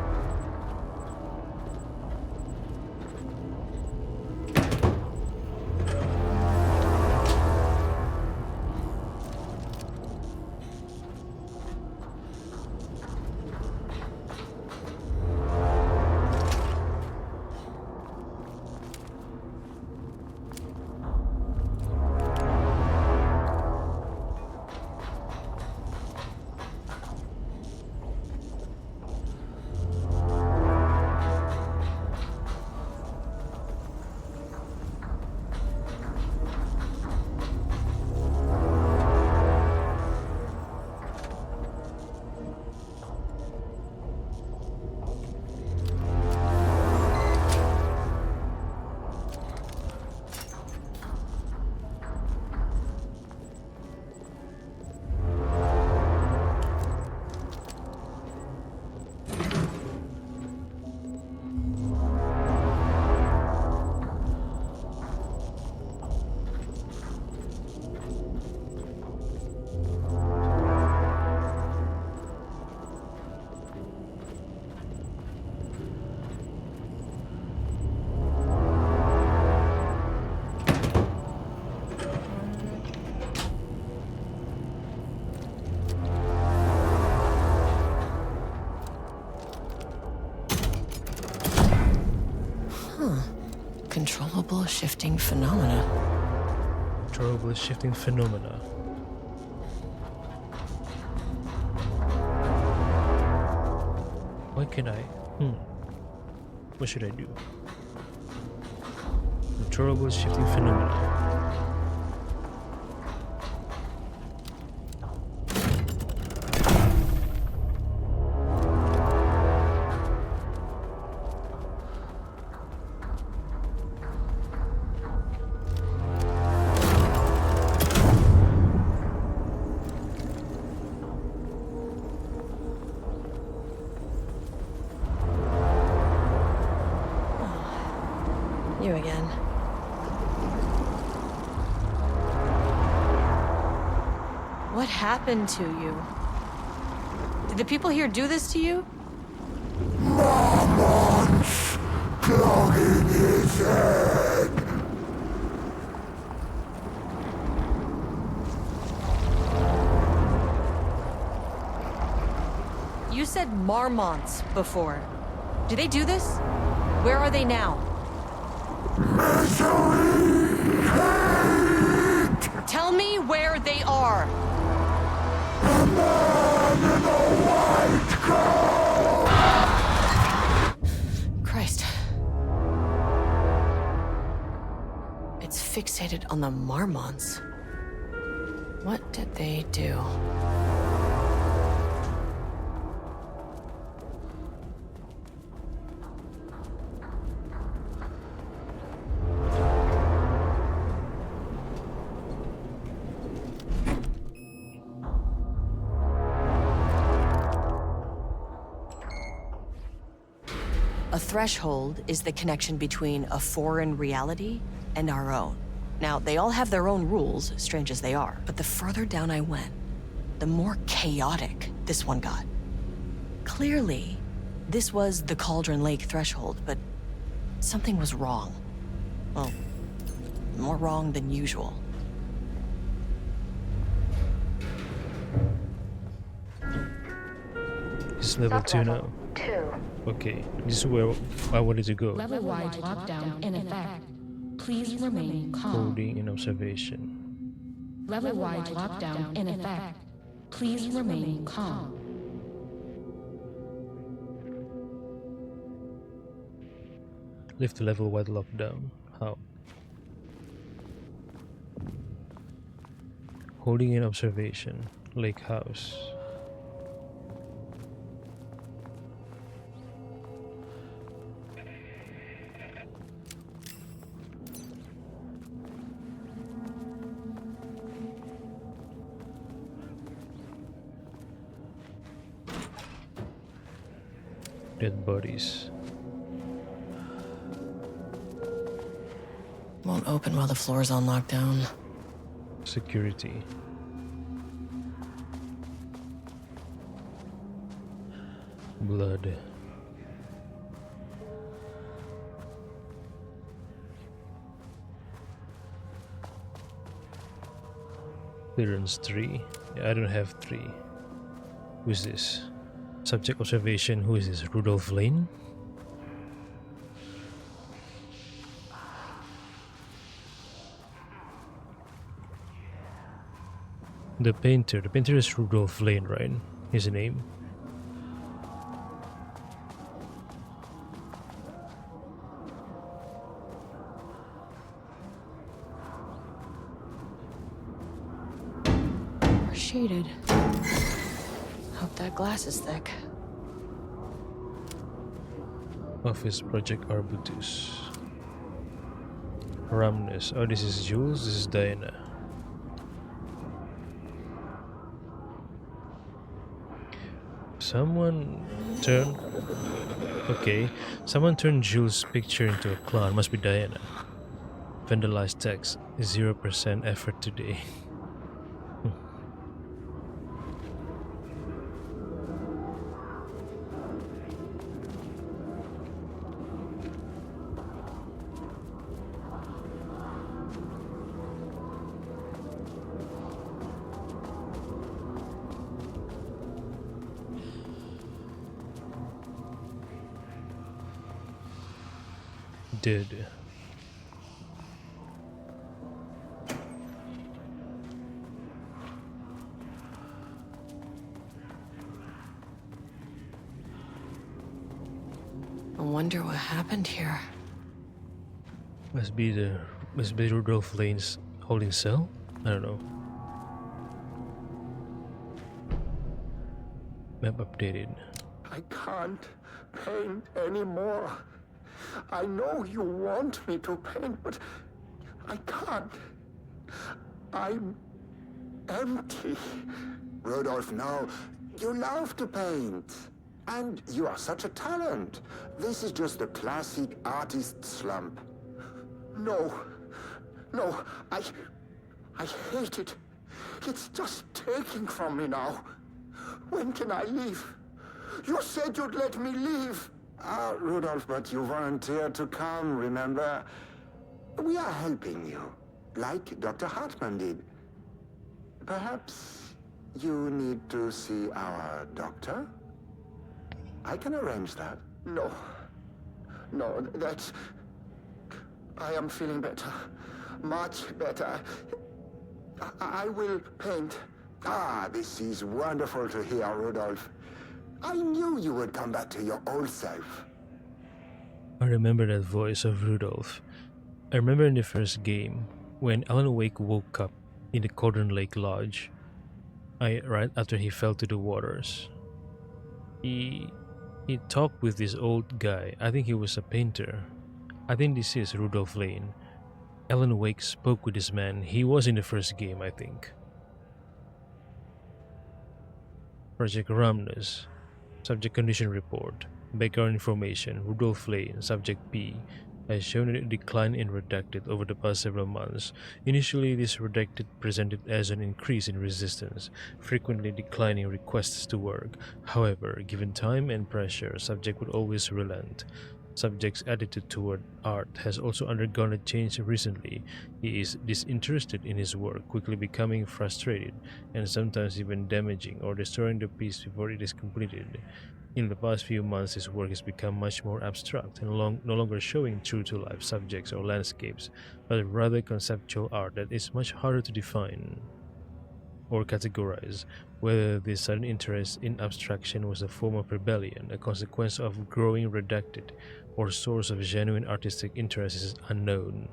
Controllable shifting phenomena. Controllable shifting phenomena. What can I? What should I do? Controllable shifting phenomena. You again. What happened to you? Did the people here do this to you? Marmon's plugging his head. You said Marmonts before. Do they do this? Where are they now? Misery! Hate! Tell me where they are! The man in the white coat! Christ. It's fixated on the Marmonts. What did they do? A threshold is the connection between a foreign reality and our own. Now, they all have their own rules, strange as they are, but the further down I went, the more chaotic this one got. Clearly, this was the Cauldron Lake threshold, but something was wrong. Well, more wrong than usual. It's level 2 now. 2. Okay, this is where I wanted to go. Level-wide lockdown in effect. Please remain calm. Holding in observation. Level-wide lockdown in effect. Please remain calm. Lift the level-wide lockdown. How? Holding in observation. Lake House. Dead bodies. Won't open while the floor's on lockdown. Security. Blood. Clearance 3. Yeah, I don't have 3. Who's this? Subject observation. Who is this? Rudolph Lane? The painter. The painter is Rudolph Lane, right? His name. We're shaded. Hope that glass is thick. Office Project Arbutus. Ramnes. Oh, this is Jules. This is Diana. Someone turned... Okay. Someone turned Jules' picture into a clown. Must be Diana. Vandalized text. 0% effort today. Did. I wonder what happened here. Must be Rudolph Lane's holding cell? I don't know. Map updated. I can't paint anymore. I know you want me to paint, but I can't. I'm empty. Rudolph, no. You love to paint. And you are such a talent. This is just a classic artist slump. No. No, I hate it. It's just taking from me now. When can I leave? You said you'd let me leave. Ah, Rudolph, but you volunteered to come, remember? We are helping you, like Dr. Hartman did. Perhaps you need to see our doctor? I can arrange that. No. No, that's... I am feeling better. Much better. I will paint. Ah, this is wonderful to hear, Rudolph. I knew you would come back to your old self. I remember that voice of Rudolph. I remember in the first game, when Alan Wake woke up in the Cauldron Lake Lodge, right after he fell to the waters. He talked with this old guy. I think he was a painter. I think this is Rudolph Lane. Alan Wake spoke with this man. He was in the first game, I think. Project Ramnes. Subject condition report. Background information. Rudolph Lane. Subject P. has shown a decline in Redacted over the past several months. Initially, this Redacted presented as an increase in resistance, frequently declining requests to work. However, given time and pressure, subject would always relent. Subject's attitude toward art has also undergone a change recently. He is disinterested in his work, quickly becoming frustrated, and sometimes even damaging or destroying the piece before it is completed. In the past few months, his work has become much more abstract and no longer showing true-to-life subjects or landscapes, but rather conceptual art that is much harder to define or categorize. Whether this sudden interest in abstraction was a form of rebellion, a consequence of growing Redacted, or source of genuine artistic interest is unknown.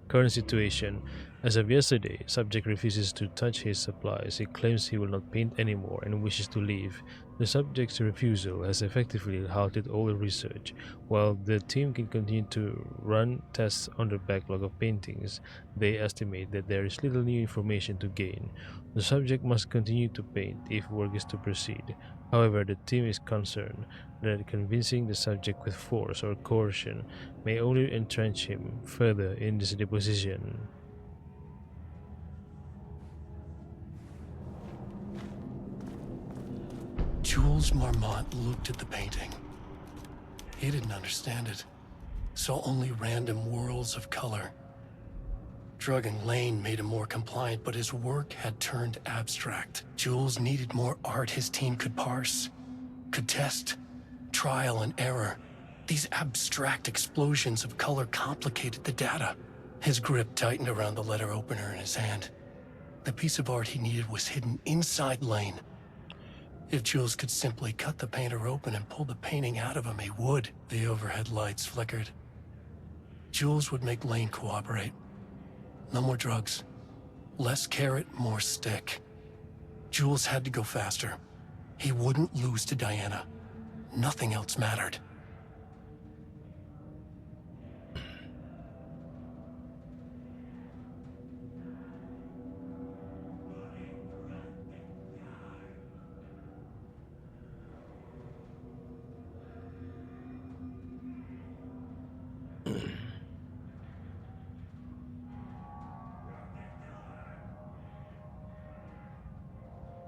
Current situation. As of yesterday, subject refuses to touch his supplies. He claims he will not paint anymore and wishes to leave. The subject's refusal has effectively halted all research. While the team can continue to run tests on the backlog of paintings, they estimate that there is little new information to gain. The subject must continue to paint if work is to proceed. However, the team is concerned that convincing the subject with force or coercion may only entrench him further in this deposition. Jules Marmont looked at the painting. He didn't understand it, saw only random whirls of color. Drugging Lane made him more compliant, but his work had turned abstract. Jules needed more art his team could parse, could test, trial and error. These abstract explosions of color complicated the data. His grip tightened around the letter opener in his hand. The piece of art he needed was hidden inside Lane. If Jules could simply cut the painter open and pull the painting out of him, he would. The overhead lights flickered. Jules would make Lane cooperate. No more drugs. Less carrot, more stick. Jules had to go faster. He wouldn't lose to Diana. Nothing else mattered.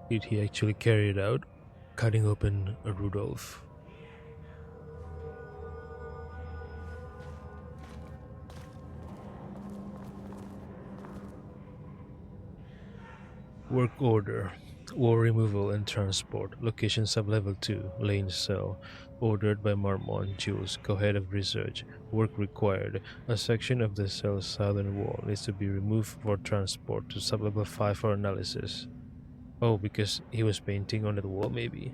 Did he actually carry it out, cutting open a Rudolph? Work order. War removal and transport. Location sub-level 2. Lane cell. Ordered by Marmont Jules, co-head of research. Work required. A section of the cell's southern wall needs to be removed for transport to sub-level 5 for analysis. Oh, because he was painting on the wall, maybe.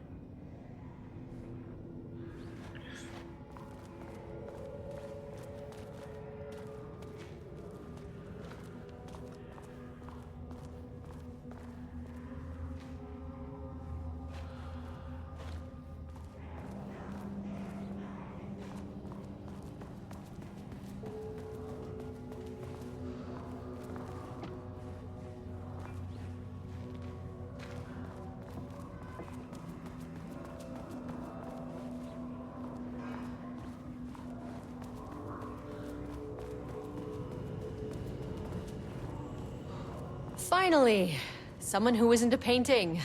Finally, someone who isn't a painting.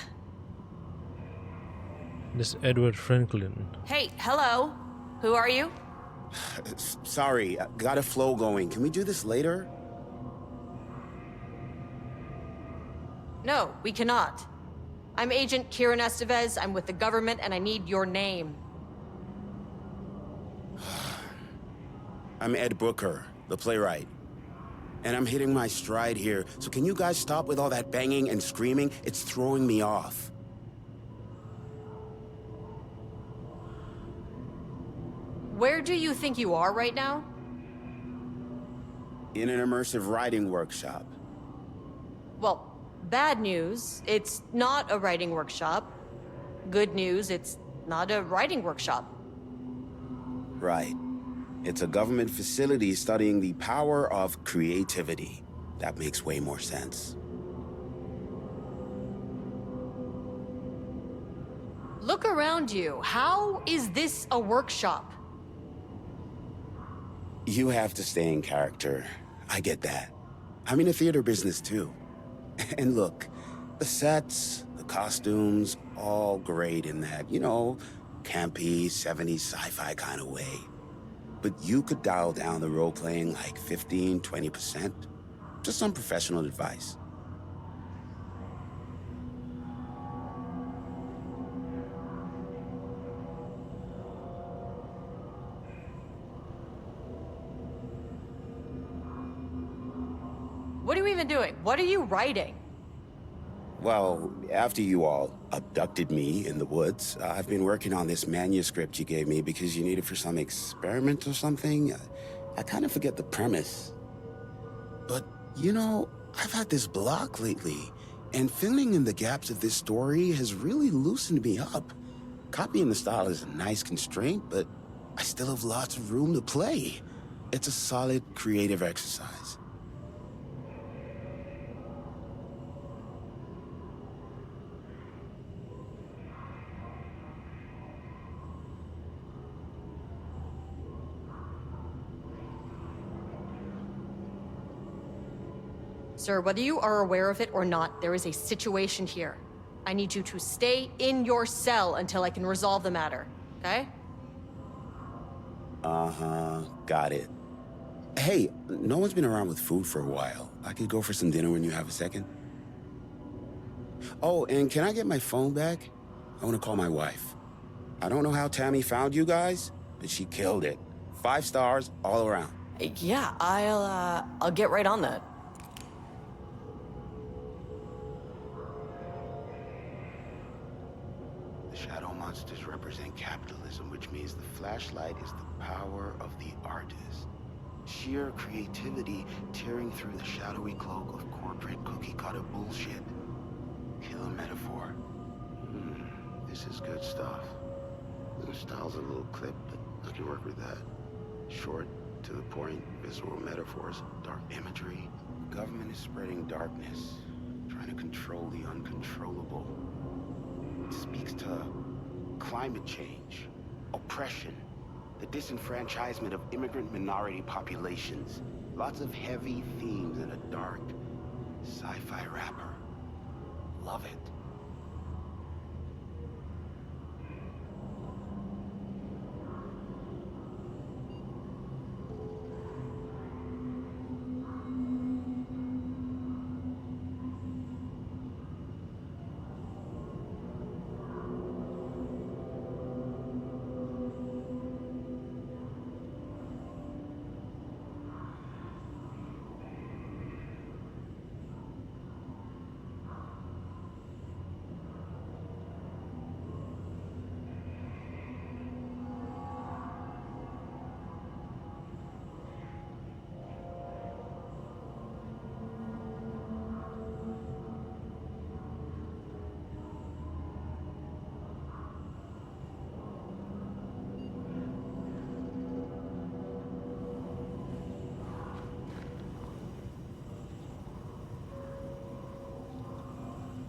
This Edward Franklin. Hey, hello. Who are you? Sorry, got a flow going. Can we do this later? No, we cannot. I'm Agent Kieran Estevez. I'm with the government and I need your name. I'm Ed Brooker, the playwright. And I'm hitting my stride here, so can you guys stop with all that banging and screaming? It's throwing me off. Where do you think you are right now? In an immersive writing workshop. Well, bad news, it's not a writing workshop. Good news, it's not a writing workshop. Right. It's a government facility studying the power of creativity. That makes way more sense. Look around you. How is this a workshop? You have to stay in character. I get that. I'm in the theater business too. And look, the sets, the costumes, all great in that, campy, 70s sci-fi kind of way. But you could dial down the role-playing like 15, 20%. Just some professional advice. What are you even doing? What are you writing? Well, after you all abducted me in the woods, I've been working on this manuscript you gave me because you need it for some experiment or something. I kind of forget the premise. But, I've had this block lately, and filling in the gaps of this story has really loosened me up. Copying the style is a nice constraint, but I still have lots of room to play. It's a solid creative exercise. Sir, whether you are aware of it or not, there is a situation here. I need you to stay in your cell until I can resolve the matter, okay? Uh-huh, got it. Hey, no one's been around with food for a while. I could go for some dinner when you have a second. Oh, and can I get my phone back? I want to call my wife. I don't know how Tammy found you guys, but she killed it. 5 stars all around. Yeah, I'll get right on that. The shadow monsters represent capitalism, which means the flashlight is the power of the artist. Sheer creativity tearing through the shadowy cloak of corporate cookie-cutter bullshit. Killer metaphor. This is good stuff. The style's a little clipped, but I can work with that. Short, to the point, visceral metaphors, dark imagery. The government is spreading darkness, trying to control the uncontrollable. It speaks to climate change, oppression, the disenfranchisement of immigrant minority populations. Lots of heavy themes in a dark sci-fi wrapper. Love it.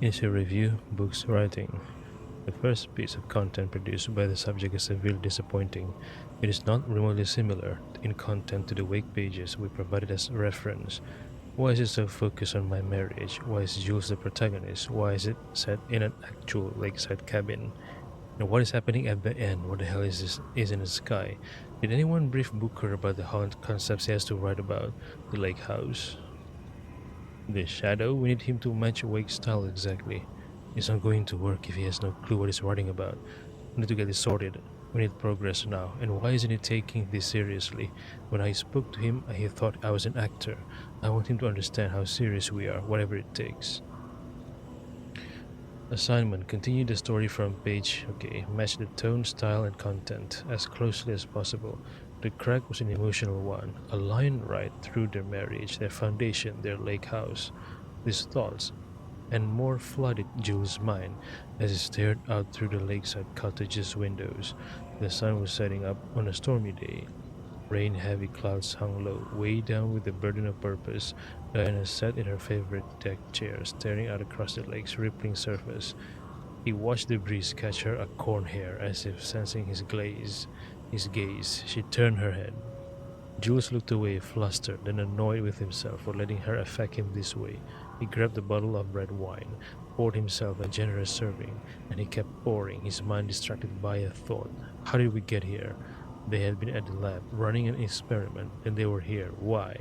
Issue review, books writing. The first piece of content produced by the subject is severely disappointing. It is not remotely similar in content to the wake pages we provided as reference. Why is it so focused on my marriage? Why is Jules the protagonist? Why is it set in an actual lakeside cabin? And what is happening at the end? What the hell is this is in the sky? Did anyone brief Booker about the haunt concepts he has to write about? The lake house? The shadow? We need him to match Wake's style exactly. It's not going to work if he has no clue what he's writing about. We need to get this sorted. We need progress now. And why isn't he taking this seriously? When I spoke to him, he thought I was an actor. I want him to understand how serious we are, whatever it takes. Assignment. Continue the story from page. Match the tone, style, and content as closely as possible. The crack was an emotional one, a line right through their marriage, their foundation, their lake house. These thoughts and more flooded Jules' mind as he stared out through the lakeside cottage's windows. The sun was setting up on a stormy day. Rain-heavy clouds hung low, way down with the burden of purpose. Diana sat in her favorite deck chair, staring out across the lake's rippling surface. He watched the breeze catch her a corn hair, as if sensing his gaze. She turned her head. Jules looked away, flustered and annoyed with himself for letting her affect him this way. He grabbed a bottle of red wine, poured himself a generous serving, and he kept pouring, his mind distracted by a thought. How did we get here? They had been at the lab, running an experiment, and they were here. Why?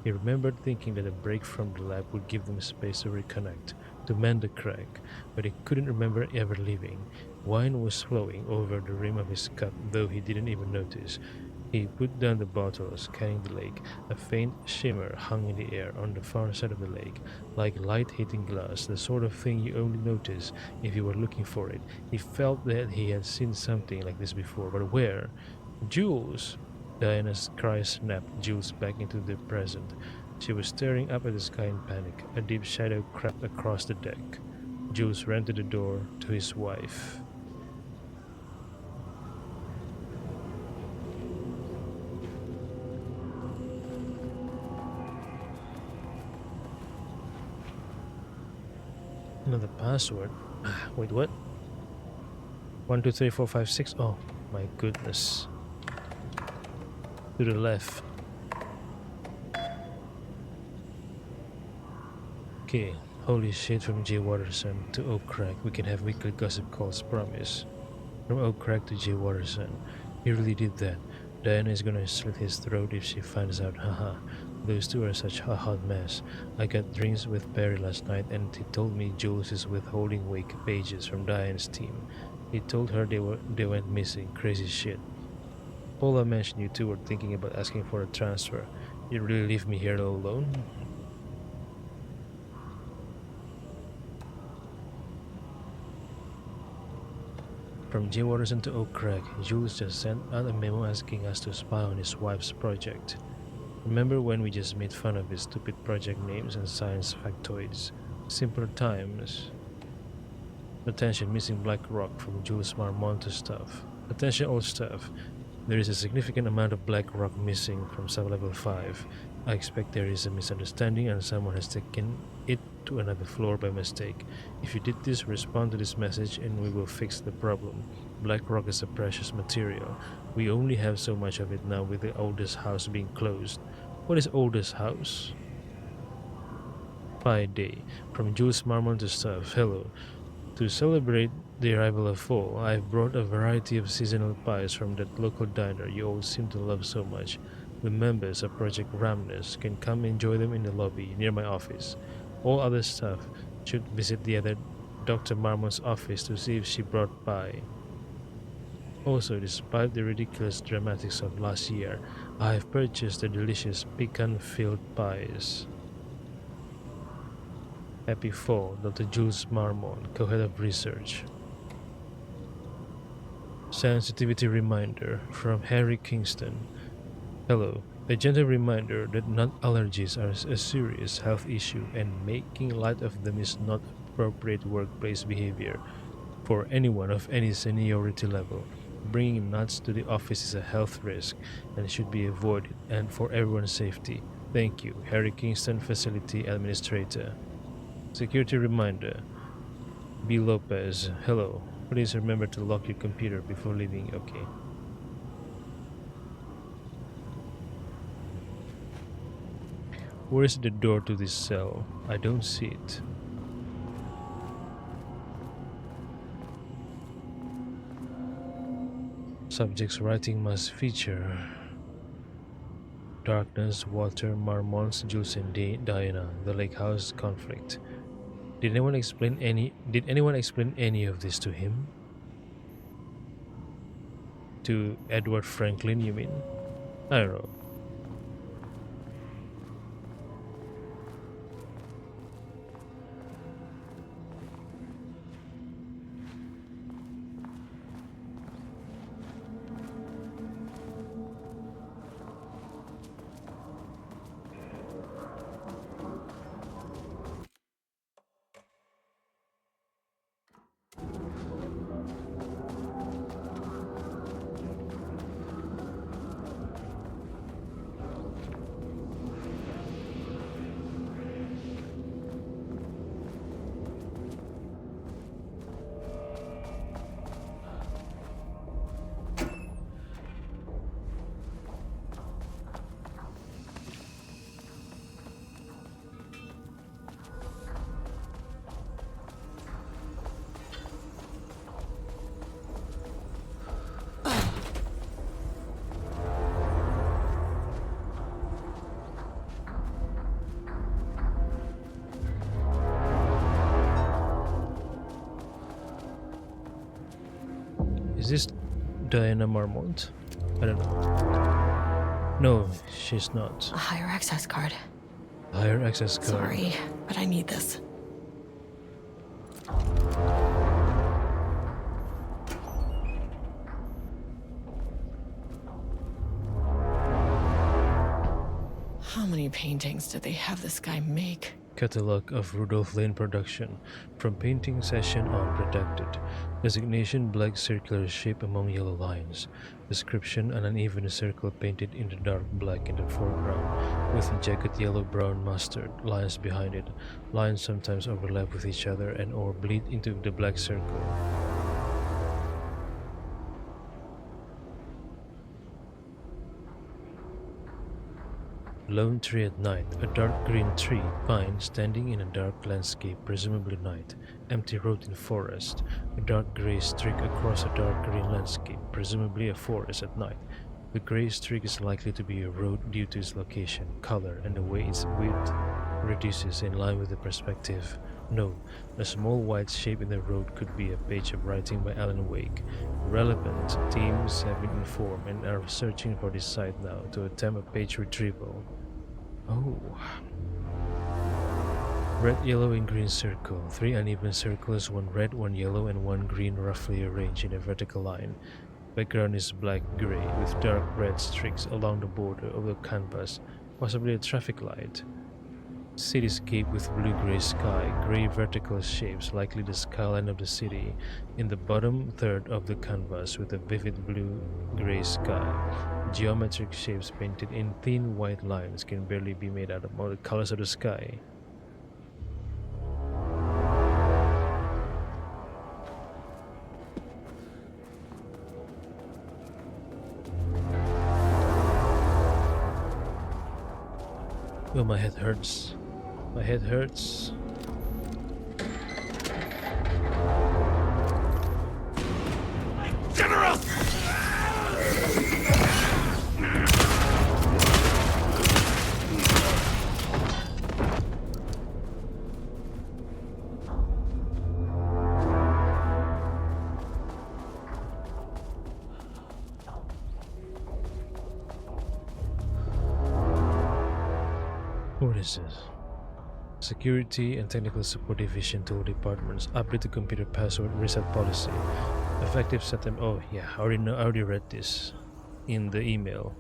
He remembered thinking that a break from the lab would give them space to reconnect, to mend the crack, but he couldn't remember ever leaving. Wine was flowing over the rim of his cup, though he didn't even notice. He put down the bottle, scanning the lake. A faint shimmer hung in the air on the far side of the lake, like light hitting glass, the sort of thing you only notice if you were looking for it. He felt that he had seen something like this before, but where? Jules! Diana's cry snapped Jules back into the present. She was staring up at the sky in panic. A deep shadow crept across the deck. Jules ran to the door to his wife. Another password. Wait, what? 1, 2, 3, 4, 5, 6. Oh my goodness. To the left. Okay, holy shit, from Jay Watterson to Oak Crag. We can have weekly gossip calls, promise. From Oak Crag to Jay Watterson. He really did that. Diana is gonna slit his throat if she finds out, haha. Those two are such a hot mess. I got drinks with Perry last night and he told me Jules is withholding wake pages from Diane's team. He told her they went missing. Crazy shit. Paula mentioned you two were thinking about asking for a transfer. You really leave me here all alone? From Jay Watterson to Oak Crag, Jules just sent out a memo asking us to spy on his wife's project. Remember when we just made fun of his stupid project names and science factoids? Simpler times. Attention, missing Black Rock from Jules Marmont to staff. Attention all staff. There is a significant amount of Black Rock missing from sub-level 5. I expect there is a misunderstanding and someone has taken it to another floor by mistake. If you did this, respond to this message and we will fix the problem. Black Rock is a precious material. We only have so much of it now with the oldest house being closed. What is oldest house? Pie Day. From Jules Marmont to staff. Hello. To celebrate the arrival of fall, I've brought a variety of seasonal pies from that local diner you all seem to love so much. The members of Project Ramnus can come enjoy them in the lobby near my office. All other staff should visit the other Dr. Marmont's office to see if she brought pie. Also, despite the ridiculous dramatics of last year, I have purchased the delicious pecan-filled pies. Happy fall, Dr. Jules Marmont, co-head of research. Sensitivity reminder from Harry Kingston. Hello. A gentle reminder that nut allergies are a serious health issue and making light of them is not appropriate workplace behavior for anyone of any seniority level. Bringing nuts to the office is a health risk and should be avoided, and for everyone's safety. Thank you, Harry Kingston, Facility Administrator. Security reminder. B. Lopez. Hello. Please remember to lock your computer before leaving. Okay. Where is the door to this cell? I don't see it. Subject's writing must feature darkness, water, Marmonts, Jules and Diana, the lake house conflict. Did anyone explain any of this to him? To Edward Franklin, you mean? I don't know. Is this Diana Marmont? I don't know. No, she's not. A higher access card. Higher access card. Sorry, but I need this. How many paintings did they have this guy make? Catalog of Rudolph Lane production. From painting session on redacted. Designation black circular shape among yellow lines. Description an uneven circle painted in the dark black in the foreground with jagged yellow-brown mustard lines behind it. Lines sometimes overlap with each other and or bleed into the black circle. Lone tree at night. A dark green tree, pine, standing in a dark landscape, presumably night. Empty road in forest. A dark grey streak across a dark green landscape, presumably a forest at night. The grey streak is likely to be a road due to its location, color, and the way its width reduces in line with the perspective. No, a small white shape in the road could be a page of writing by Alan Wake. Relevant teams have been informed and are searching for this site now to attempt a page retrieval. Oh. Red, yellow, and green circle. 3 uneven circles, 1 red, 1 yellow, and 1 green roughly arranged in a vertical line. Background is black-gray with dark red streaks along the border of the canvas, possibly a traffic light. Cityscape with blue-gray sky, gray vertical shapes, likely the skyline of the city, in the bottom third of the canvas with a vivid blue-gray sky. Geometric shapes painted in thin white lines can barely be made out of all the colors of the sky. Oh, my head hurts. My head hurts. General! What is this? Security and Technical Support Division tool departments update the computer password reset policy. Effective September. Oh yeah, I already read this in the email.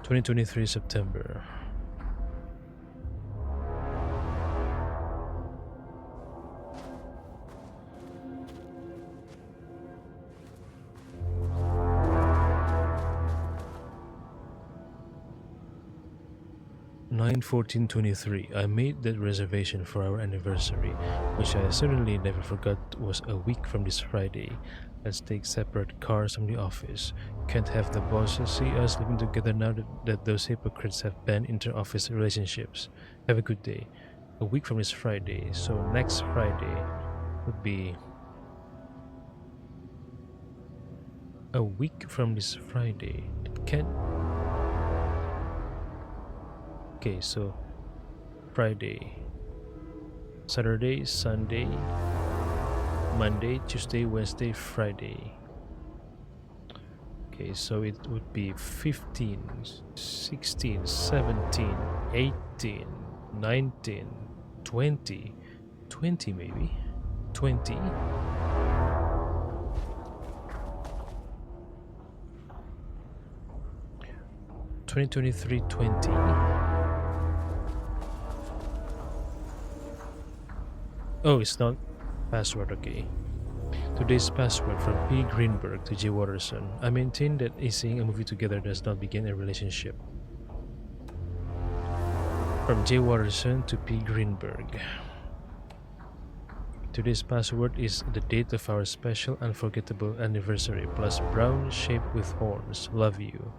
(2023) September. (9/14/23). I made that reservation for our anniversary, which I certainly never forgot was a week from this Friday. Let's take separate cars from the office. Can't have the bosses see us living together now that those hypocrites have banned inter-office relationships. Have a good day. A week from this Friday, so next Friday would be a week from this Friday. It can't. Okay, so Friday, Saturday, Sunday, Monday, Tuesday, Wednesday, Friday. Okay, so it would be 15, 16, 17, 18, 19, 20, 20 maybe, 20. (2023-20). Oh, it's not password, okay. Today's password from P. Greenberg to J. Watterson. I maintain that seeing a movie together does not begin a relationship. From J. Watterson to P. Greenberg. Today's password is the date of our special unforgettable anniversary plus brown shape with horns. Love you.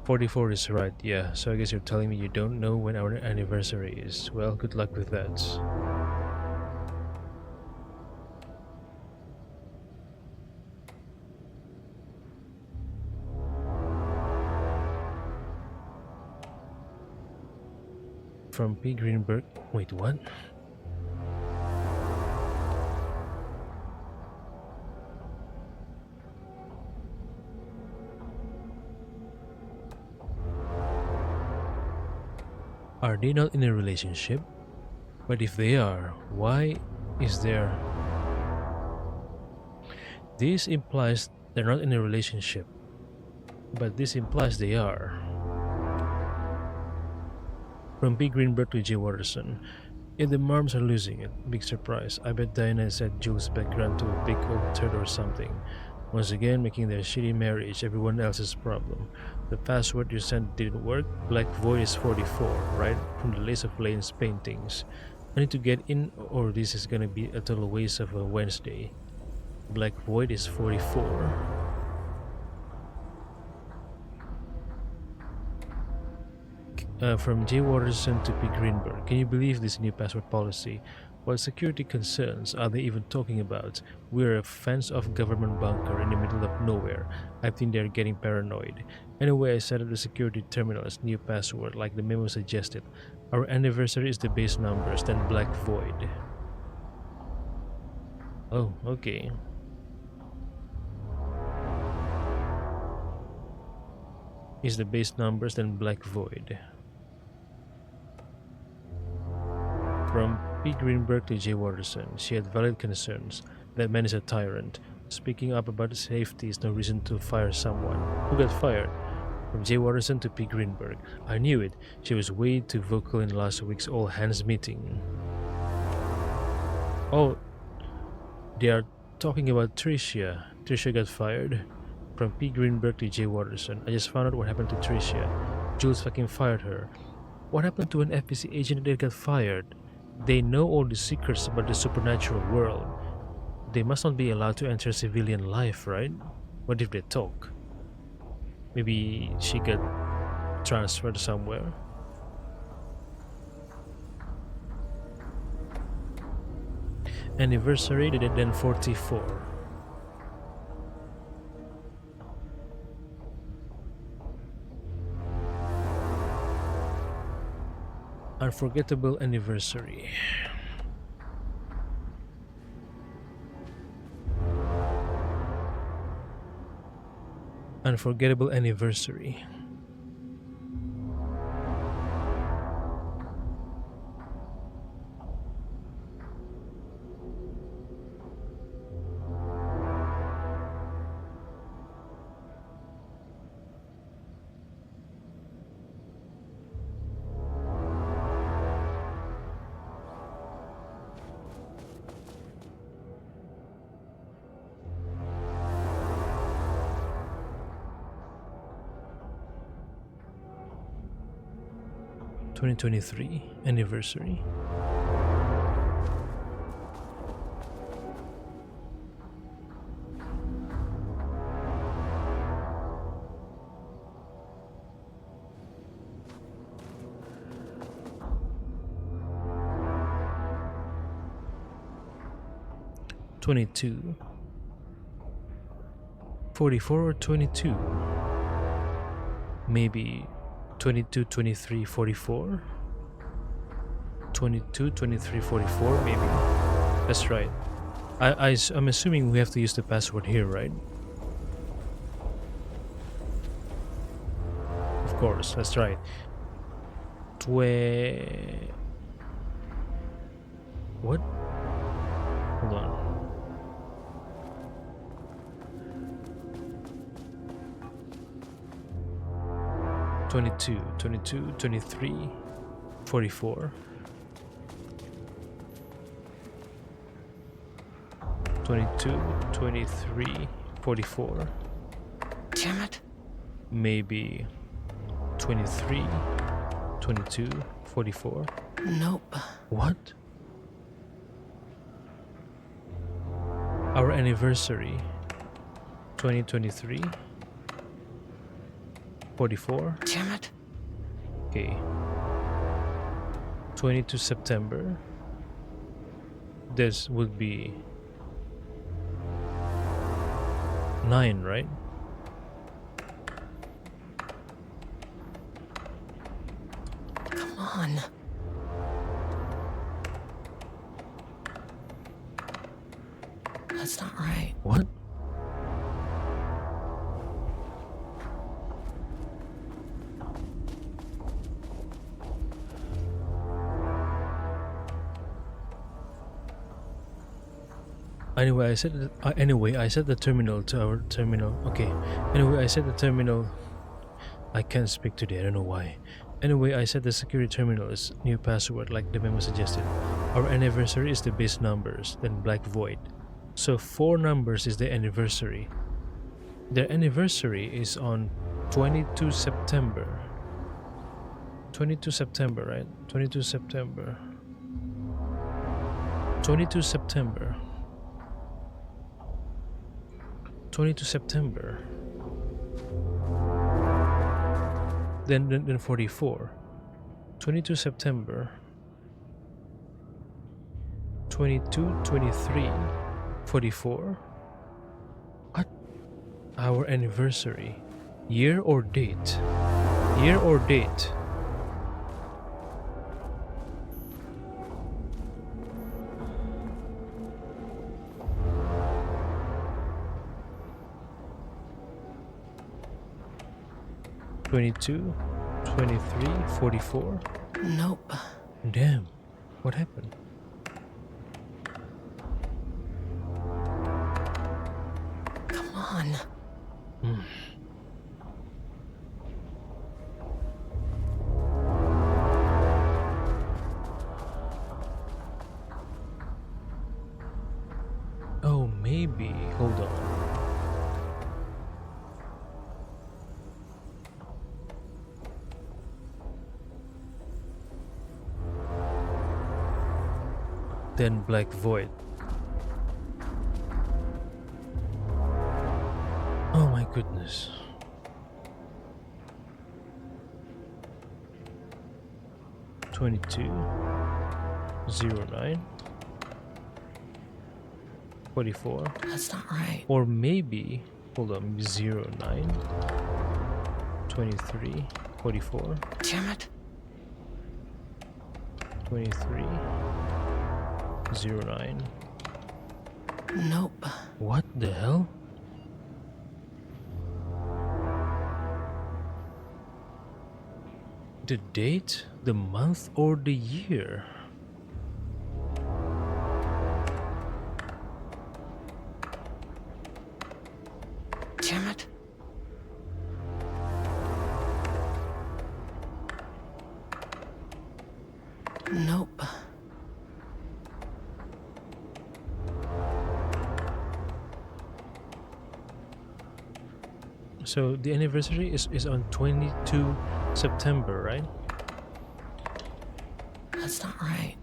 (44) is right, yeah. So I guess you're telling me you don't know when our anniversary is. Well, good luck with that. from P. Greenberg. Wait, what? Are they not in a relationship? But if they are, why is there... This implies they're not in a relationship, but this implies they are. From P. Greenberg to J. Watterson. If the Marms are losing it, big surprise. I bet Diana set Jules' background to a big old turd or something. Once again, making their shitty marriage everyone else's problem. The password you sent didn't work. Black Void is 44, right? From the list of Lane's paintings. I need to get in, or this is gonna be a total waste of a Wednesday. Black Void is 44. From J. Watterson to P. Greenberg. Can you believe this new password policy? What security concerns are they even talking about? We're a fenced-off government bunker in the middle of nowhere. I think they're getting paranoid. Anyway, I set up the security terminal as new password like the memo suggested. Our anniversary is the base numbers, then Black Void. Oh, okay. Is the base numbers, then Black Void. From P. Greenberg to J. Watterson. She had valid concerns. That man is a tyrant. Speaking up about safety is no reason to fire someone. Who got fired? From J. Watterson to P. Greenberg. I knew it. She was way too vocal in last week's all-hands meeting. Oh, they are talking about Tricia. Tricia got fired. From P. Greenberg to J. Watterson. I just found out what happened to Tricia. Jules fucking fired her. What happened to an FBC agent that got fired? They know all the secrets about the supernatural world. They must not be allowed to enter civilian life, right? What if they talk? Maybe she got transferred somewhere. Anniversary, then 44. Unforgettable anniversary. Unforgettable anniversary. (2023) anniversary. (22) 44 or 22? Maybe 22, 23, 44? 22, 23, 44 maybe? That's right. I'm assuming we have to use the password here, right? Of course, that's right. What? Hold on. (22, 22, 23, 44) 22, 23, 44. Damn it. Maybe 23, 22, 44. Nope. What? Our anniversary 2023 44. Damn it. Okay. 22 September. This would be 9, right? Come on. That's not right. What? Anyway, I set the terminal to our terminal. Okay. Anyway, I set the terminal. I can't speak today. I don't know why. Anyway, I set the security terminal as new password like the memo suggested. Our anniversary is the base numbers, then black void. So 4 numbers is the anniversary. Their anniversary is on 22 September. 22 September, right? 22 September. 22 September. 22 September. Then 44. 22 September. 22, 23, 44. What? Our anniversary. Year or date? Year or date? (22, 23, 44). Nope. Damn. What happened? Come on. Oh, maybe. Hold on. Then black void. Oh my goodness. (22, 09, 44). That's not right. Or maybe, hold on, 09, 23, 44. Damn it. 23, 09. Nope. What the hell? The date, the month, or the year? Damn it. Nope. So the anniversary is on 22 September, right? That's not right.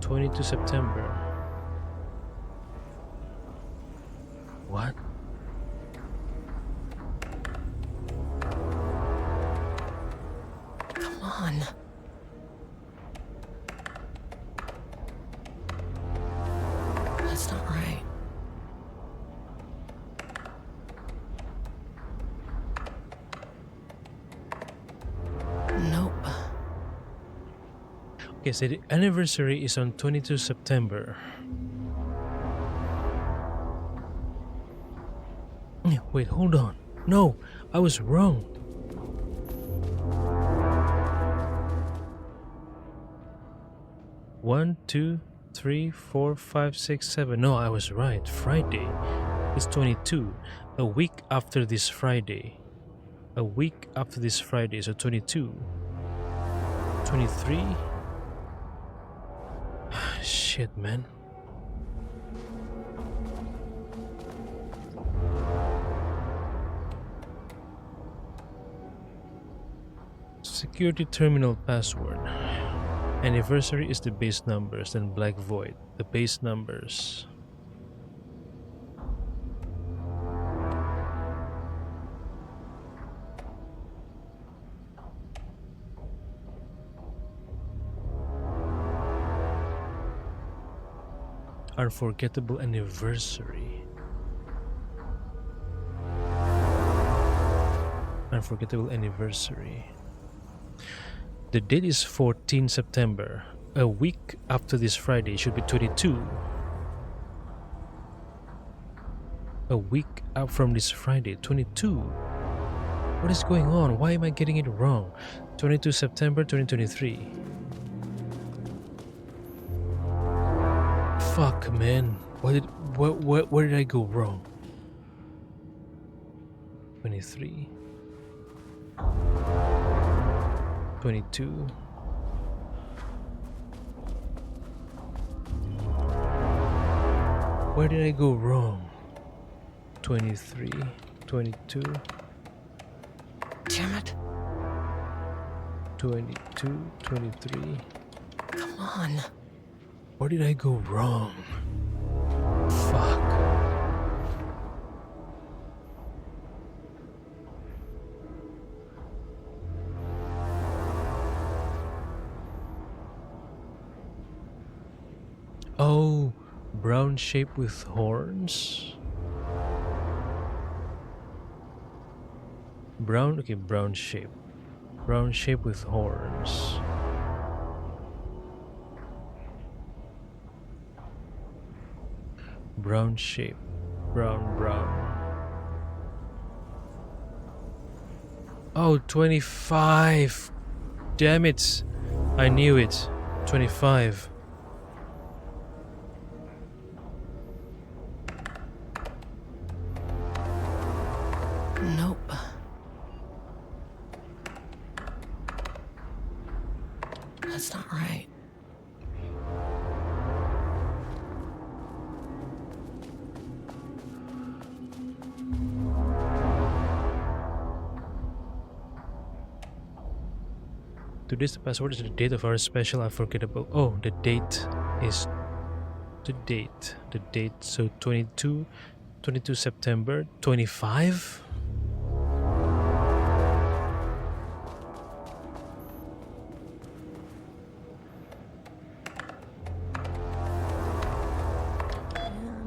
22 September. What? Come on. That's not right. Nope. Okay, so the anniversary is on 22 September. Wait, hold on. No, I was wrong. One, two, 3, 4, 5, 6, 7. No, I was right. Friday. It's 22. A week after this Friday. A week after this Friday. So 22. 23. Shit, man. Security terminal password. Anniversary is the base numbers, then black void, the base numbers. Unforgettable anniversary. Unforgettable anniversary. The date is 14 September. a week after this Friday, it should be 22. A week out from this Friday, 22. What is going on? Why am I getting it wrong? 22 September 2023. Fuck, man. Where did I go wrong? 23. 22. Where did I go wrong? 23, 22. Damn it. 22, 23. Come on. Where did I go wrong? Fuck. Oh, brown shape with horns. Brown, okay, brown shape. Brown shape with horns. Brown shape. Brown. Oh, 25. Damn it. I knew it. 25. Nope. That's not right. Today's the password is the date of our special unforgettable. Oh, the date is the date. The date. So 22 September 25.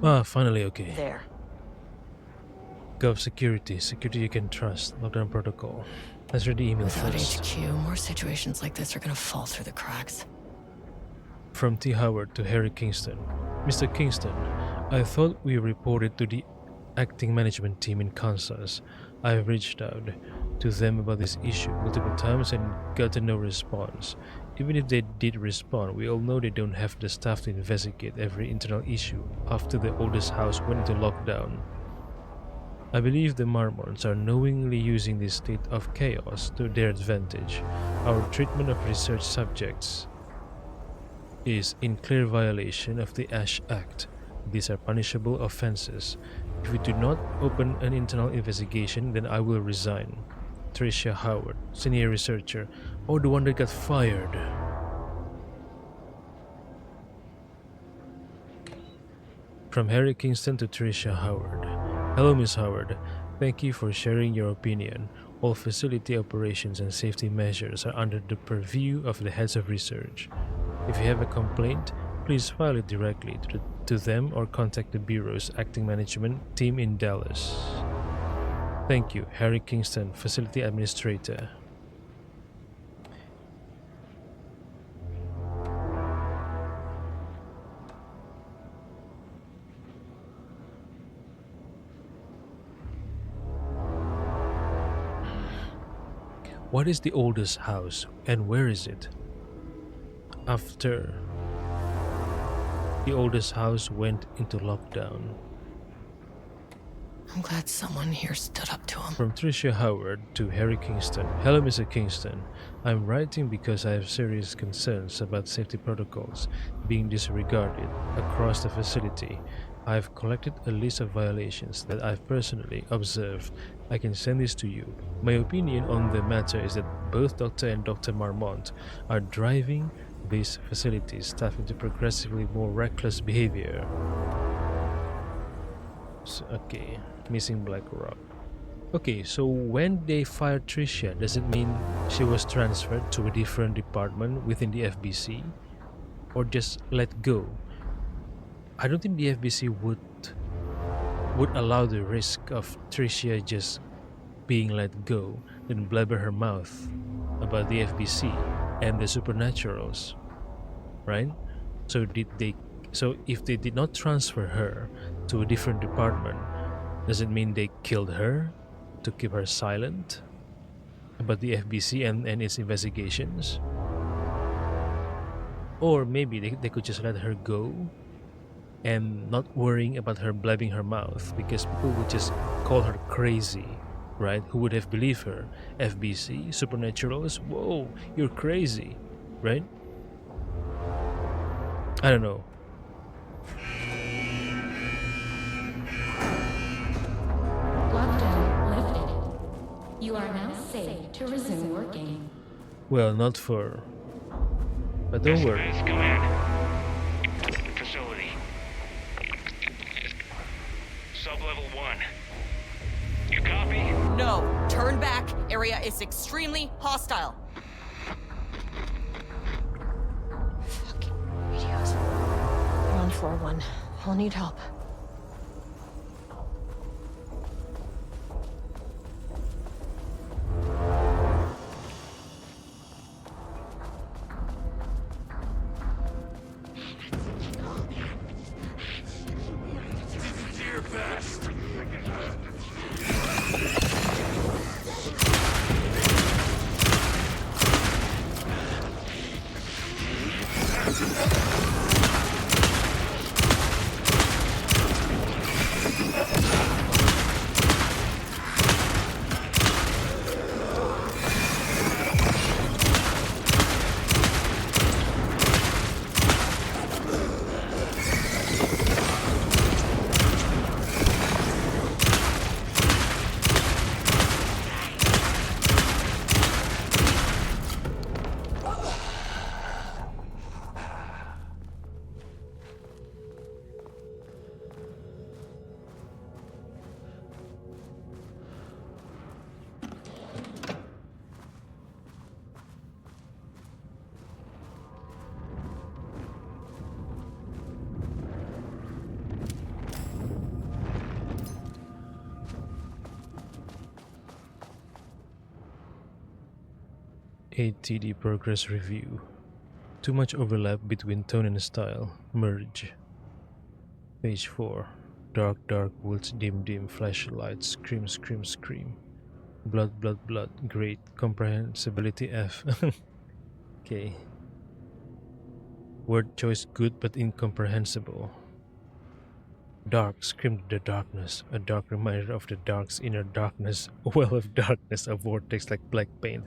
Ah, finally, okay. There. Gov security you can trust. Lockdown protocol. Let's read the email Without first. HQ, more situations like this are gonna fall through the cracks. From T. Howard to Harry Kingston. Mr. Kingston, I thought we reported to the acting management team in Kansas. I have reached out to them about this issue multiple times and gotten no response. Even if they did respond, we all know they don't have the staff to investigate every internal issue after the oldest house went into lockdown. I believe the Marmons are knowingly using this state of chaos to their advantage. Our treatment of research subjects is in clear violation of the ASH Act. These are punishable offenses. If we do not open an internal investigation, then I will resign. Tricia Howard, senior researcher. Oh, the one that got fired. From Harry Kingston to Tricia Howard. Hello, Miss Howard. Thank you for sharing your opinion. All facility operations and safety measures are under the purview of the heads of research. If you have a complaint, please file it directly to them or contact the Bureau's acting management team in Dallas. Thank you, Harry Kingston, Facility Administrator. What is the oldest house and where is it? After the oldest house went into lockdown. I'm glad someone here stood up to him. From Tricia Howard to Harry Kingston. Hello, Mr. Kingston. I'm writing because I have serious concerns about safety protocols being disregarded across the facility. I've collected a list of violations that I've personally observed. I can send this to you. My opinion on the matter is that both Dr. and Dr. Marmont are driving these facilities staff into progressively more reckless behavior. So, okay, missing Black Rock. Okay, so when they fired Tricia, does it mean she was transferred to a different department within the FBC? Or just let go? I don't think the FBC would allow the risk of Tricia just being let go, then blabber her mouth about the FBC and the Supernaturals. right? So if they did not transfer her to a different department, does it mean they killed her to keep her silent about the FBC and its investigations? Or maybe they could just let her go and not worrying about her blabbing her mouth, because people would just call her crazy, right? Who would have believed her? FBC, Supernaturals, whoa, you're crazy, right? I don't know. Lockdown lifted. You are now safe to resume working. Well, not for... But don't worry. Facility. Sub-level 1. You copy? No, turn back. Area is extremely hostile. Fucking radios. I'm on floor 1. I'll need help. ATD progress review. Too much overlap between tone and style. Merge. Page 4. Dark, dark woods, dim, dim, flashlights, scream, scream, scream. Blood, blood, blood. Great. Comprehensibility F. Okay. Word choice good but incomprehensible. Dark screamed the darkness, a dark reminder of the dark's inner darkness, a well of darkness, a vortex like black paint,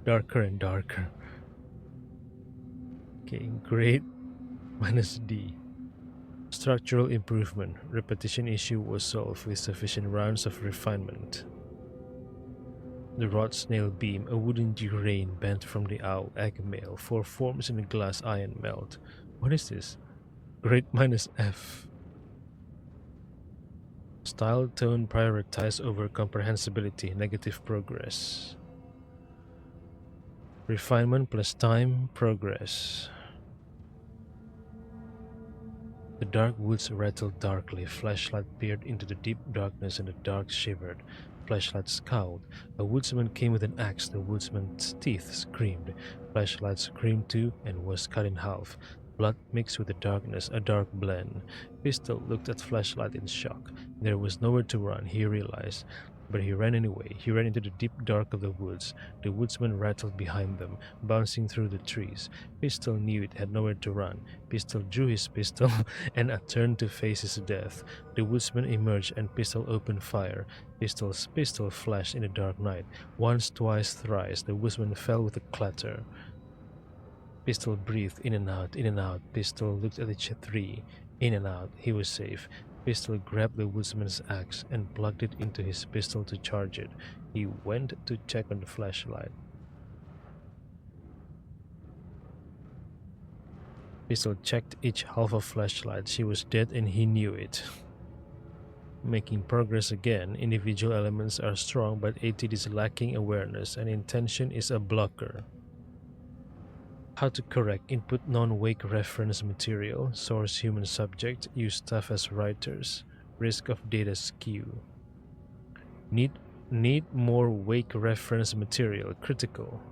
darker and darker. Okay, great. Minus D. Structural improvement. Repetition issue was solved with sufficient rounds of refinement. The rod snail beam, a wooden durain bent from the owl egg male, 4 forms in a glass iron melt. What is this? Great minus F. Style tone prioritized over comprehensibility, negative progress. Refinement plus time, progress. The dark woods rattled darkly, flashlight peered into the deep darkness and the dark shivered. Flashlight scowled. A woodsman came with an axe, the woodsman's teeth screamed. Flashlight screamed too and was cut in half. Blood mixed with the darkness, a dark blend. Pistol looked at Flashlight in shock. There was nowhere to run, he realized. But he ran anyway. He ran into the deep dark of the woods. The woodsman rattled behind them, bouncing through the trees. Pistol knew it had nowhere to run. Pistol drew his pistol and turned to face his death. The woodsman emerged and Pistol opened fire. Pistol's pistol flashed in the dark night. Once, twice, thrice, the woodsman fell with a clatter. Pistol breathed in and out, in and out. Pistol looked at each three. In and out. He was safe. Pistol grabbed the woodsman's axe and plugged it into his pistol to charge it. He went to check on the flashlight. Pistol checked each half of flashlight. She was dead and he knew it. Making progress again. Individual elements are strong, but ATD is lacking awareness, and intention is a blocker. How to correct. Input non-wake reference material. Source human subject. Use staff as writers. Risk of data skew. Need more wake reference material. Critical.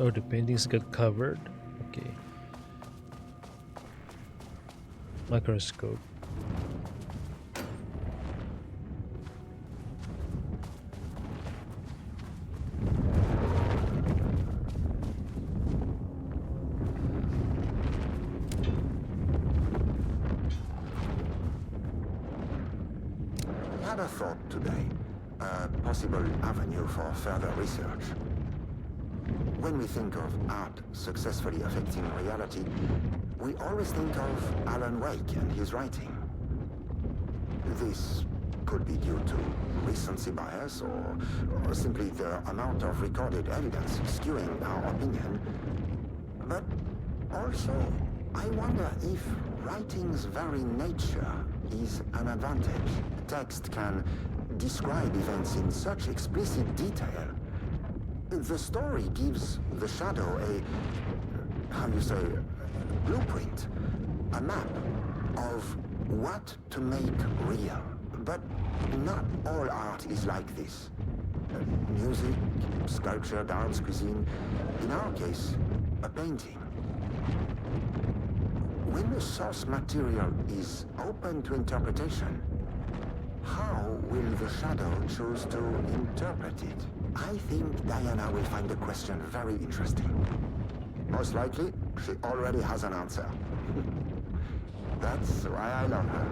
Oh, the paintings got covered. Okay. Microscope. I had a thought today, a possible avenue for further research. When we think of art successfully affecting reality, we always think of Alan Wake and his writing. This could be due to recency bias or simply the amount of recorded evidence skewing our opinion. But also, I wonder if writing's very nature is an advantage. Text can describe events in such explicit detail. The story gives the shadow a blueprint, a map of what to make real. But not all art is like this. Music, sculpture, dance, cuisine, in our case, a painting. When the source material is open to interpretation, how will the shadow choose to interpret it? I think Diana will find the question very interesting. Most likely, she already has an answer. That's why I love her.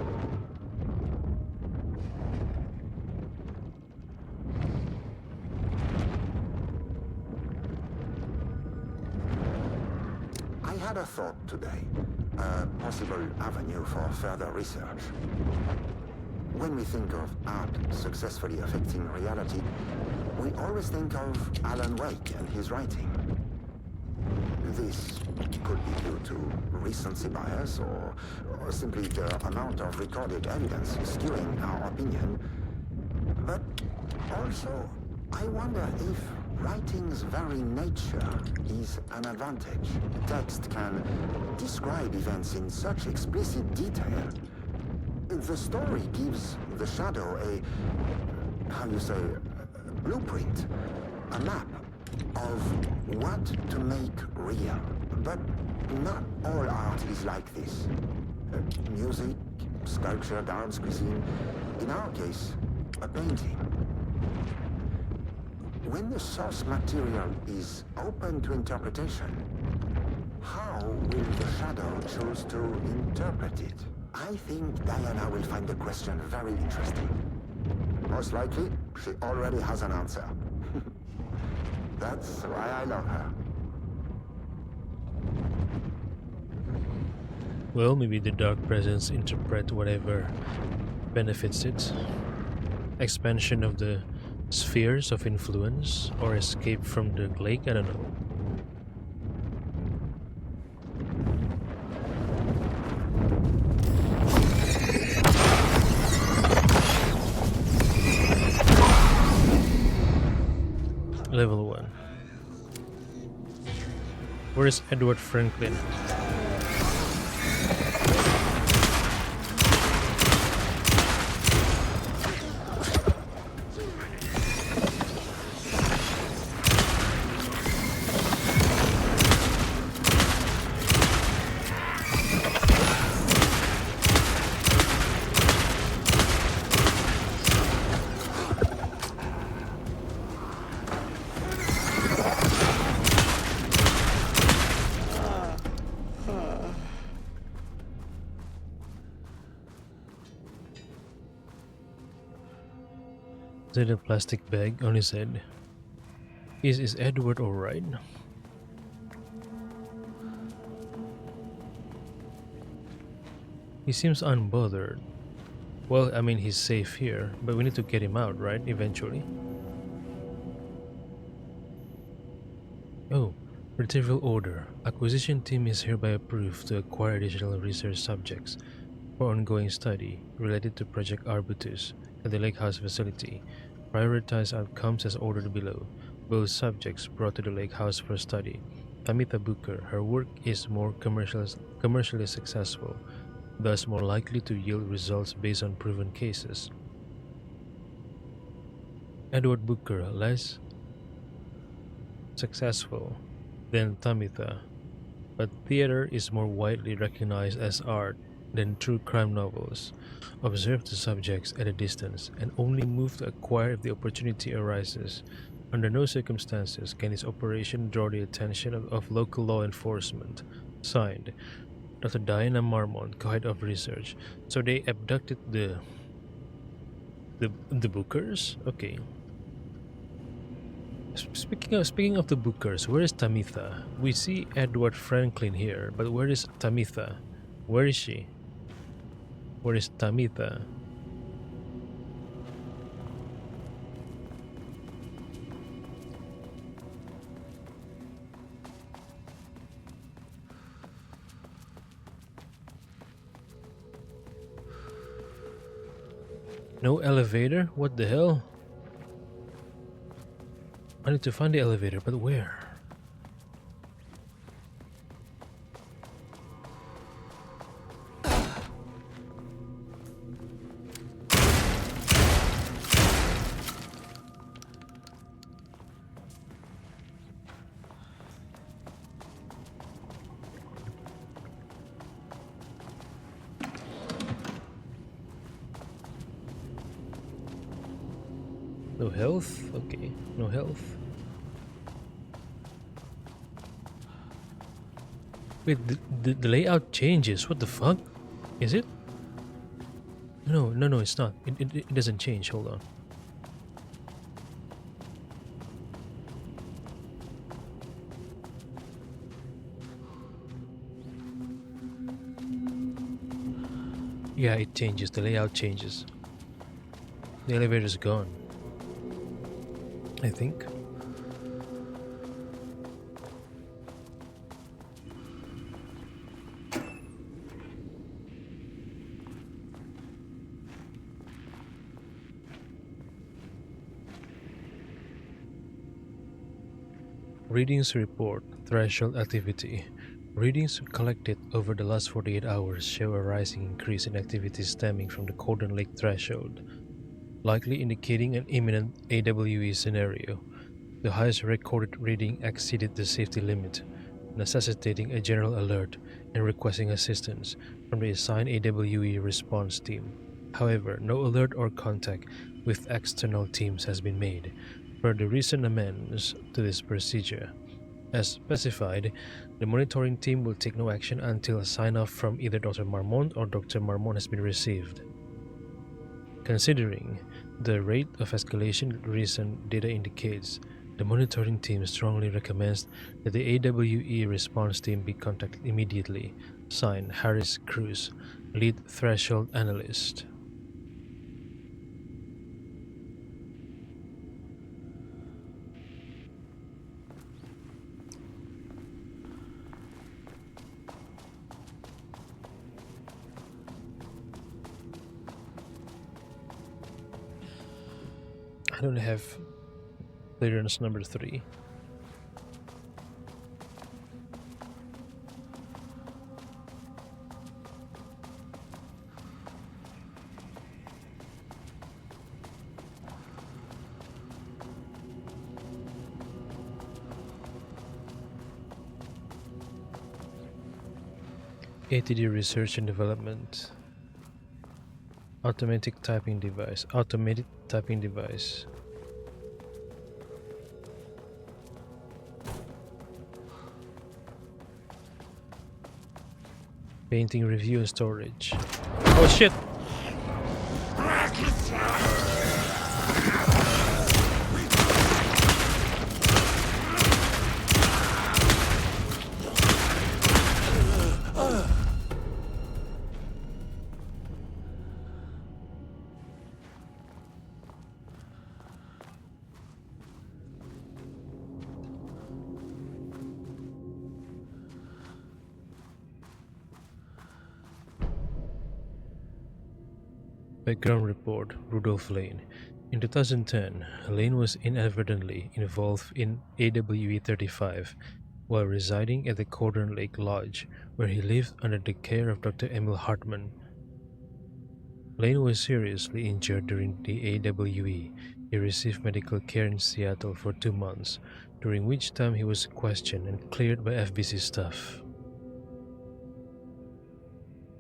I had a thought today, a possible avenue for further research. When we think of art successfully affecting reality, we always think of Alan Wake and his writing. This could be due to recency bias or simply the amount of recorded evidence skewing our opinion. But also, I wonder if writing's very nature is an advantage. Text can describe events in such explicit detail. The story gives the shadow a blueprint, a map of what to make real. But not all art is like this. Music, sculpture, dance, cuisine, in our case, a painting. When the source material is open to interpretation, how will the shadow choose to interpret it? I think Diana will find the question very interesting. Most likely, she already has an answer. That's why I love her. Well, maybe the dark presence interpret whatever benefits it. Expansion of the spheres of influence or escape from the lake, I don't know. Level 1. Where is Edward Franklin? A plastic bag on his head. Is Edward alright? He seems unbothered. Well, I mean, he's safe here, but we need to get him out, right? Eventually. Oh, retrieval order. Acquisition team is hereby approved to acquire additional research subjects for ongoing study related to Project Arbutus at the Lake House facility. Prioritize outcomes as ordered below. Both subjects brought to the Lake House for study. Amita Booker, her work is more commercially successful, thus more likely to yield results based on proven cases. Edward Booker, less successful, than Tamitha, but theater is more widely recognized as art than true crime novels. Observe the subjects at a distance and only move to acquire if the opportunity arises. Under no circumstances can this operation draw the attention of local law enforcement. Signed, Dr. Diana Marmont, co-head of research. So they abducted the Bookers? Okay. Speaking of the Bookers, where is Tamitha? We see Edward Franklin here, but where is Tamitha? Where is she? Where is Tamitha? No elevator? What the hell? I need to find the elevator, but where? No health? Okay, no health. Wait, the layout changes. What the fuck? Is it? No, it's not. It doesn't change. Hold on. Yeah, it changes. The layout changes. The elevator's gone, I think. Readings report threshold activity. Readings collected over the last 48 hours show a rising increase in activity stemming from the Cordon Lake threshold, likely indicating an imminent AWE scenario. The highest recorded reading exceeded the safety limit, necessitating a general alert and requesting assistance from the assigned AWE response team. However, no alert or contact with external teams has been made per the recent amendments to this procedure. As specified, the monitoring team will take no action until a sign-off from either Dr. Marmont or Dr. Marmont has been received. Considering the rate of escalation recent data indicates, the monitoring team strongly recommends that the AWE response team be contacted immediately. Signed, Harris Cruz, Lead Threshold Analyst. I don't have clearance number 3. ATD Research and Development. Automated typing device. Painting review and storage. Oh shit! Background report, Rudolph Lane. In 2010, Lane was inadvertently involved in AWE 35 while residing at the Cordon Lake Lodge, where he lived under the care of Dr. Emil Hartman. Lane was seriously injured during the AWE He received medical care in Seattle for 2 months, during which time he was questioned and cleared by FBC staff.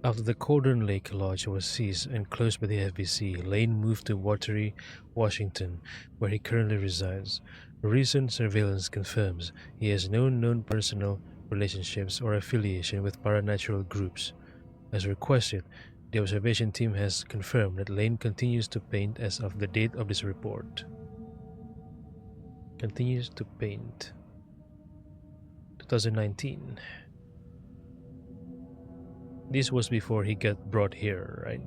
After the Cauldron Lake Lodge was seized and closed by the FBC, Lane moved to Watery, Washington, where he currently resides. Recent surveillance confirms he has no known personal relationships or affiliation with paranatural groups. As requested, the observation team has confirmed that Lane continues to paint as of the date of this report. Continues to paint. 2019. This was before he got brought here, right?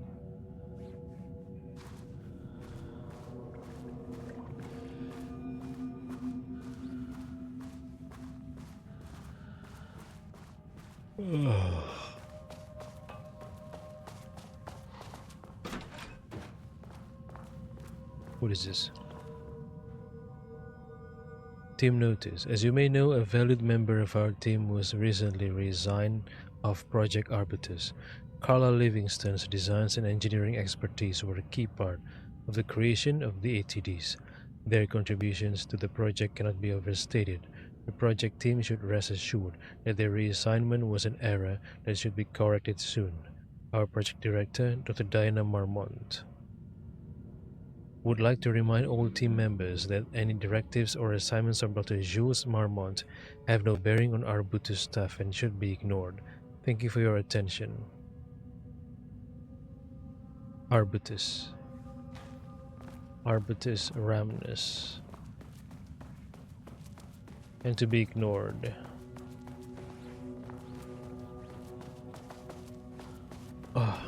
What is this? Team notice. As you may know, a valued member of our team was recently resigned of Project Arbutus. Carla Livingston's designs and engineering expertise were a key part of the creation of the ATDs. Their contributions to the project cannot be overstated. The project team should rest assured that their reassignment was an error that should be corrected soon. Our project director, Dr. Diana Marmont, would like to remind all team members that any directives or assignments of Dr. Jules Marmont have no bearing on Arbutus staff and should be ignored. Thank you for your attention. Arbutus. Arbutus Ramnus. And to be ignored. Ah.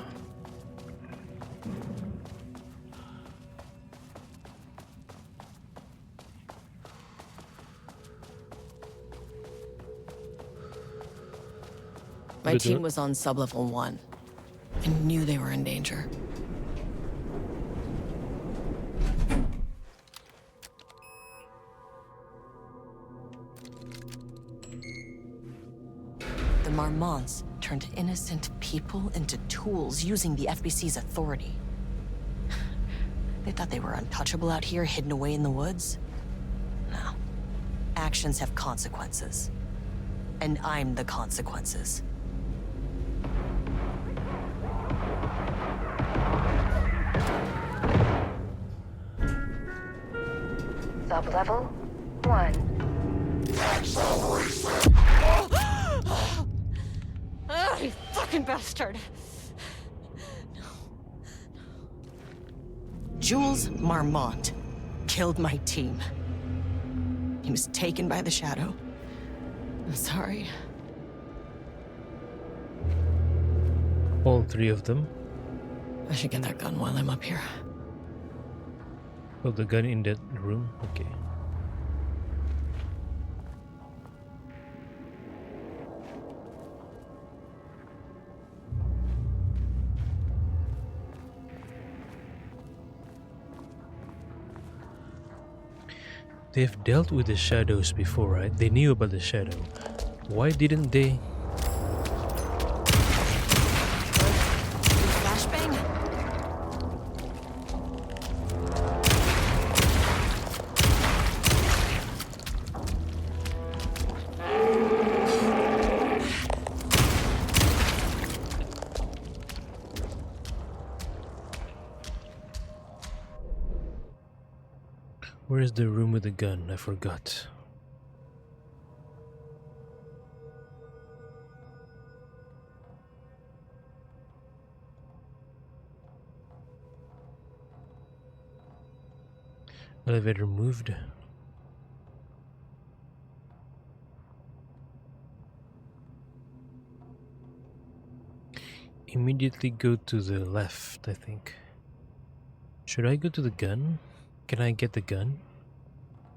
My team was on sublevel 1. I knew they were in danger. The Marmonts turned innocent people into tools using the FBC's authority. They thought they were untouchable out here, hidden away in the woods? No. Actions have consequences. And I'm the consequences. Sublevel 1. Oh, you fucking bastard! Jules Marmont killed my team. He was taken by the Shadow. I'm sorry. All 3 of them? I should get that gun while I'm up here. Oh, the gun in that room? Okay. They've dealt with the shadows before, right? They knew about the shadow. Why didn't they? Flashbang? Where is the room with the gun? I forgot. Elevator moved. Immediately go to the left, I think. Should I go to the gun? Can I get the gun?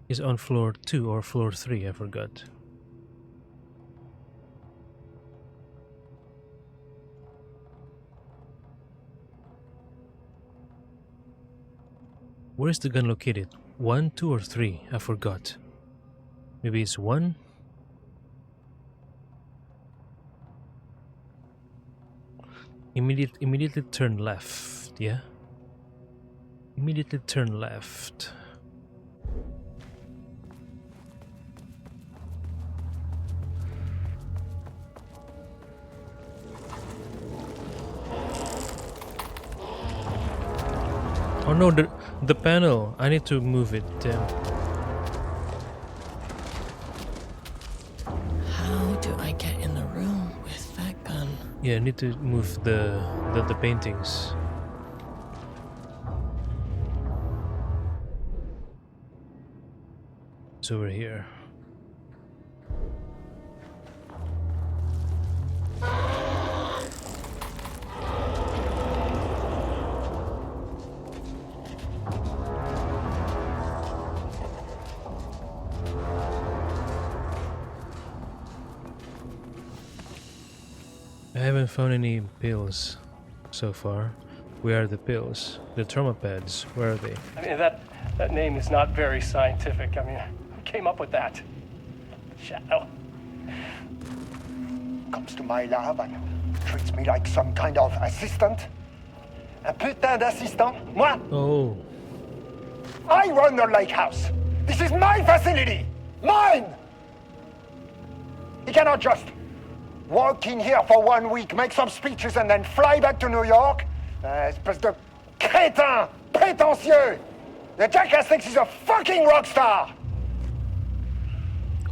Is on floor 2 or floor 3? I forgot. Where is the gun located? 1, 2, or 3? I forgot. Maybe it's 1? Immediately turn left, yeah? Immediately turn left. Oh no, the panel. I need to move it. Damn. How do I get in the room with that gun? Yeah, I need to move the paintings. It's over here. I haven't found any pills so far. Where are the pills? The trauma pads, where are they? I mean, that name is not very scientific. I mean, who came up with that? Shadow. Comes to my lab and treats me like some kind of assistant. Un putain d'assistant? Moi? Oh. I run the lake house. This is my facility. Mine! He cannot just walk in here for 1 week, make some speeches, and then fly back to New York. Espèce de crétin, prétentieux. The jackass thinks he's a fucking rock star.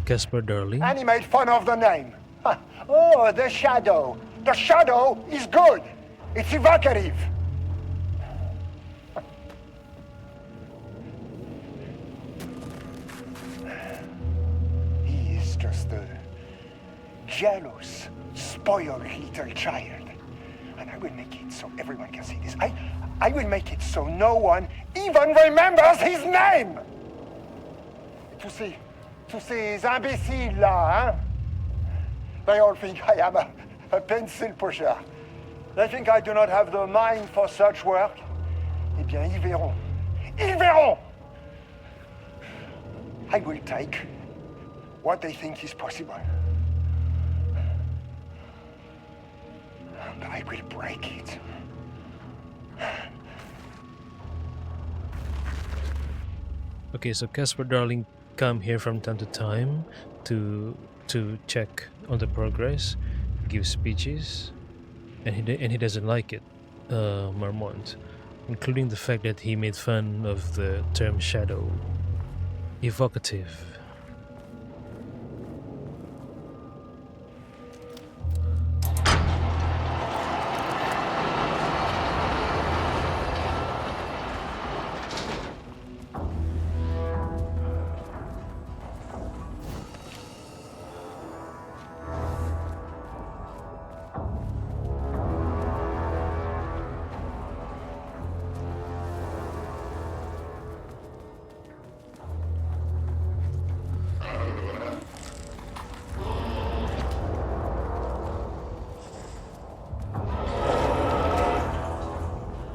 Casper Darling. And he made fun of the name. Huh. Oh, the Shadow. The Shadow is good. It's evocative. He is just a jealous, spoiled little child. And I will make it so everyone can see this. I will make it so no one even remembers his name. Tous ces imbéciles là, hein? They all think I am a pencil pusher. They think I do not have the mind for such work. Eh bien, ils verront. Ils verront! I will take what they think is possible. And I will break it. Okay, so Casper Darling come here from time to time to check on the progress, give speeches, and he doesn't like it, Marmont, including the fact that he made fun of the term shadow. Evocative.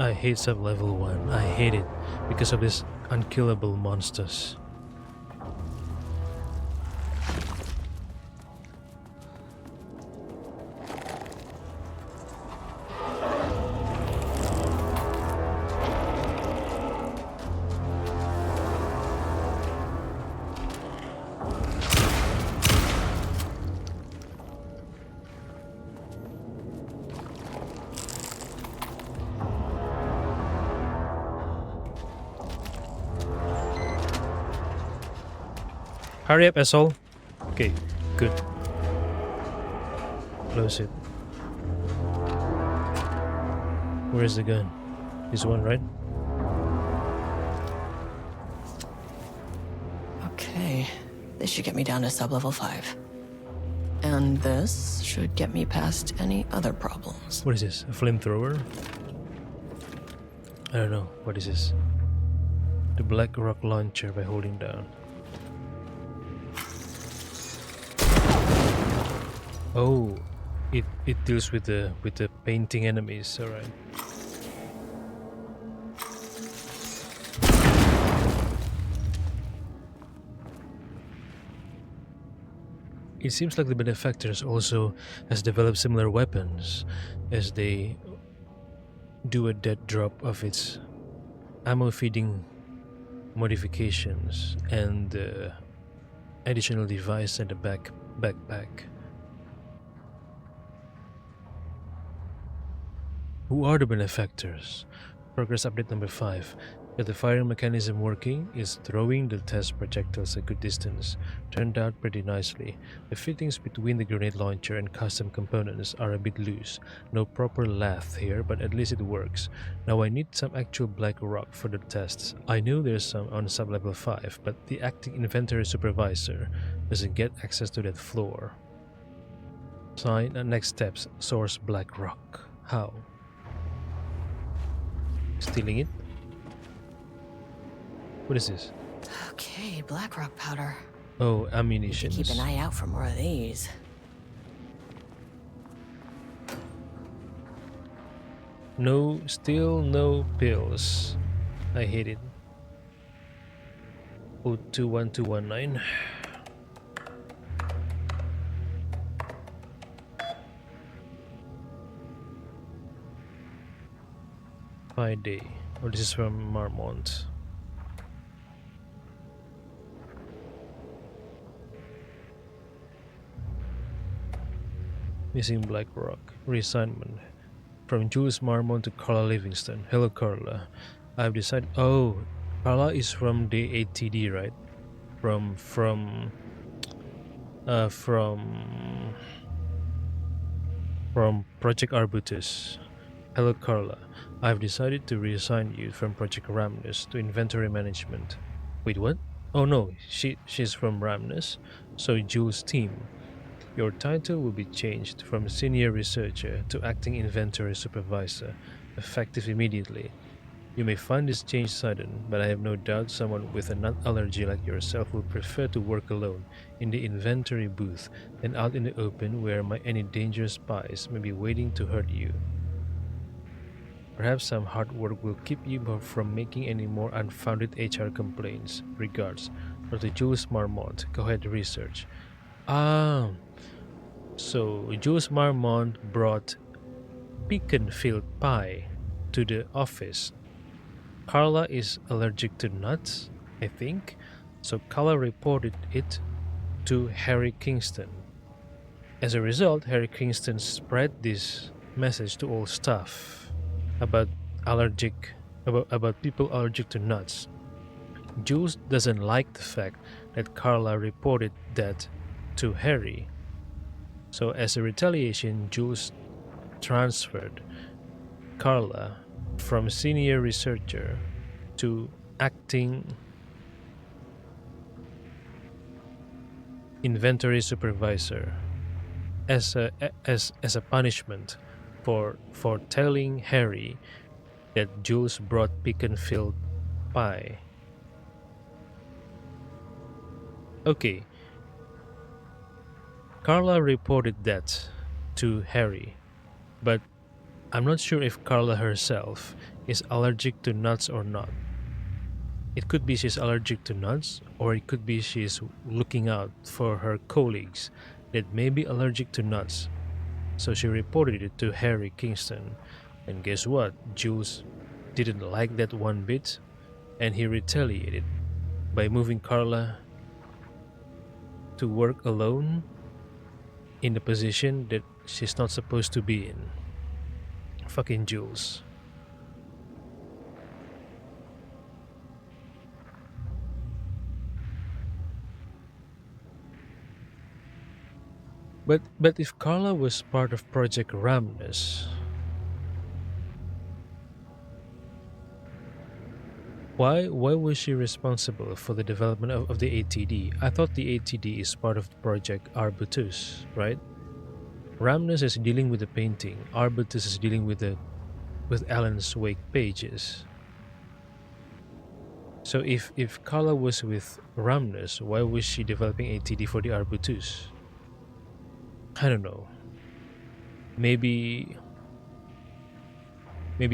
I hate sub-level 1. I hate it because of these unkillable monsters. Hurry up, asshole. Okay, good. Close it. Where's the gun? This one, right? Okay, this should get me down to sub-level 5. And this should get me past any other problems. What is this? A flamethrower? I don't know. What is this? The black rock launcher by holding down. Oh, it deals with the painting enemies. All right. It seems like the benefactors also has developed similar weapons, as they do a dead drop of its ammo feeding modifications and additional device and a backpack. Who are the benefactors? Progress update number 5. Got the firing mechanism working, is throwing the test projectiles a good distance. Turned out pretty nicely. The fittings between the grenade launcher and custom components are a bit loose. No proper lath here, but at least it works. Now I need some actual black rock for the tests. I know there's some on sub-level 5, but the acting inventory supervisor doesn't get access to that floor. Sign and next steps, source black rock. How? Stealing it? What is this? Okay, Blackrock powder. Oh, ammunition. Keep an eye out for more of these. No, still no pills. I hate it. 021219. Day. Oh, this is from Marmont. Missing Black Rock. Reassignment. From Jules Marmont to Carla Livingston. Hello, Carla. I've decided. Oh, Carla is from the ATD, right? From Project Arbutus. Hello, Carla. I've decided to reassign you from Project Ramnus to inventory management. Wait, what? Oh no, she's from Ramnus, so Jules' team. Your title will be changed from senior researcher to acting inventory supervisor, effective immediately. You may find this change sudden, but I have no doubt someone with a nut allergy like yourself will prefer to work alone in the inventory booth than out in the open where any dangerous spies may be waiting to hurt you. Perhaps some hard work will keep you from making any more unfounded HR complaints. Regards, Dr. Jules Marmont. Go ahead, research. So Jules Marmont brought pecan-filled pie to the office. Carla is allergic to nuts, I think, so Carla reported it to Harry Kingston. As a result, Harry Kingston spread this message to all staff about people allergic to nuts. Jules doesn't like the fact that Carla reported that to Harry. So as a retaliation, Jules transferred Carla from senior researcher to acting inventory supervisor as a punishment for telling Harry that Jules brought pecan-filled pie. Okay. Carla reported that to Harry, but I'm not sure if Carla herself is allergic to nuts or not. It could be she's allergic to nuts, or it could be she's looking out for her colleagues that may be allergic to nuts. So she reported it to Harry Kingston, and guess what? Jules didn't like that one bit, and he retaliated by moving Carla to work alone in the position that she's not supposed to be in. Fucking Jules. But if Carla was part of Project Ramnus, why was she responsible for the development of the ATD? I thought the ATD is part of Project Arbutus, right? Ramnus is dealing with the painting. Arbutus is dealing with Alan's Wake pages. So if Carla was with Ramnus, why was she developing ATD for the Arbutus? I don't know. Maybe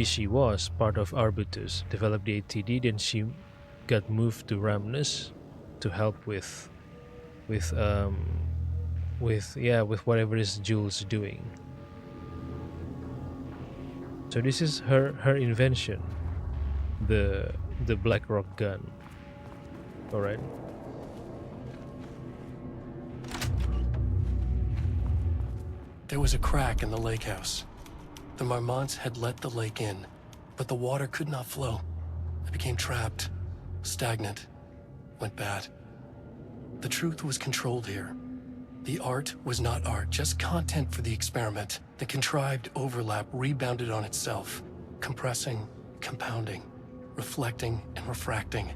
she was part of Arbutus, developed the ATD, then she got moved to Ramnus to help with whatever is Jules doing. So this is her invention, the Blackrock gun. All right. There was a crack in the lake house. The Marmonts had let the lake in. but the water could not flow. I became trapped, stagnant, went bad. The truth was controlled here. The art was not art, just content for the experiment. The contrived overlap rebounded on itself, compressing, compounding, reflecting and refracting.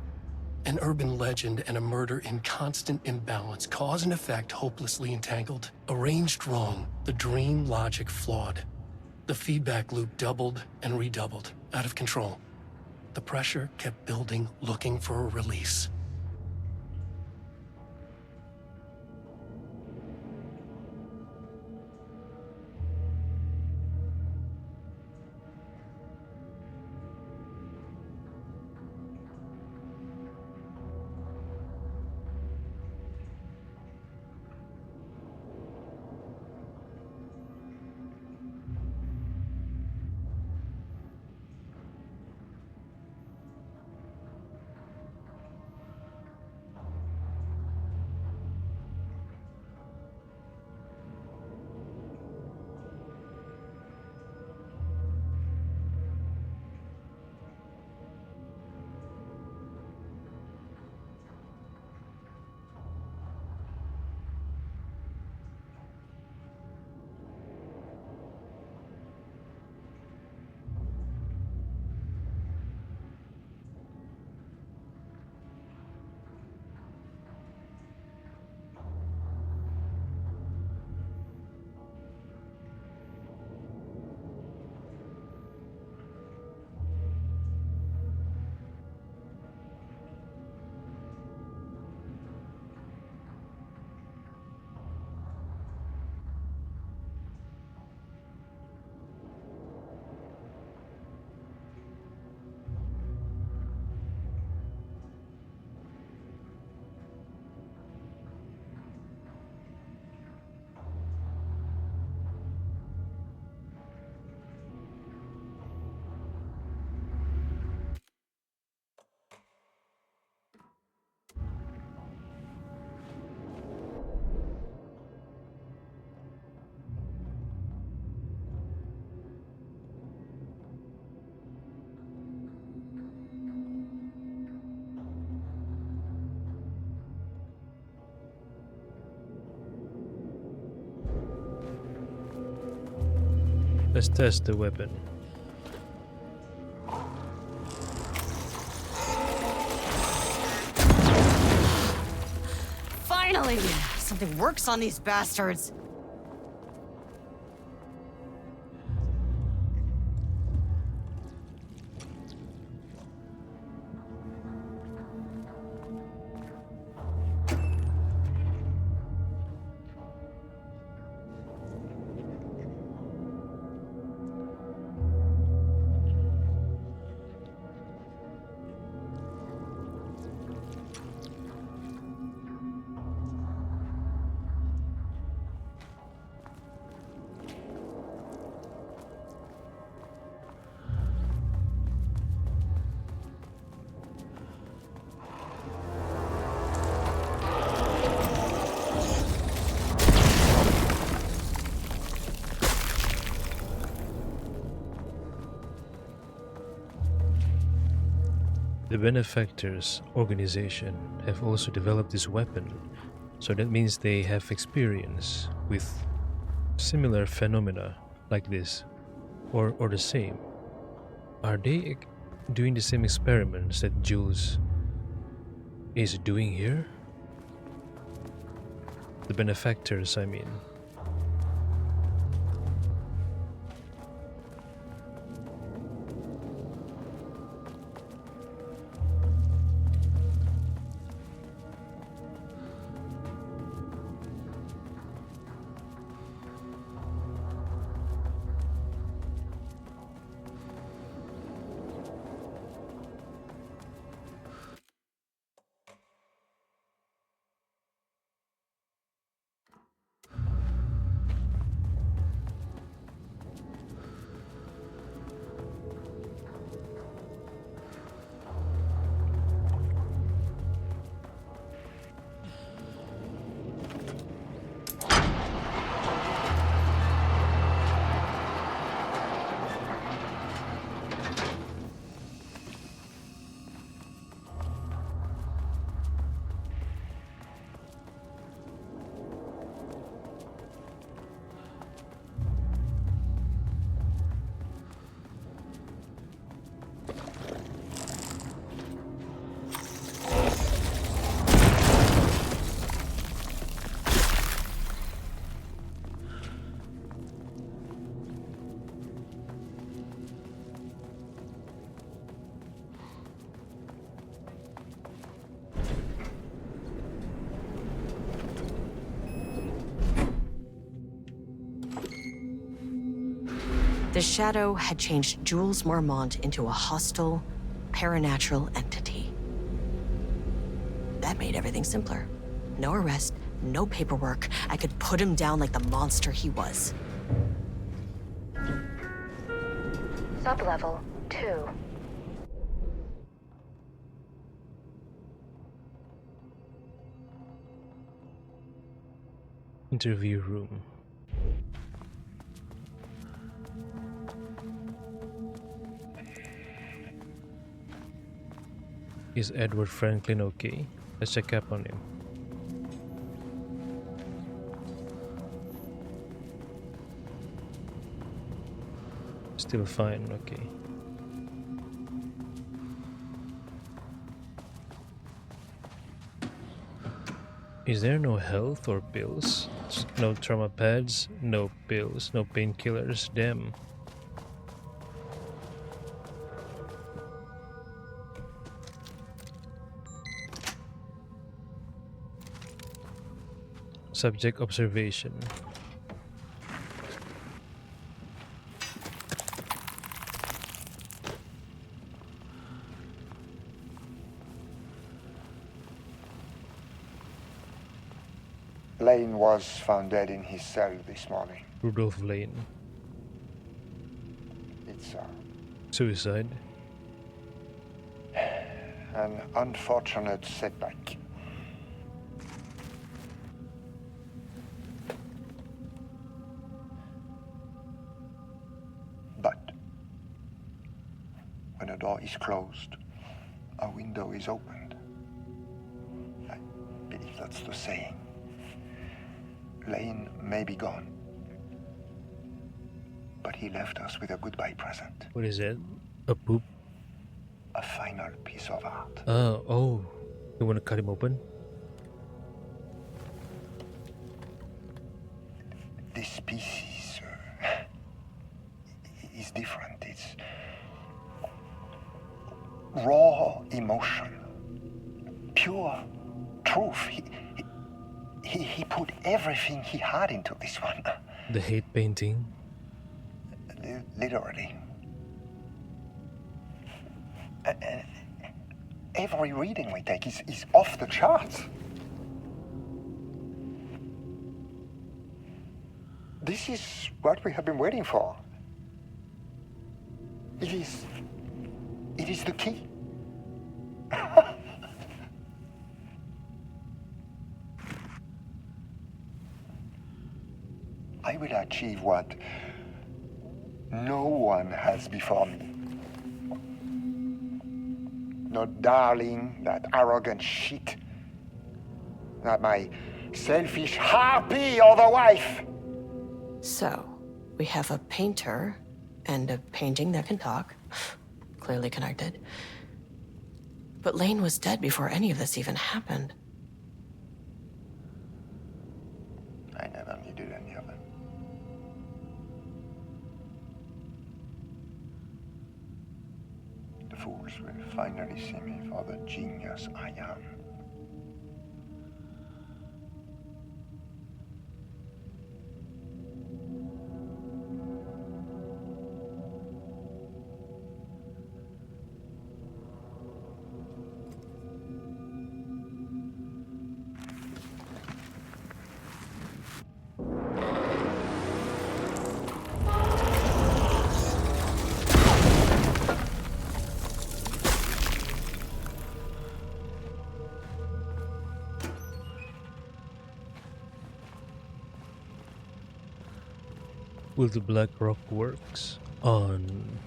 An urban legend and a murder in constant imbalance, cause and effect hopelessly entangled. Arranged wrong, the dream logic flawed. The feedback loop doubled and redoubled, out of control. The pressure kept building, looking for a release. Let's test the weapon. Finally! Something works on these bastards! The Benefactors organization have also developed this weapon, so that means they have experience with similar phenomena like this, or the same. Are they doing the same experiments that Jules is doing here? The Benefactors, I mean. The Shadow had changed Jules Marmont into a hostile, paranatural entity. That made everything simpler. No arrest, no paperwork. I could put him down like the monster he was. Sublevel 2. Interview room. Is Edward Franklin okay? Let's check up on him. Still fine, okay. Is there no health or pills? No trauma pads, no pills, no painkillers, damn. Subject observation. Lane was found dead in his cell this morning. Rudolph Lane. It's Suicide. an unfortunate setback. But when a door is closed, a window is opened. I believe that's the saying. Lane may be gone, but he left us with a goodbye present. What is that? A poop? A final piece of art. Oh. You want to cut him open? This piece is different. It's raw emotion, pure truth. He put everything he had into this one. The hate painting? Literally. Every reading we take is off the charts. This is what we have been waiting for. It is the key. I will achieve what no one has before me. Not darling, that arrogant shit. Not my selfish harpy or the wife. So, we have a painter and a painting that can talk. Clearly connected. But Lane was dead before any of this even happened. I never needed any of it. The fools will finally see me for the genius I am. Will the Black Rock Works on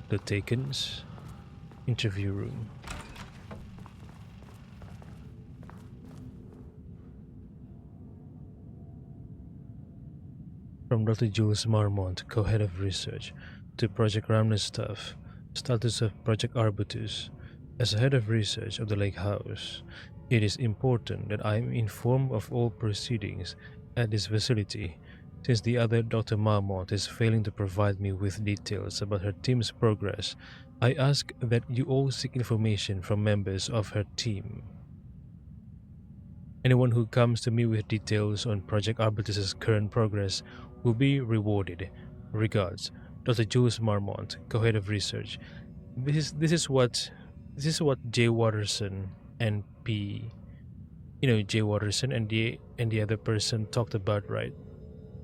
the Taken's interview room? From Dr. Jules Marmont, co-head of research, to Project Ramnus staff, status of Project Arbutus. As head of research of the Lake House, it is important that I am informed of all proceedings at this facility, since the other Dr. Marmont is failing to provide me with details about her team's progress. I ask that you all seek information from members of her team. Anyone who comes to me with details on Project Arbutus's current progress will be rewarded. Regards, Dr. Jules Marmont, co-head of research. This is what Jay Watterson and Jay Watterson and the other person talked about, right?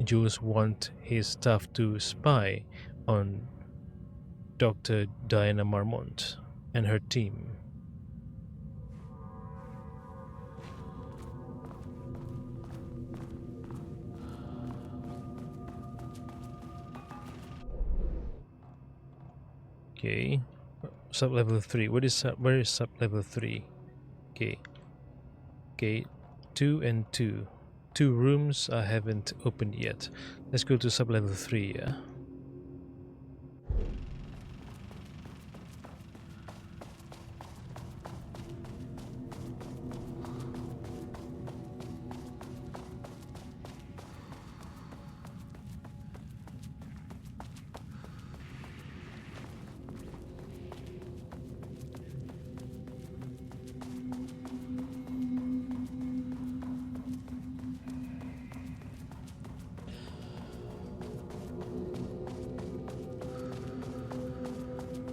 Jules want his staff to spy on Dr. Diana Marmont and her team. Okay, sub-level 3. Where is sub-level 3? Okay, 2 and 2. 2 rooms I haven't opened yet. Let's go to sub-level 3, yeah?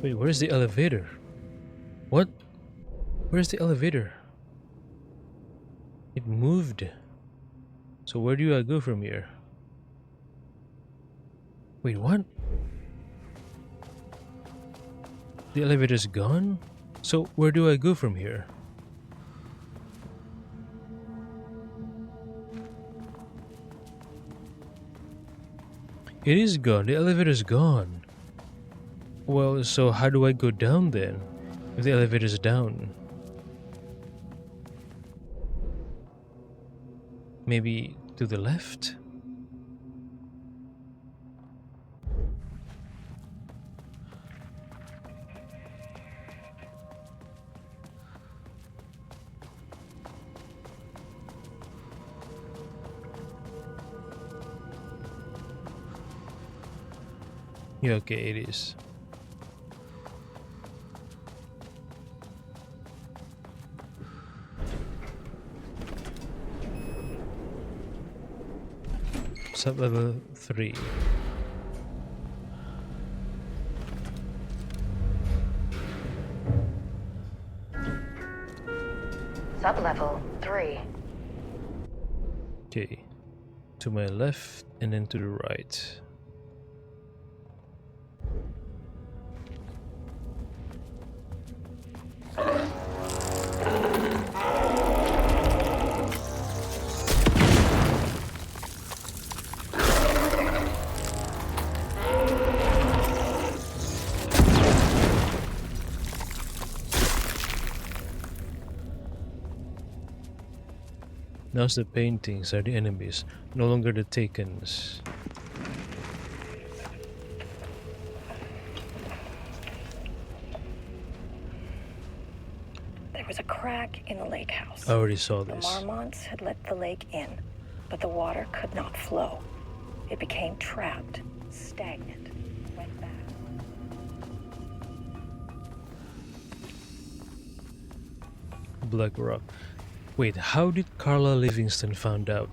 Wait, where's the elevator? What? Where's the elevator? It moved. So where do I go from here? Wait, what? The elevator's gone? So where do I go from here? It is gone. The elevator's gone. Well, so how do I go down then? If the elevator's down? Maybe to the left? Yeah, okay, it is. Sub-level 3. Sub-level 3. Okay, to my left and then to the right. Now the paintings are the enemies, no longer the Takens. There was a crack in the lake house. I already saw The this. Marmonts had let the lake in, but the water could not flow. It became trapped, stagnant, went back. Black Rock. Wait, how did Carla Livingston find out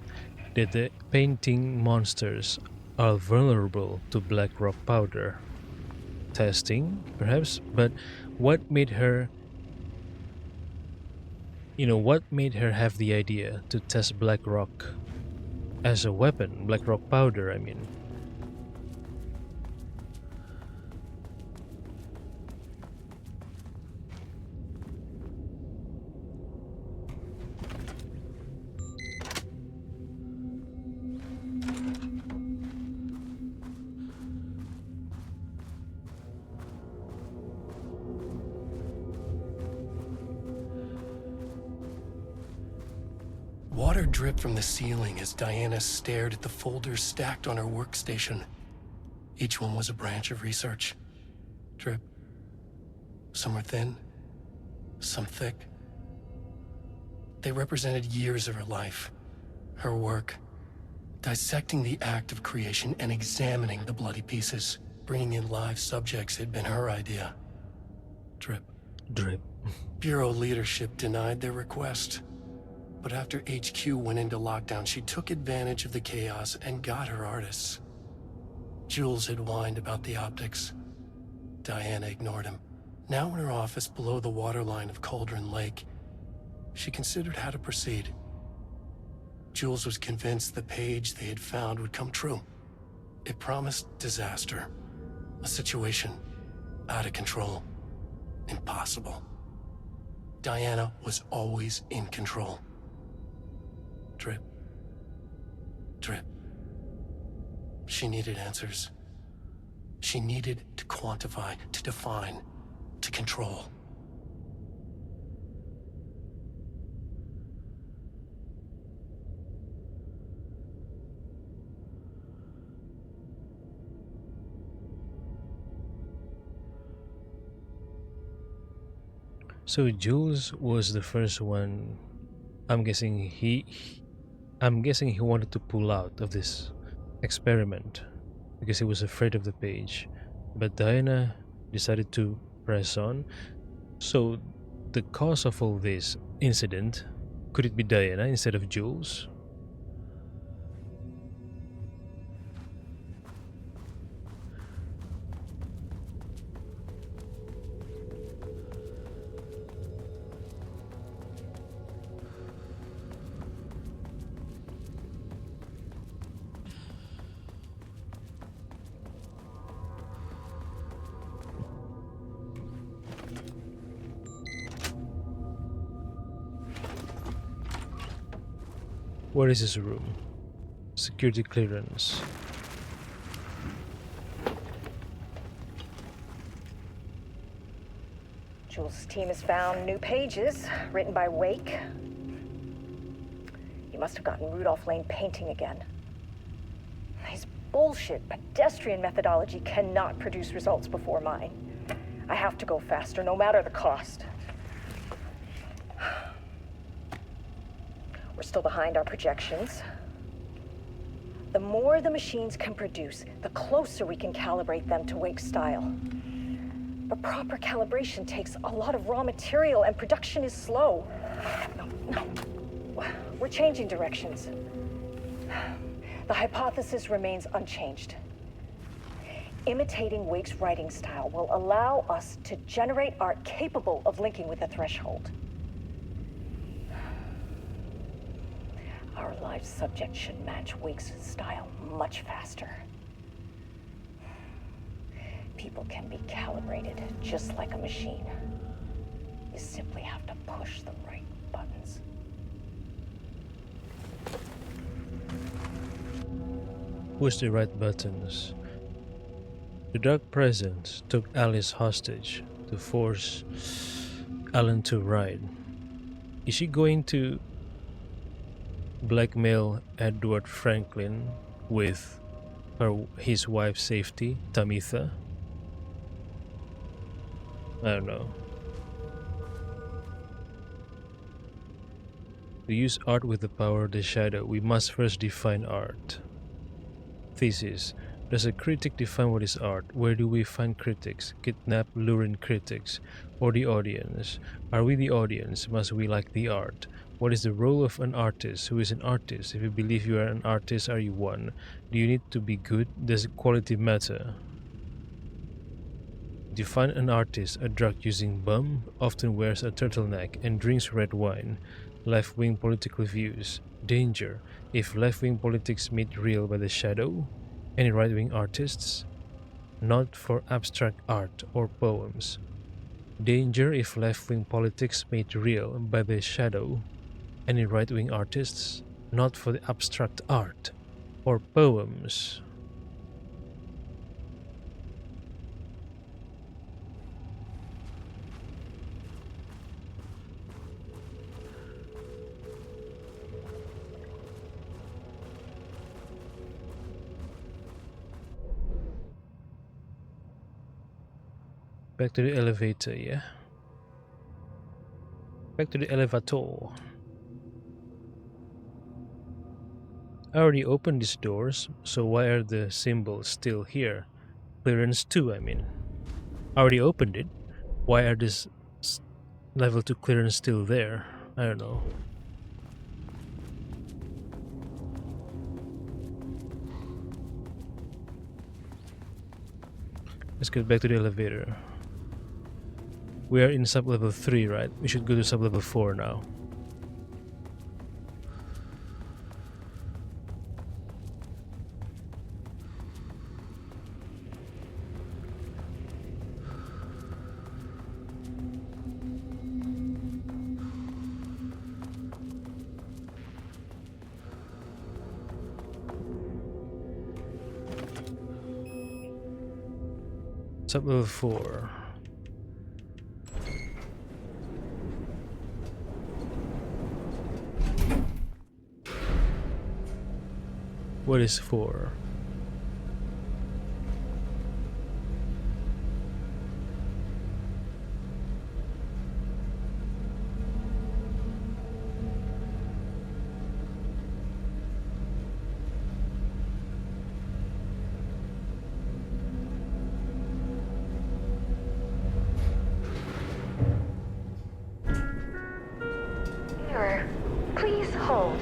that the painting monsters are vulnerable to black rock powder? Testing, perhaps? But what made her... what made her have the idea to test black rock as a weapon? Black rock powder, I mean. Water dripped from the ceiling as Diana stared at the folders stacked on her workstation. Each one was a branch of research. Drip. Some were thin, some thick. They represented years of her life, her work, dissecting the act of creation and examining the bloody pieces. Bringing in live subjects had been her idea. Drip. Drip. Bureau leadership denied their request. But after HQ went into lockdown, she took advantage of the chaos and got her artists. Jules had whined about the optics. Diana ignored him. Now in her office below the waterline of Cauldron Lake, she considered how to proceed. Jules was convinced the page they had found would come true. It promised disaster. A situation out of control. Impossible. Diana was always in control. Drip. Drip. She needed answers. She needed to quantify, to define, to control. So Jules was the first one. I'm guessing he wanted to pull out of this experiment because he was afraid of the page. But Diana decided to press on. So the cause of all this incident, could it be Diana instead of Jules? Where is his room? Security clearance. Jules' team has found new pages written by Wake. He must have gotten Rudolph Lane painting again. His bullshit pedestrian methodology cannot produce results before mine. I have to go faster, no matter the cost. We're still behind our projections. The more the machines can produce, the closer we can calibrate them to Wake's style. But proper calibration takes a lot of raw material, and production is slow. No. We're changing directions. The hypothesis remains unchanged. Imitating Wake's writing style will allow us to generate art capable of linking with the threshold. Our live subject should match Wake's style much faster. People can be calibrated just like a machine. You simply have to push the right buttons. Push the right buttons. The Dark Presence took Alice hostage to force Alan to ride. Is she going to blackmail Edward Franklin with his wife's safety, Tamitha? I don't know. To use art with the power of the shadow, we must first define art. Thesis. Does a critic define what is art? Where do we find critics? Kidnap, luring critics? Or the audience? Are we the audience? Must we like the art? What is the role of an artist? Who is an artist? If you believe you are an artist, are you one? Do you need to be good? Does quality matter? Define an artist. A drug-using bum, often wears a turtleneck and drinks red wine. Left-wing political views. Danger. If left-wing politics meet real by the shadow. Any right-wing artists? Not for abstract art or poems. Danger if left-wing politics made real by the shadow. Any right-wing artists? Not for the abstract art or poems. Back to the elevator, yeah? Back to the elevator. I already opened these doors, so why are the symbols still here? Clearance 2, I mean. I already opened it. Why are this level 2 clearance still there? I don't know. Let's get back to the elevator. We are in sub-level 3, right? We should go to sub-level 4 now. Sub-level 4. What is 4? Mirror, please hold.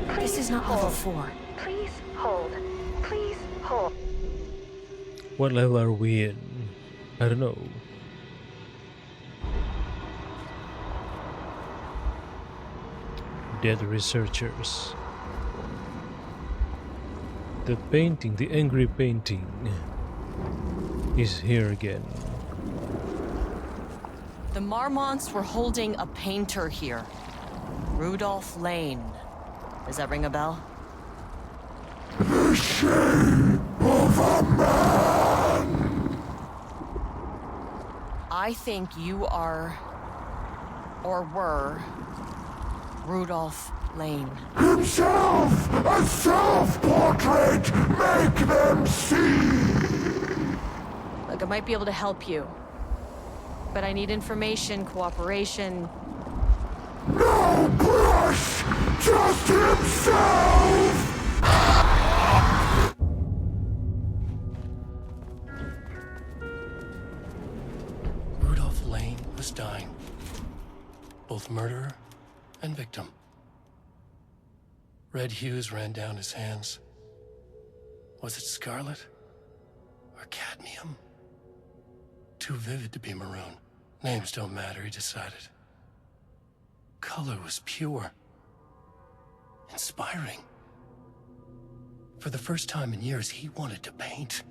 Please This is not hold. level 4. Please hold. Please hold. What level are we in? I don't know. Dead researchers. The painting, the angry painting, is here again. The Marmonts were holding a painter here. Rudolph Lane. Does that ring a bell? The shape of a man! I think you are, or were, Rudolph Lane. Himself! A self-portrait! Make them see! Look, I might be able to help you. But I need information, cooperation. No brush! Just himself! Rudolph Lane was dying. Both murderer and victim. Red hues ran down his hands. Was it scarlet? Or cadmium? Too vivid to be maroon. Names don't matter, he decided. Color was pure. Inspiring. For the first time in years, he wanted to paint.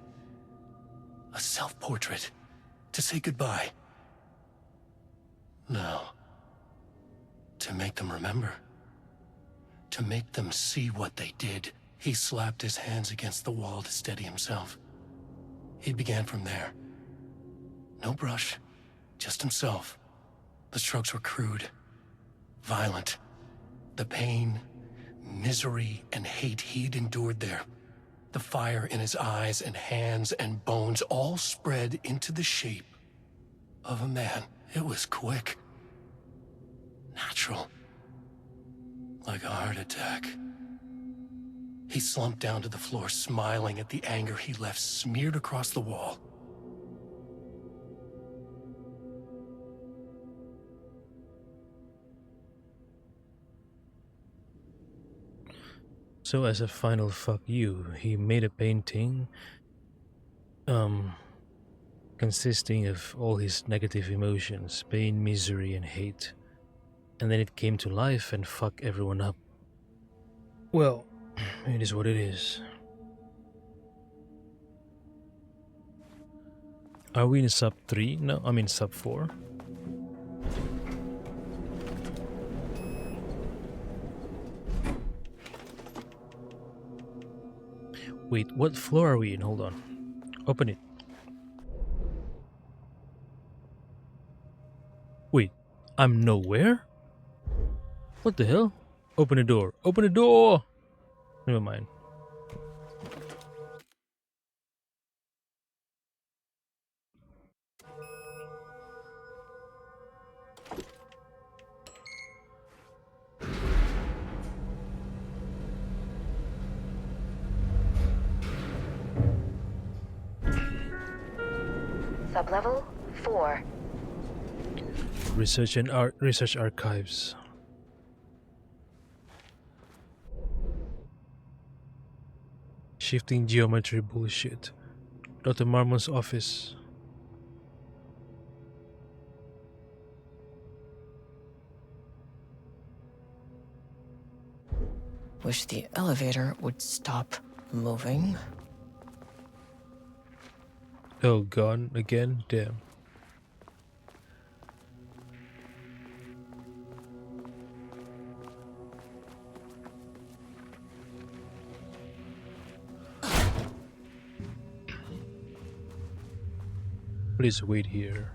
A self-portrait. To say goodbye. No. To make them remember. To make them see what they did. He slapped his hands against the wall to steady himself. He began from there. No brush, just himself. The strokes were crude, violent. The pain, misery, and hate he'd endured there. The fire in his eyes and hands and bones all spread into the shape of a man. It was quick. Natural. Like a heart attack. He slumped down to the floor, smiling at the anger he left smeared across the wall. So as a final fuck you, he made a painting consisting of all his negative emotions, pain, misery, and hate. And then it came to life and fucked everyone up. Well, it is what it is. Are we in sub 3? No, I'm in sub 4. Wait, what floor are we in? Hold on. Open it. Wait, I'm nowhere? What the hell? Open the door. Open the door! Never mind. Sublevel 4. Research and research archives. Shifting geometry bullshit. Dr. Marmon's office. Wish the elevator would stop moving. Oh, gone again? Damn. Please wait here.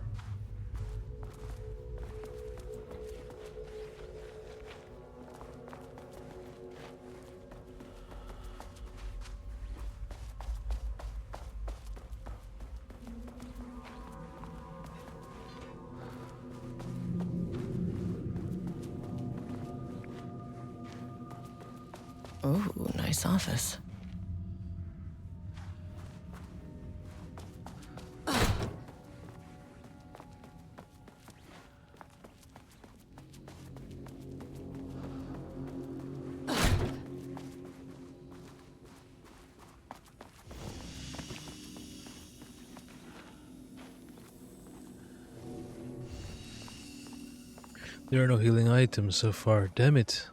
Ooh, nice office. There are no healing items so far. Damn it.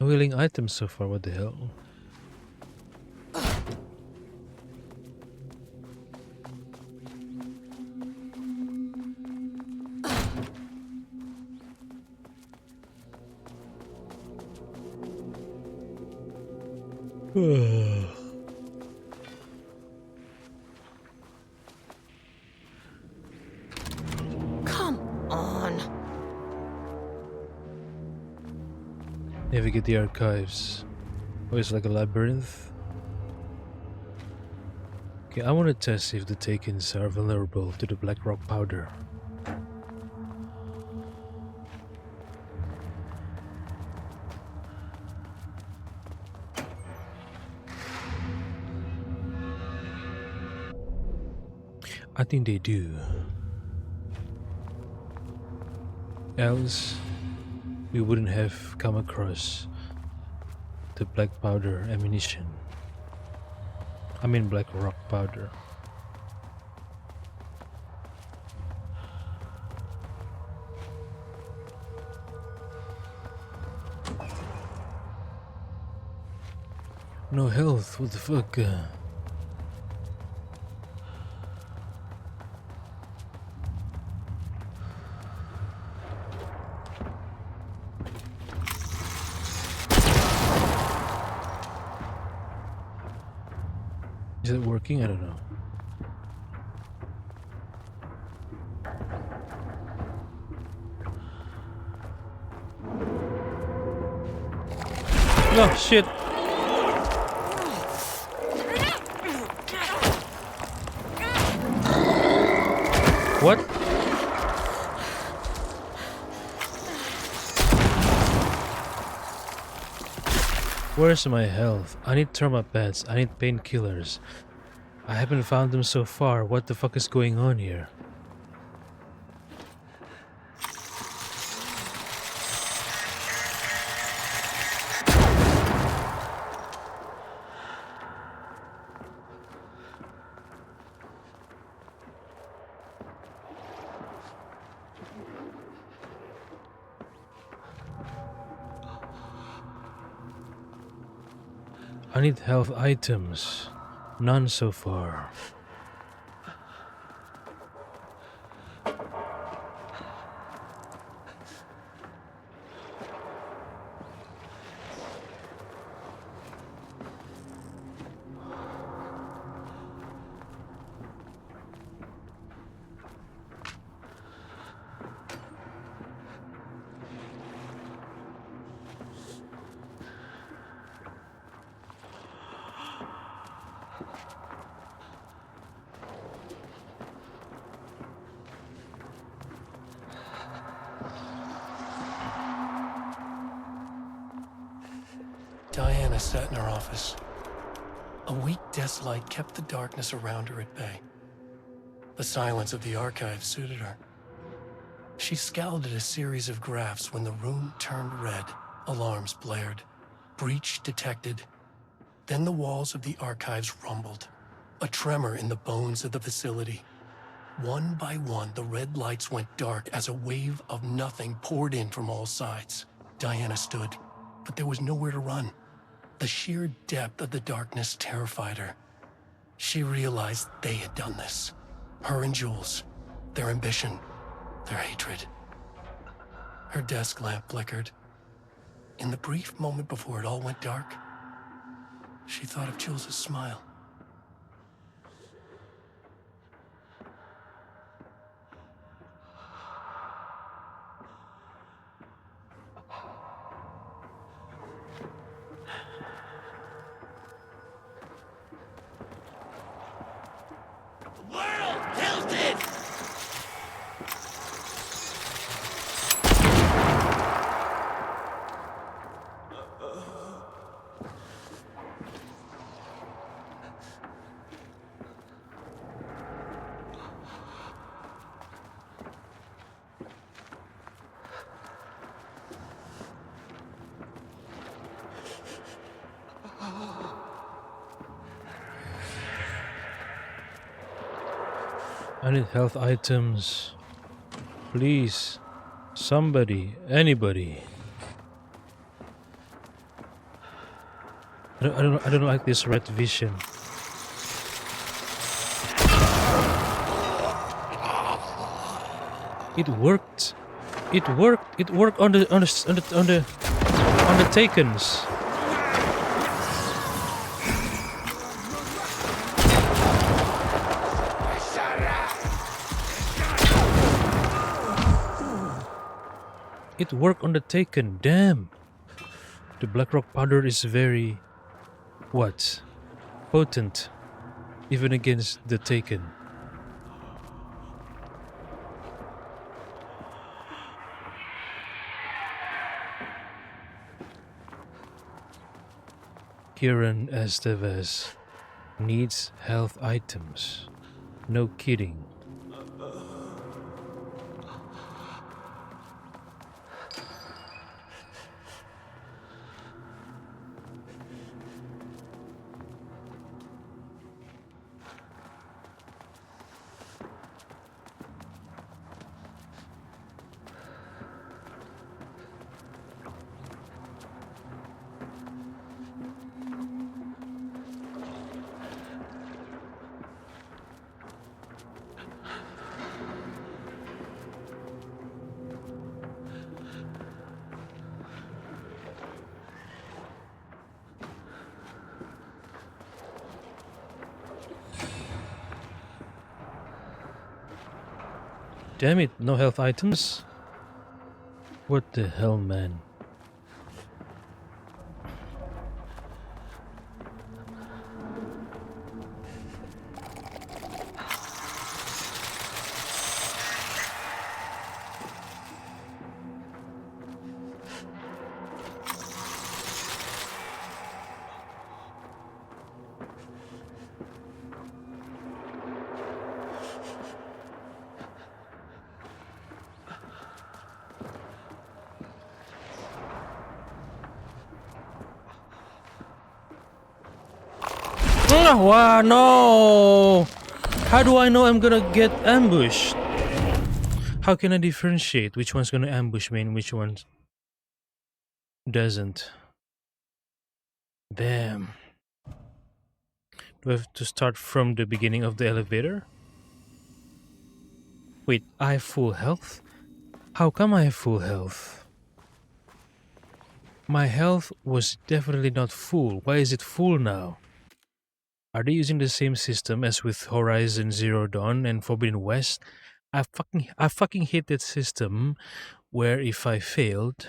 No healing items so far. What the hell? Come on. Navigate the archives. Oh, it's like a labyrinth. Okay, I want to test if the Takens are vulnerable to the black rock powder. I think they do. Else, we wouldn't have come across the black powder ammunition. I mean black rock powder. No health, what the fuck? Is it working? I don't know. No, shit. What? Where's my health? I need thermopads. I need painkillers. I haven't found them so far. What the fuck is going on here? I need health items. None so far. Diana sat in her office. A weak desk light kept the darkness around her at bay. The silence of the archive suited her. She scowled at a series of graphs when the room turned red. Alarms blared. Breach detected. Then the walls of the archives rumbled. A tremor in the bones of the facility. One by one, the red lights went dark as a wave of nothing poured in from all sides. Diana stood, but there was nowhere to run. The sheer depth of the darkness terrified her. She realized they had done this. Her and Jules. Their ambition. Their hatred. Her desk lamp flickered. In the brief moment before it all went dark, she thought of Jules' smile. I need health items. Please. Somebody. Anybody. I don't like this red vision. It worked. It worked. It worked on the Takens. It worked on the Taken. Damn. The Blackrock powder is very potent, even against the Taken. Kieran Estevez needs health items. No kidding. Damn it, no health items? What the hell, man? Wow, no! How do I know I'm gonna get ambushed? How can I differentiate which one's gonna ambush me and which one doesn't? Damn. Do I have to start from the beginning of the elevator? Wait, I have full health? How come I have full health? My health was definitely not full. Why is it full now? Are they using the same system as with Horizon Zero Dawn and Forbidden West? I fucking hate that system where if I failed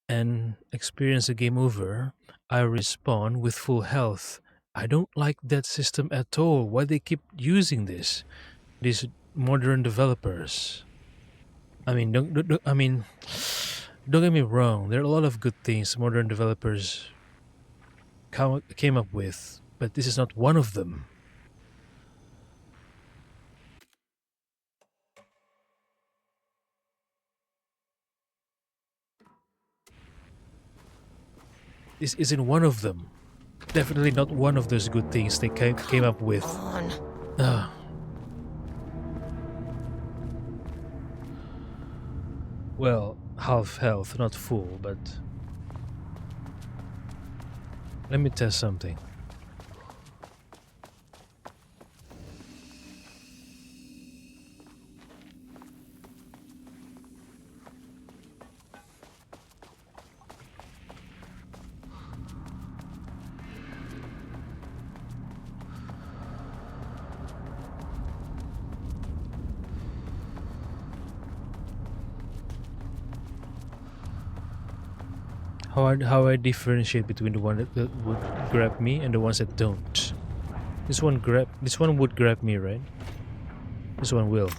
and experience a game over, I respawn with full health. I don't like that system at all. Why they keep using this? These modern developers. I mean, don't get me wrong. There are a lot of good things modern developers came up with. But this is not one of them. This isn't one of them. Definitely not one of those good things they came up with. Well, half health, not full, but... Let me test something. How I differentiate between the one that would grab me and the ones that don't. This one would grab me, right? This one will.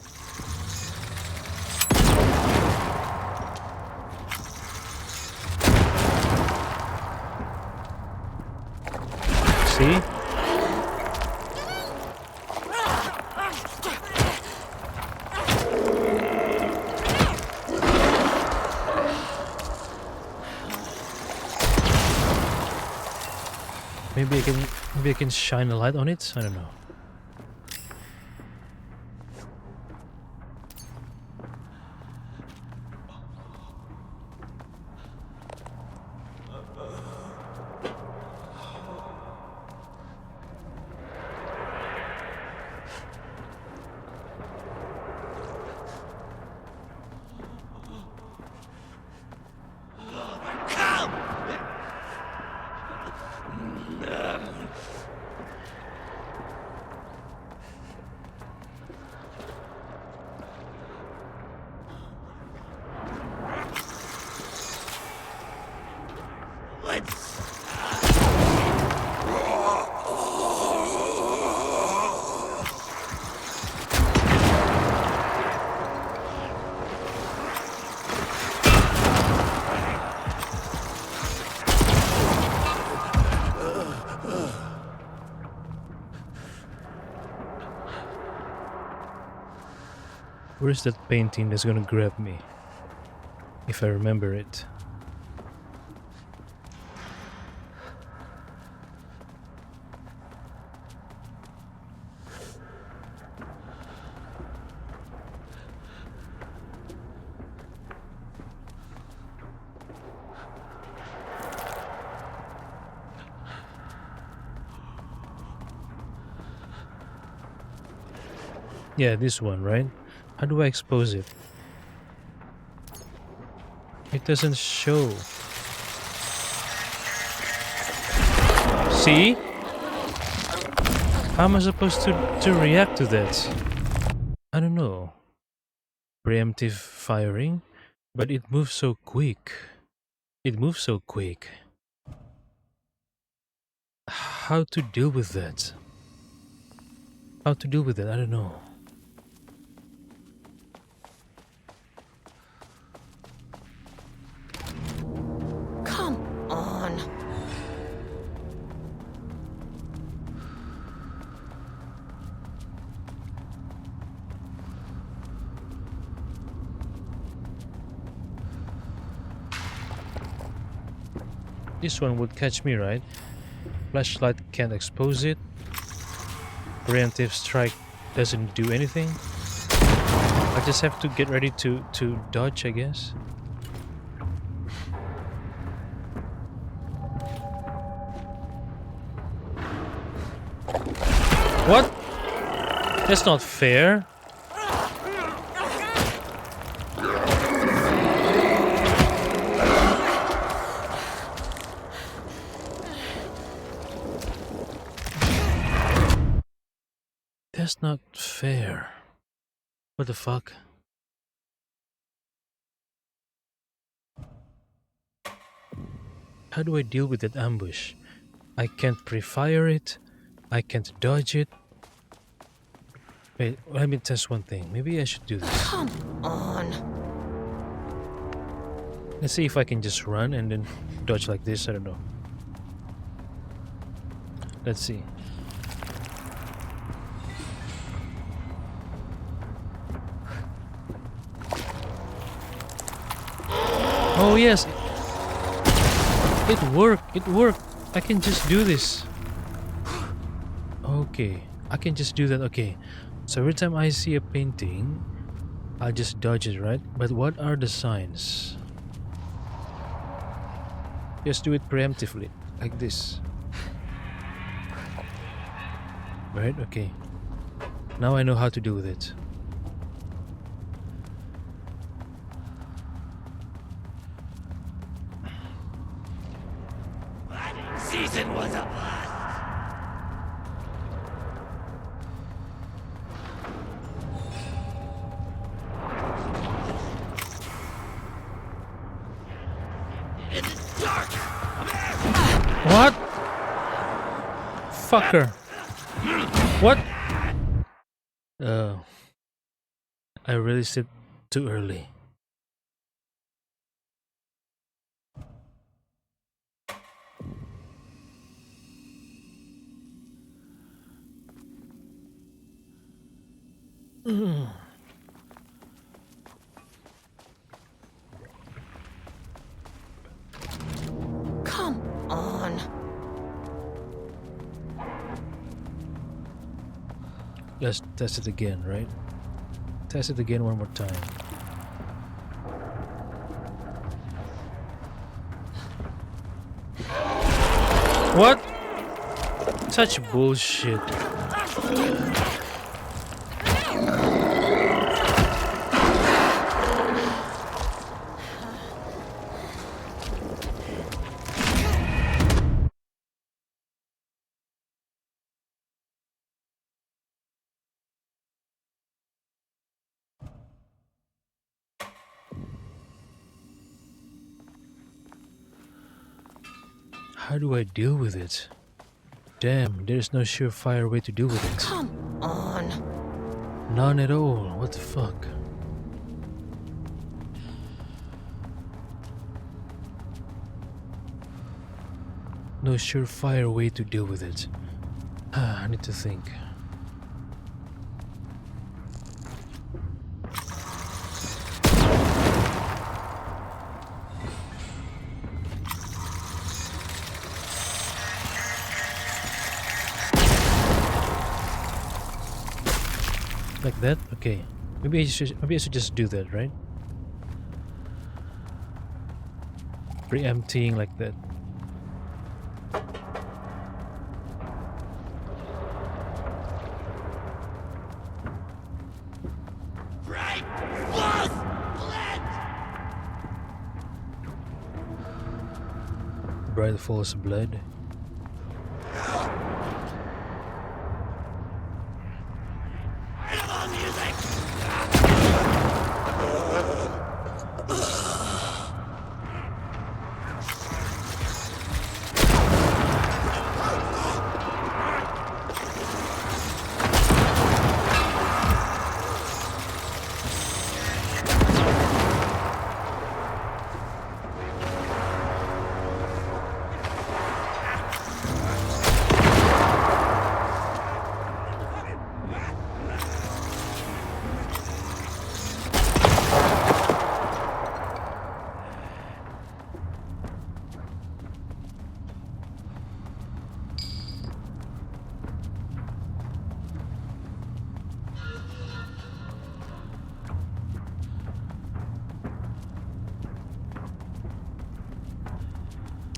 See? Maybe I can shine a light on it. I don't know. Where's that painting that's gonna grab me? If I remember it. Yeah, this one, right? How do I expose it? It doesn't show. See? How am I supposed to react to that? I don't know. Preemptive firing? But it moves so quick. It moves so quick. How to deal with that? How to deal with it? I don't know. This one would catch me, right? Flashlight can't expose it. Preemptive strike doesn't do anything. I just have to get ready to dodge, I guess. What? That's not fair. That's not fair. What the fuck? How do I deal with that ambush? I can't pre-fire it. I can't dodge it. Wait, let me test one thing. Maybe I should do this. Come on. Let's see if I can just run and then dodge like this. I don't know. Let's see. Oh yes, it worked, it worked. I can just do this. Okay, I can just do that. Okay, so every time I see a painting, I'll just dodge it, right? But what are the signs? Just do it preemptively, like this. right? Okay. Now I know how to deal with it. Season was a bust. It's dark. What? Fucker. What? I released it too early. Come on. Let's test it again, right? Test it again one more time. What? Such bullshit. How do I deal with it? Damn, there's no surefire way to deal with it. Come on. None at all. What the fuck? No surefire way to deal with it. I need to think. Like that? Okay. Maybe I should just do that, right? Pre-emptying like that. Bright falls blood.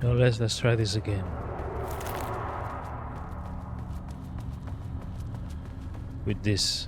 Now let's try this again. With this.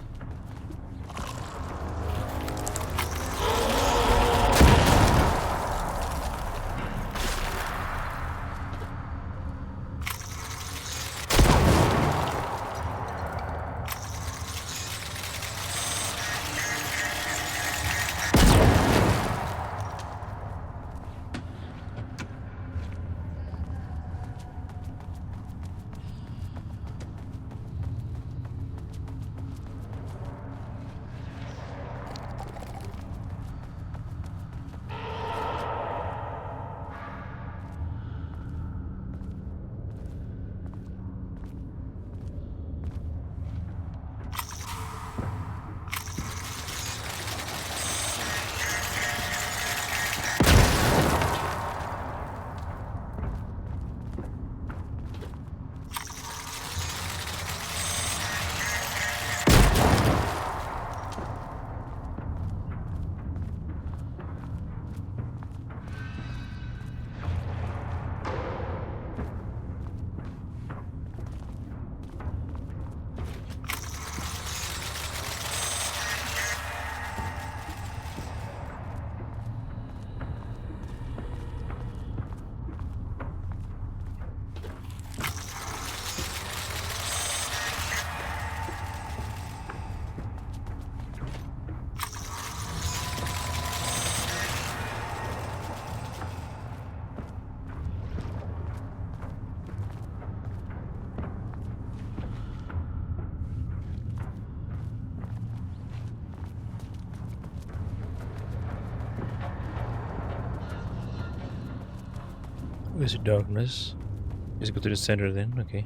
Is it darkness? Let's go to the center then, okay.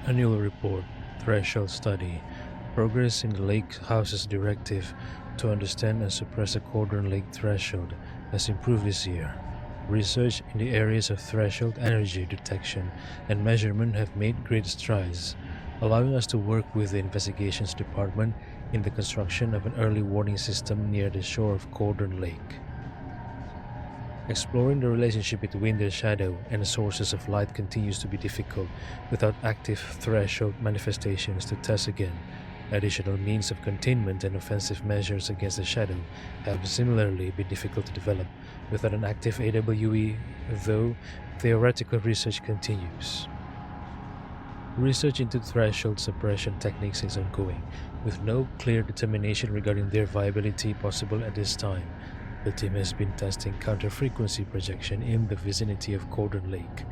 Annual report, threshold study, progress in the Lake House's directive to understand and suppress the Cauldron Lake threshold has improved this year. Research in the areas of threshold energy detection and measurement have made great strides, allowing us to work with the investigations department in the construction of an early warning system near the shore of Cauldron Lake. Exploring the relationship between the shadow and the sources of light continues to be difficult without active threshold manifestations to test again. Additional means of containment and offensive measures against the shadow have similarly been difficult to develop without an active AWE, though theoretical research continues. Research into threshold suppression techniques is ongoing, with no clear determination regarding their viability possible at this time. The team has been testing counter-frequency projection in the vicinity of Cauldron Lake,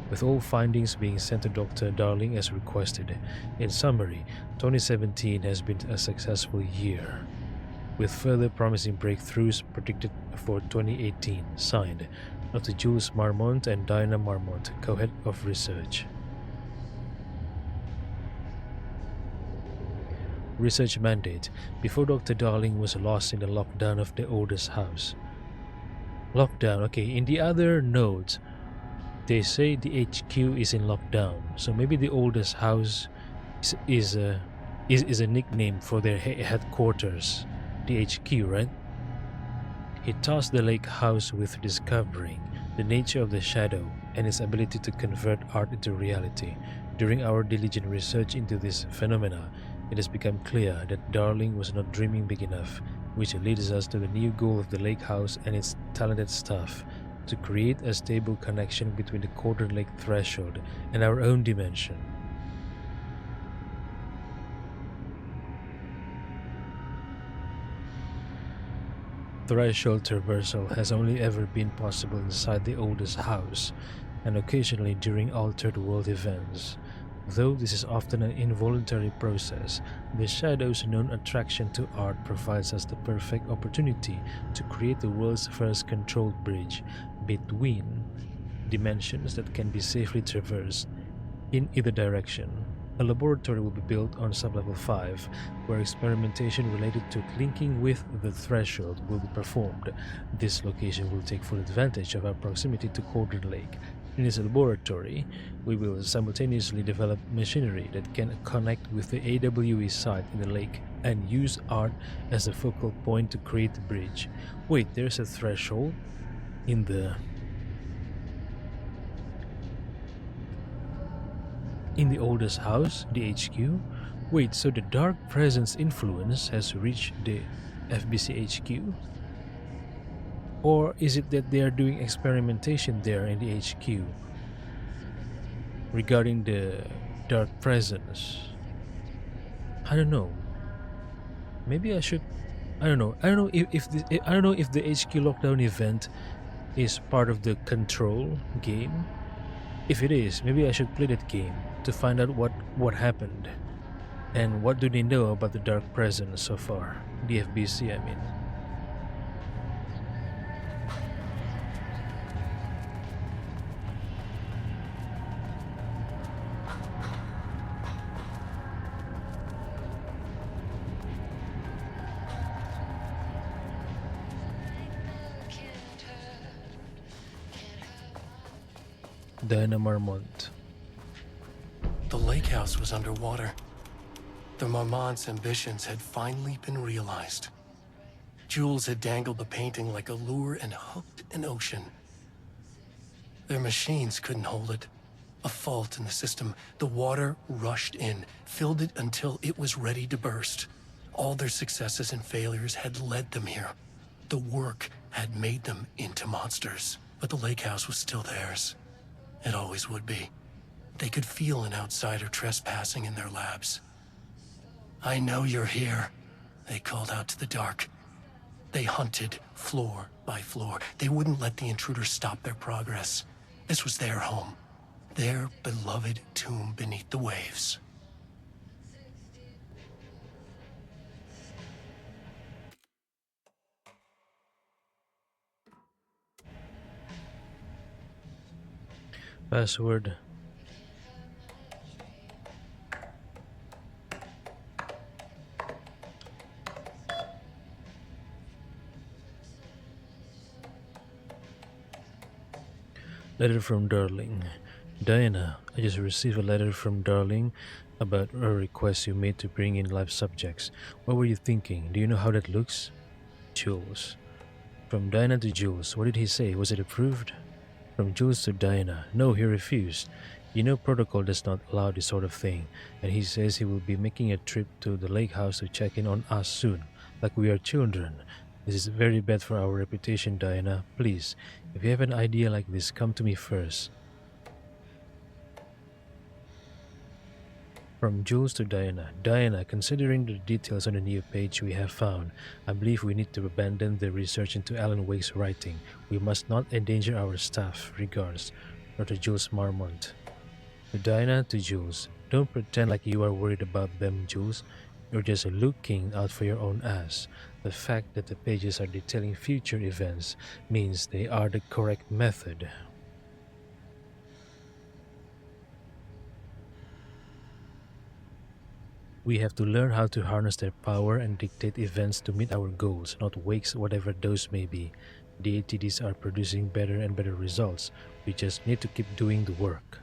with all findings being sent to Dr. Darling as requested. In summary, 2017 has been a successful year, with further promising breakthroughs predicted for 2018. Signed, Dr. Jules Marmont and Diana Marmont, co-head of research. Research mandate. Before Dr. Darling was lost in the lockdown of the oldest house. Lockdown, okay. In the other notes, they say the HQ is in lockdown, so maybe the oldest house is a nickname for their headquarters, the HQ, right? He tasked the lake house with discovering the nature of the shadow and its ability to convert art into reality. During our diligent research into this phenomena, it has become clear that Darling was not dreaming big enough, which leads us to the new goal of the lake house and its talented staff, to create a stable connection between the Cauldron Lake threshold and our own dimension. Threshold traversal has only ever been possible inside the oldest house, and occasionally during altered world events. Though this is often an involuntary process, the Shadow's known attraction to art provides us the perfect opportunity to create the world's first controlled bridge between dimensions that can be safely traversed in either direction. A laboratory will be built on Sublevel 5, where experimentation related to linking with the threshold will be performed. This location will take full advantage of our proximity to Cauldron Lake. In this laboratory, we will simultaneously develop machinery that can connect with the AWE site in the lake and use art as a focal point to create the bridge. Wait, there's a threshold in the oldest house, the HQ? Wait, so the dark presence influence has reached the FBC HQ? Or is it that they are doing experimentation there in the HQ regarding the dark presence? I don't know. Maybe I should. I don't know. I don't know if the HQ lockdown event is part of the Control game. If it is, maybe I should play that game to find out what happened and what do they know about the dark presence so far. The FBC, I mean. Diana Marmont. The lake house was underwater. The Marmont's ambitions had finally been realized. Jules had dangled the painting like a lure and hooked an ocean. Their machines couldn't hold it. A fault in the system. The water rushed in, filled it until it was ready to burst. All their successes and failures had led them here. The work had made them into monsters. But the lake house was still theirs. It always would be. They could feel an outsider trespassing in their labs. "I know you're here," they called out to the dark. They hunted floor by floor. They wouldn't let the intruders stop their progress. This was their home, their beloved tomb beneath the waves. Password. Letter from Darling. Diana, I just received a letter from Darling about a request you made to bring in live subjects. What were you thinking? Do you know how that looks? Jules. From Diana to Jules. What did he say? Was it approved? From Jules to Diana. No, he refused. You know protocol does not allow this sort of thing, and he says he will be making a trip to the lake house to check in on us soon, like we are children. This is very bad for our reputation, Diana. Please, if you have an idea like this, come to me first. From Jules to Diana. Diana, considering the details on the new page we have found, I believe we need to abandon the research into Alan Wake's writing. We must not endanger our staff. Regards, Dr. Jules Marmont. To Diana to Jules. Don't pretend like you are worried about them, Jules. You're just looking out for your own ass. The fact that the pages are detailing future events means they are the correct method. We have to learn how to harness their power and dictate events to meet our goals, not Wake's whatever those may be. The ATDs are producing better and better results. We just need to keep doing the work.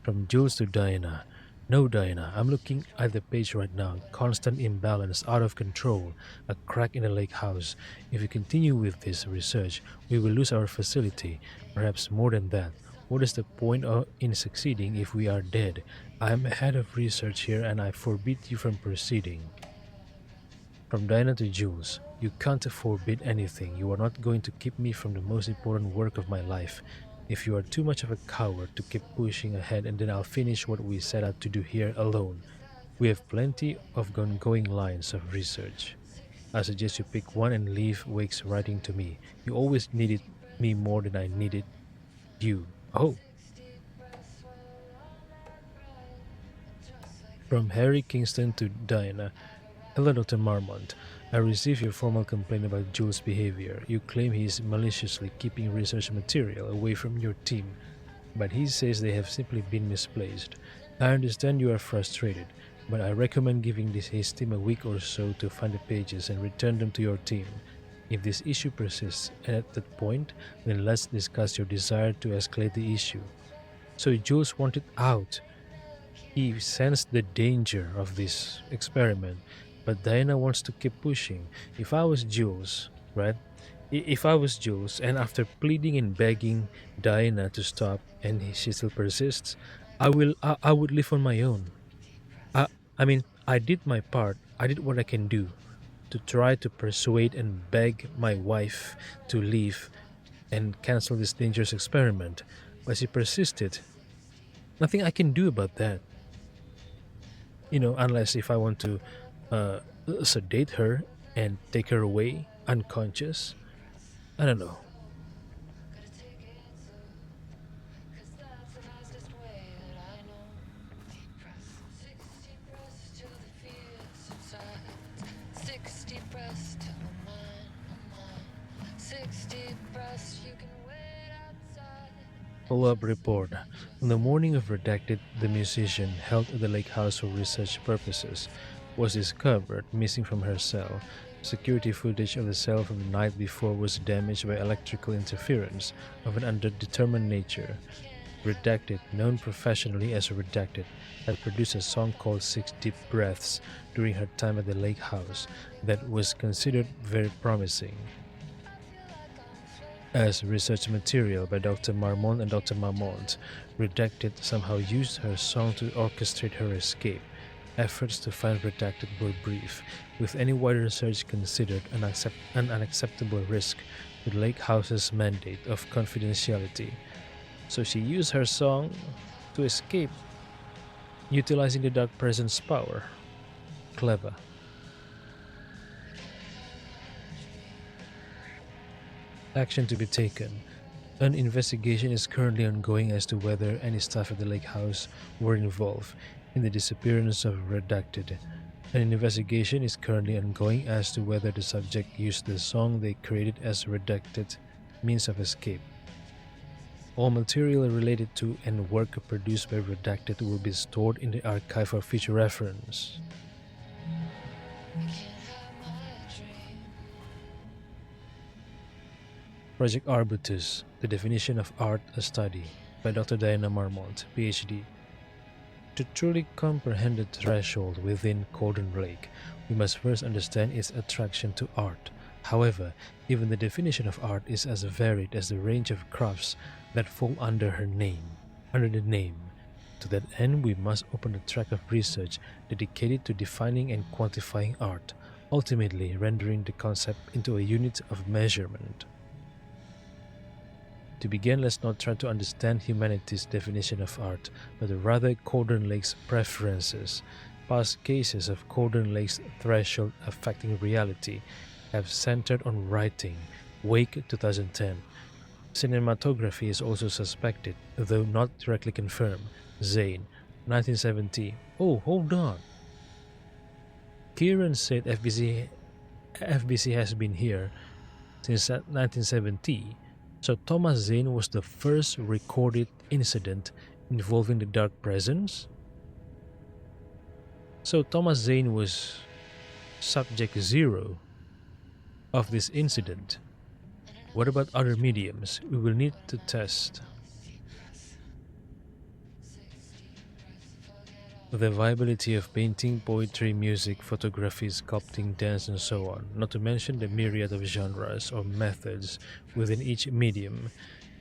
From Jules to Diana. No, Diana, I'm looking at the page right now. Constant imbalance, out of control, a crack in the lake house. If we continue with this research, we will lose our facility. Perhaps more than that. What is the point in succeeding if we are dead? I am head of research here and I forbid you from proceeding. From Diana to Jules. You can't forbid anything. You are not going to keep me from the most important work of my life. If you are too much of a coward to keep pushing ahead, and then I'll finish what we set out to do here alone. We have plenty of ongoing lines of research. I suggest you pick one and leave Wake's writing to me. You always needed me more than I needed you. Oh. From Harry Kingston to Diana. Hello, Dr. Marmont. I received your formal complaint about Jules' behavior. You claim he is maliciously keeping research material away from your team, but he says they have simply been misplaced. I understand you are frustrated, but I recommend giving his team a week or so to find the pages and return them to your team. If this issue persists at that point, then let's discuss your desire to escalate the issue. So Jules wanted out. He sensed the danger of this experiment. But Diana wants to keep pushing. If I was Jules, right? If I was Jules, and after pleading and begging Diana to stop, and she still persists, I would live on my own. I mean, I did my part. I did what I can do to try to persuade and beg my wife to leave and cancel this dangerous experiment. But she persisted. Nothing I can do about that. You know, unless if I want to sedate her and take her away unconscious. I don't know. Follow-up report. On the morning of Redacted, the musician, held at the lake house for research purposes, was discovered missing from her cell. Security footage of the cell from the night before was damaged by electrical interference of an undetermined nature. Redacted, known professionally as Redacted, had produced a song called 6 Deep Breaths during her time at the lake house that was considered very promising as research material by Dr. Marmont and Dr. Marmont. Redacted somehow used her song to orchestrate her escape. Efforts to find Redacted were brief, with any wider search considered an unacceptable risk to the lake house's mandate of confidentiality. So she used her song to escape, utilizing the Dark Presence power. Clever. Action to be taken. An investigation is currently ongoing as to whether any staff at the lake house were involved in the disappearance of Redacted. An investigation is currently ongoing as to whether the subject used the song they created as Redacted means of escape. All material related to and work produced by Redacted will be stored in the archive for future reference. Project Arbutus, The Definition of Art, a Study, by Dr. Diana Marmont, PhD. To truly comprehend the threshold within Cauldron Lake, we must first understand its attraction to art. However, even the definition of art is as varied as the range of crafts that fall under the name. To that end, we must open a track of research dedicated to defining and quantifying art, ultimately rendering the concept into a unit of measurement. To begin, let's not try to understand humanity's definition of art, but rather Cauldron Lake's preferences. Past cases of Cauldron Lake's threshold affecting reality have centered on writing. Wake 2010. Cinematography is also suspected, though not directly confirmed. Zane 1970. Oh, hold on. Kieran said FBC has been here since 1970. So Thomas Zane was the first recorded incident involving the Dark Presence? So Thomas Zane was subject 0 of this incident. What about other mediums? We will need to test the viability of painting, poetry, music, photography, sculpting, dance, and so on, not to mention the myriad of genres or methods within each medium.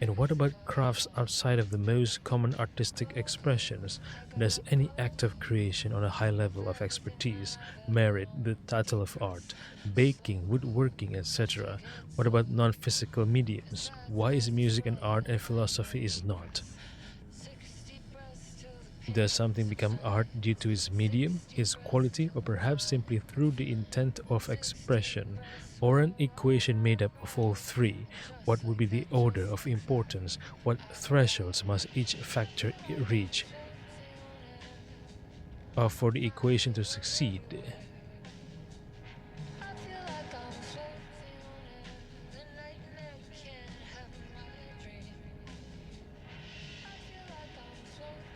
And what about crafts outside of the most common artistic expressions? Does any act of creation on a high level of expertise merit the title of art? Baking, woodworking, etc. What about non-physical mediums? Why is music and art and philosophy is not? Does something become art due to its medium, its quality, or perhaps simply through the intent of expression, or an equation made up of all three? What would be the order of importance? What thresholds must each factor reach for the equation to succeed?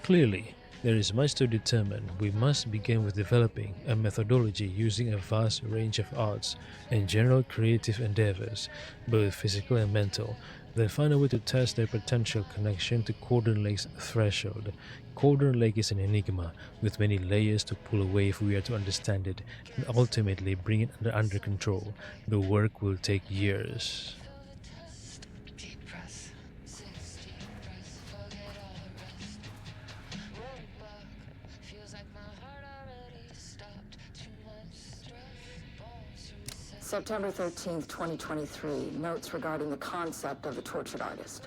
Clearly, there is much to determine. We must begin with developing a methodology using a vast range of arts and general creative endeavors, both physical and mental, then find a way to test their potential connection to Cauldron Lake's threshold. Cauldron Lake is an enigma with many layers to pull away if we are to understand it and ultimately bring it under control. The work will take years. September 13th, 2023, notes regarding the concept of the tortured artist.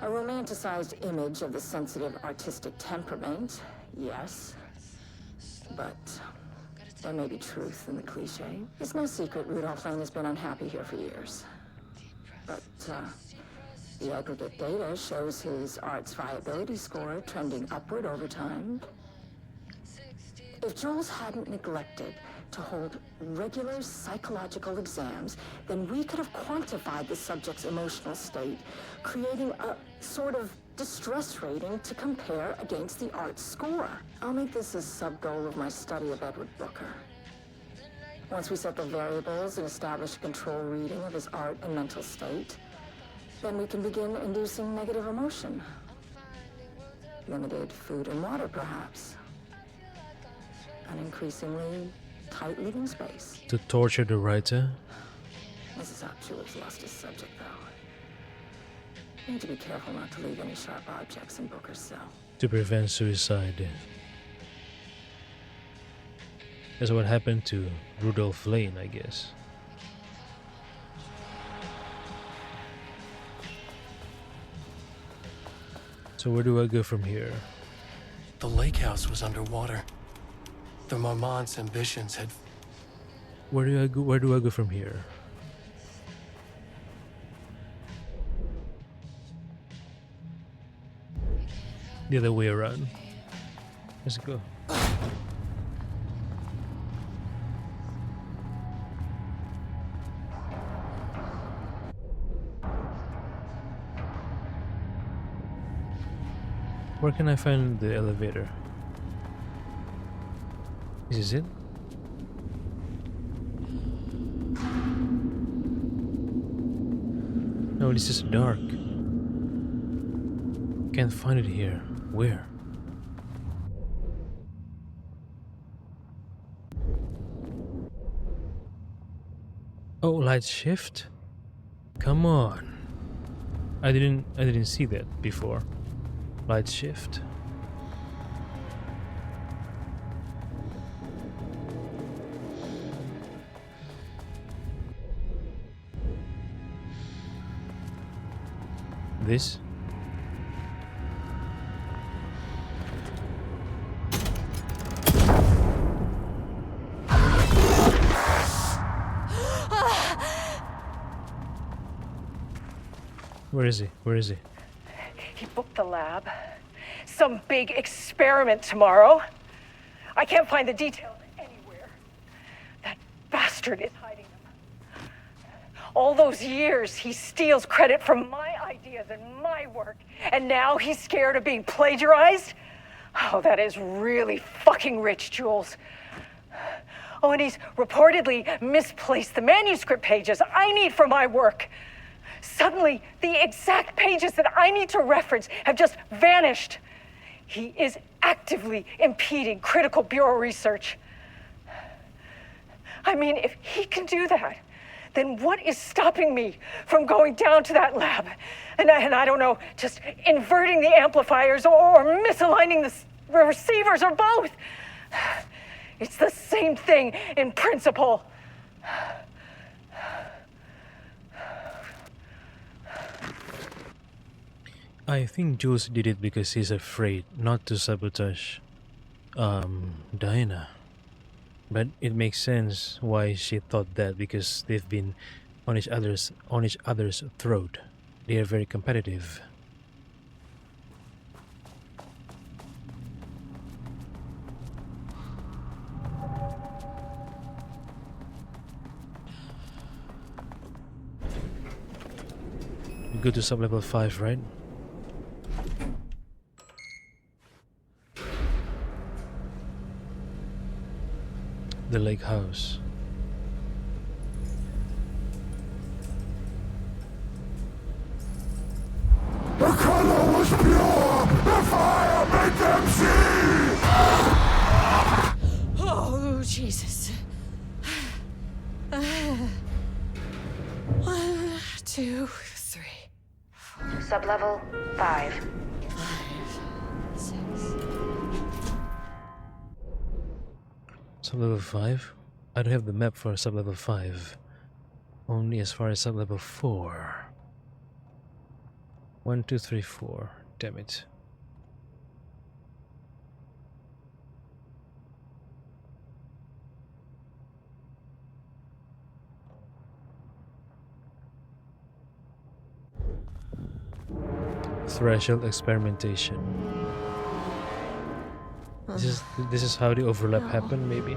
A romanticized image of the sensitive artistic temperament, yes. But there may be truth in the cliche. It's no secret Rudolph Lane has been unhappy here for years. But the aggregate data shows his art's viability score trending upward over time. If Jules hadn't neglected to hold regular psychological exams, then we could have quantified the subject's emotional state, creating a sort of distress rating to compare against the art's score. I'll make this a sub-goal of my study of Edward Booker. Once we set the variables and establish a control reading of his art and mental state, then we can begin inducing negative emotion. Limited food and water, perhaps. An increasingly tight living space. To torture the writer? This is how Jules lost his subject, though. You need to be careful not to leave any sharp objects in Booker's cell. To prevent suicide. That's what happened to Rudolph Lane, I guess. So where do I go from here? The lake house was underwater. The Marmont's ambitions had... Where do I go from here? The other way around. Let's go. Where can I find the elevator? This is it? No, this is dark. Can't find it here. Where? Oh, light shift? Come on. I didn't see that before. Light shift. This? Where is he? Where is he? He booked the lab. Some big experiment tomorrow. I can't find the details anywhere. That bastard is hiding them. All those years, he steals credit from my ideas and my work. And now he's scared of being plagiarized? Oh, that is really fucking rich, Jules. Oh, and he's reportedly misplaced the manuscript pages I need for my work. Suddenly, the exact pages that I need to reference have just vanished. He is actively impeding critical bureau research. I mean, if he can do that, then what is stopping me from going down to that lab? And I don't know, just inverting the amplifiers or misaligning the receivers or both. It's the same thing in principle. I think Jules did it because he's afraid not to sabotage Diana. But it makes sense why she thought that, because they've been on each other's throat. They are very competitive. We go to sub-level 5, right? The lake house. The color was pure! The fire made them see! Oh, Jesus. 1, 2, 3. Sublevel 5. 5, 6. Sub-level 5? I don't have the map for sub-level 5. Only as far as sub-level 4. 1, 2, 3, 4. Damn it. Threshold experimentation. This is how the overlap happened, maybe.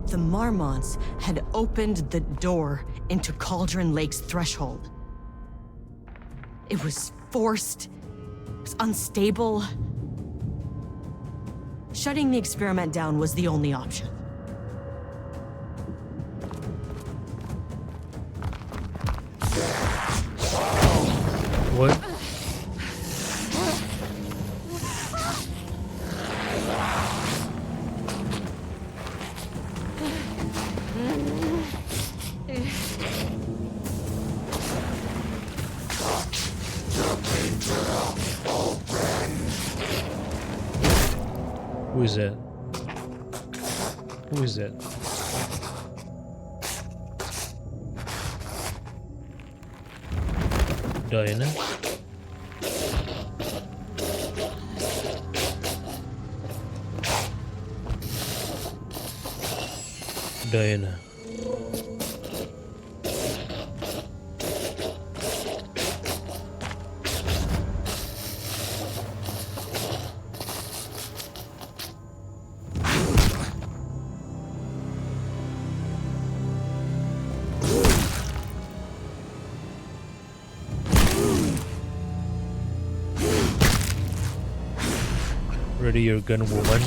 The Marmonts had opened the door into Cauldron Lake's threshold. It was forced, it was unstable. Shutting the experiment down was the only option. What? Who is that? Who is that? Diana? Diana. Ready your gun, woman.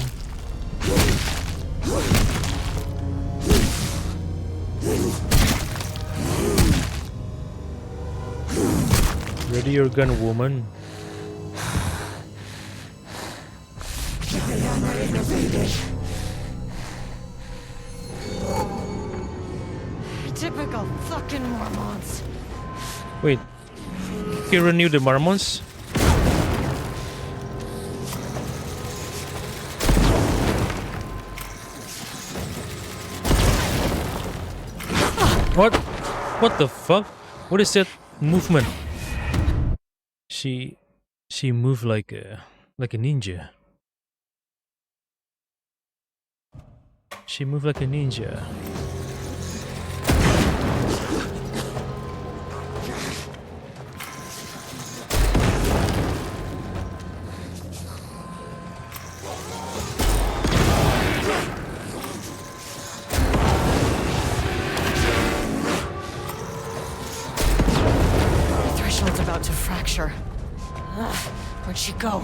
Ready your gun, woman. Typical fucking Mormons. Wait, Kira knew the Mormons? What? What the fuck? What is that movement? She moved like a ninja. She moved like a ninja. To fracture. Where'd she go?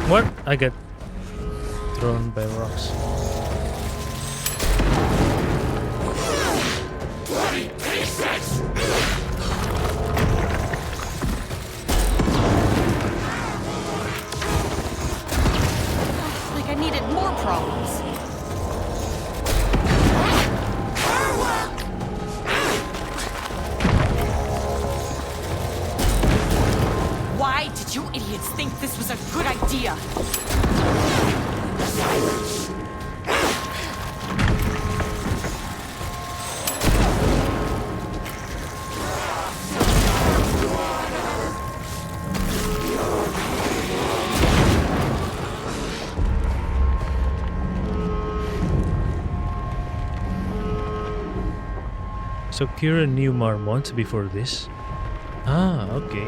What? I got thrown by rocks. Bloody pieces! Like I needed more problems. Why did you idiots think this was a good idea? Silence! So Kira knew Marmont before this? Ah, okay.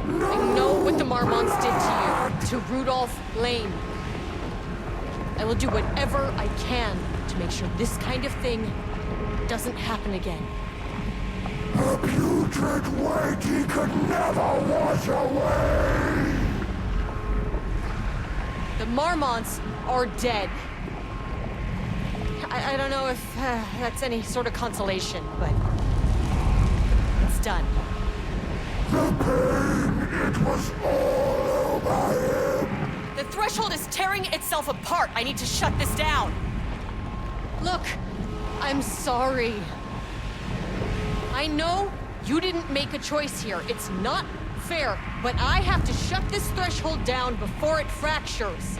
I know what the Marmonts did to you, to Rudolph Lane. I will do whatever I can to make sure this kind of thing doesn't happen again. A putrid weight he could never wash away! The Marmonts are dead. I don't know if that's any sort of consolation, but it's done. The pain, it was all over him! The threshold is tearing itself apart. I need to shut this down. Look, I'm sorry. I know you didn't make a choice here. It's not fair, but I have to shut this threshold down before it fractures.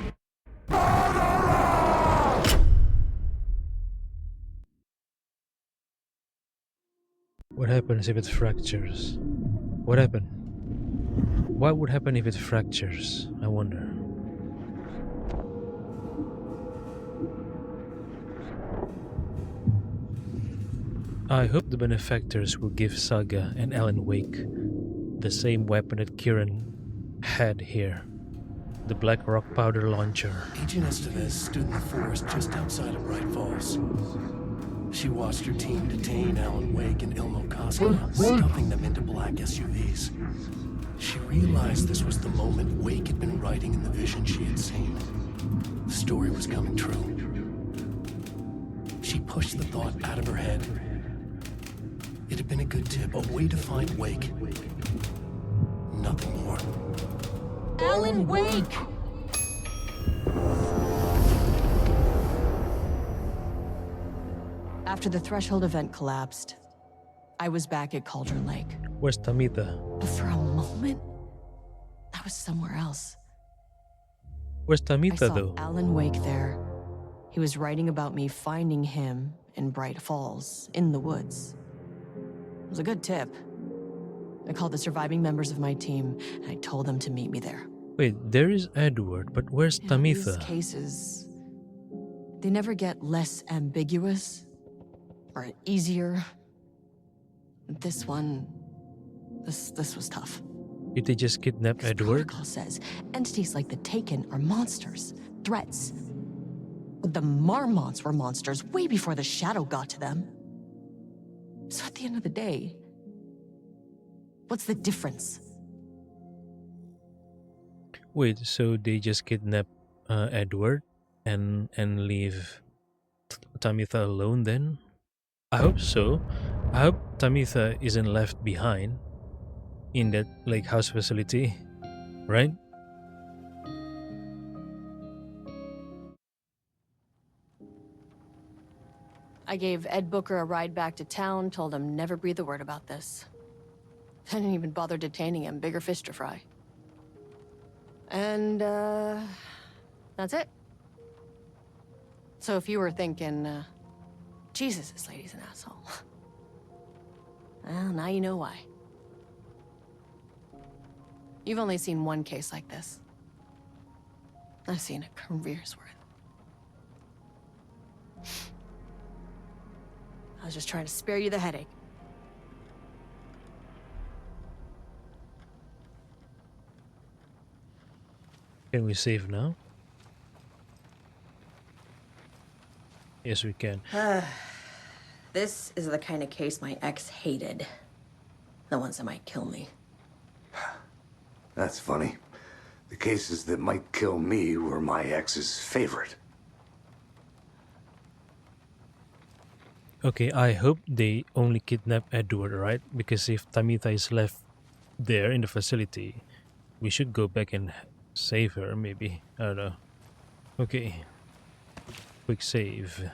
What happens if it fractures? What happened? What would happen if it fractures? I wonder. I hope the benefactors will give Saga and Alan Wake the same weapon that Kieran had here. The Black Rock powder launcher. Agent Estevez stood in the forest just outside of Bright Falls. She watched her team detain Alan Wake and Ilmo Koskela, stuffing them into black SUVs. She realized this was the moment Wake had been writing in the vision she had seen. The story was coming true. She pushed the thought out of her head. It had been a good tip, a way to find Wake. Nothing more. Alan Wake! After the Threshold event collapsed, I was back at Cauldron Lake. Where's Tamitha? But for a moment, I was somewhere else. Where's I Tamitha saw though? Alan Wake there. He was writing about me finding him in Bright Falls, in the woods. It was a good tip. I called the surviving members of my team, and I told them to meet me there. Wait, there is Edward, but where's These Tamitha? cases, they never get less ambiguous or easier. This one, this was tough. Did they just kidnap Edward? Protocol says entities like the Taken are monsters, threats. The Marmots were monsters way before the Shadow got to them. So at the end of the day, what's the difference? Wait, so they just kidnap Edward and leave Tamitha alone then? I hope so. I hope Tamitha isn't left behind in that lake house facility, right? I gave Ed Booker a ride back to town, told him never breathe a word about this. I didn't even bother detaining him, bigger fish to fry. And, that's it. So if you were thinking, Jesus, this lady's an asshole. Well, now you know why. You've only seen one case like this. I've seen a career's worth. I was just trying to spare you the headache. Can we save now? Yes, we can. This is the kind of case my ex hated. The ones that might kill me. That's funny. The cases that might kill me were my ex's favorite. Okay, I hope they only kidnap Edward, right? Because if Tamitha is left there in the facility, we should go back and save her, maybe. I don't know. Okay. Quick save.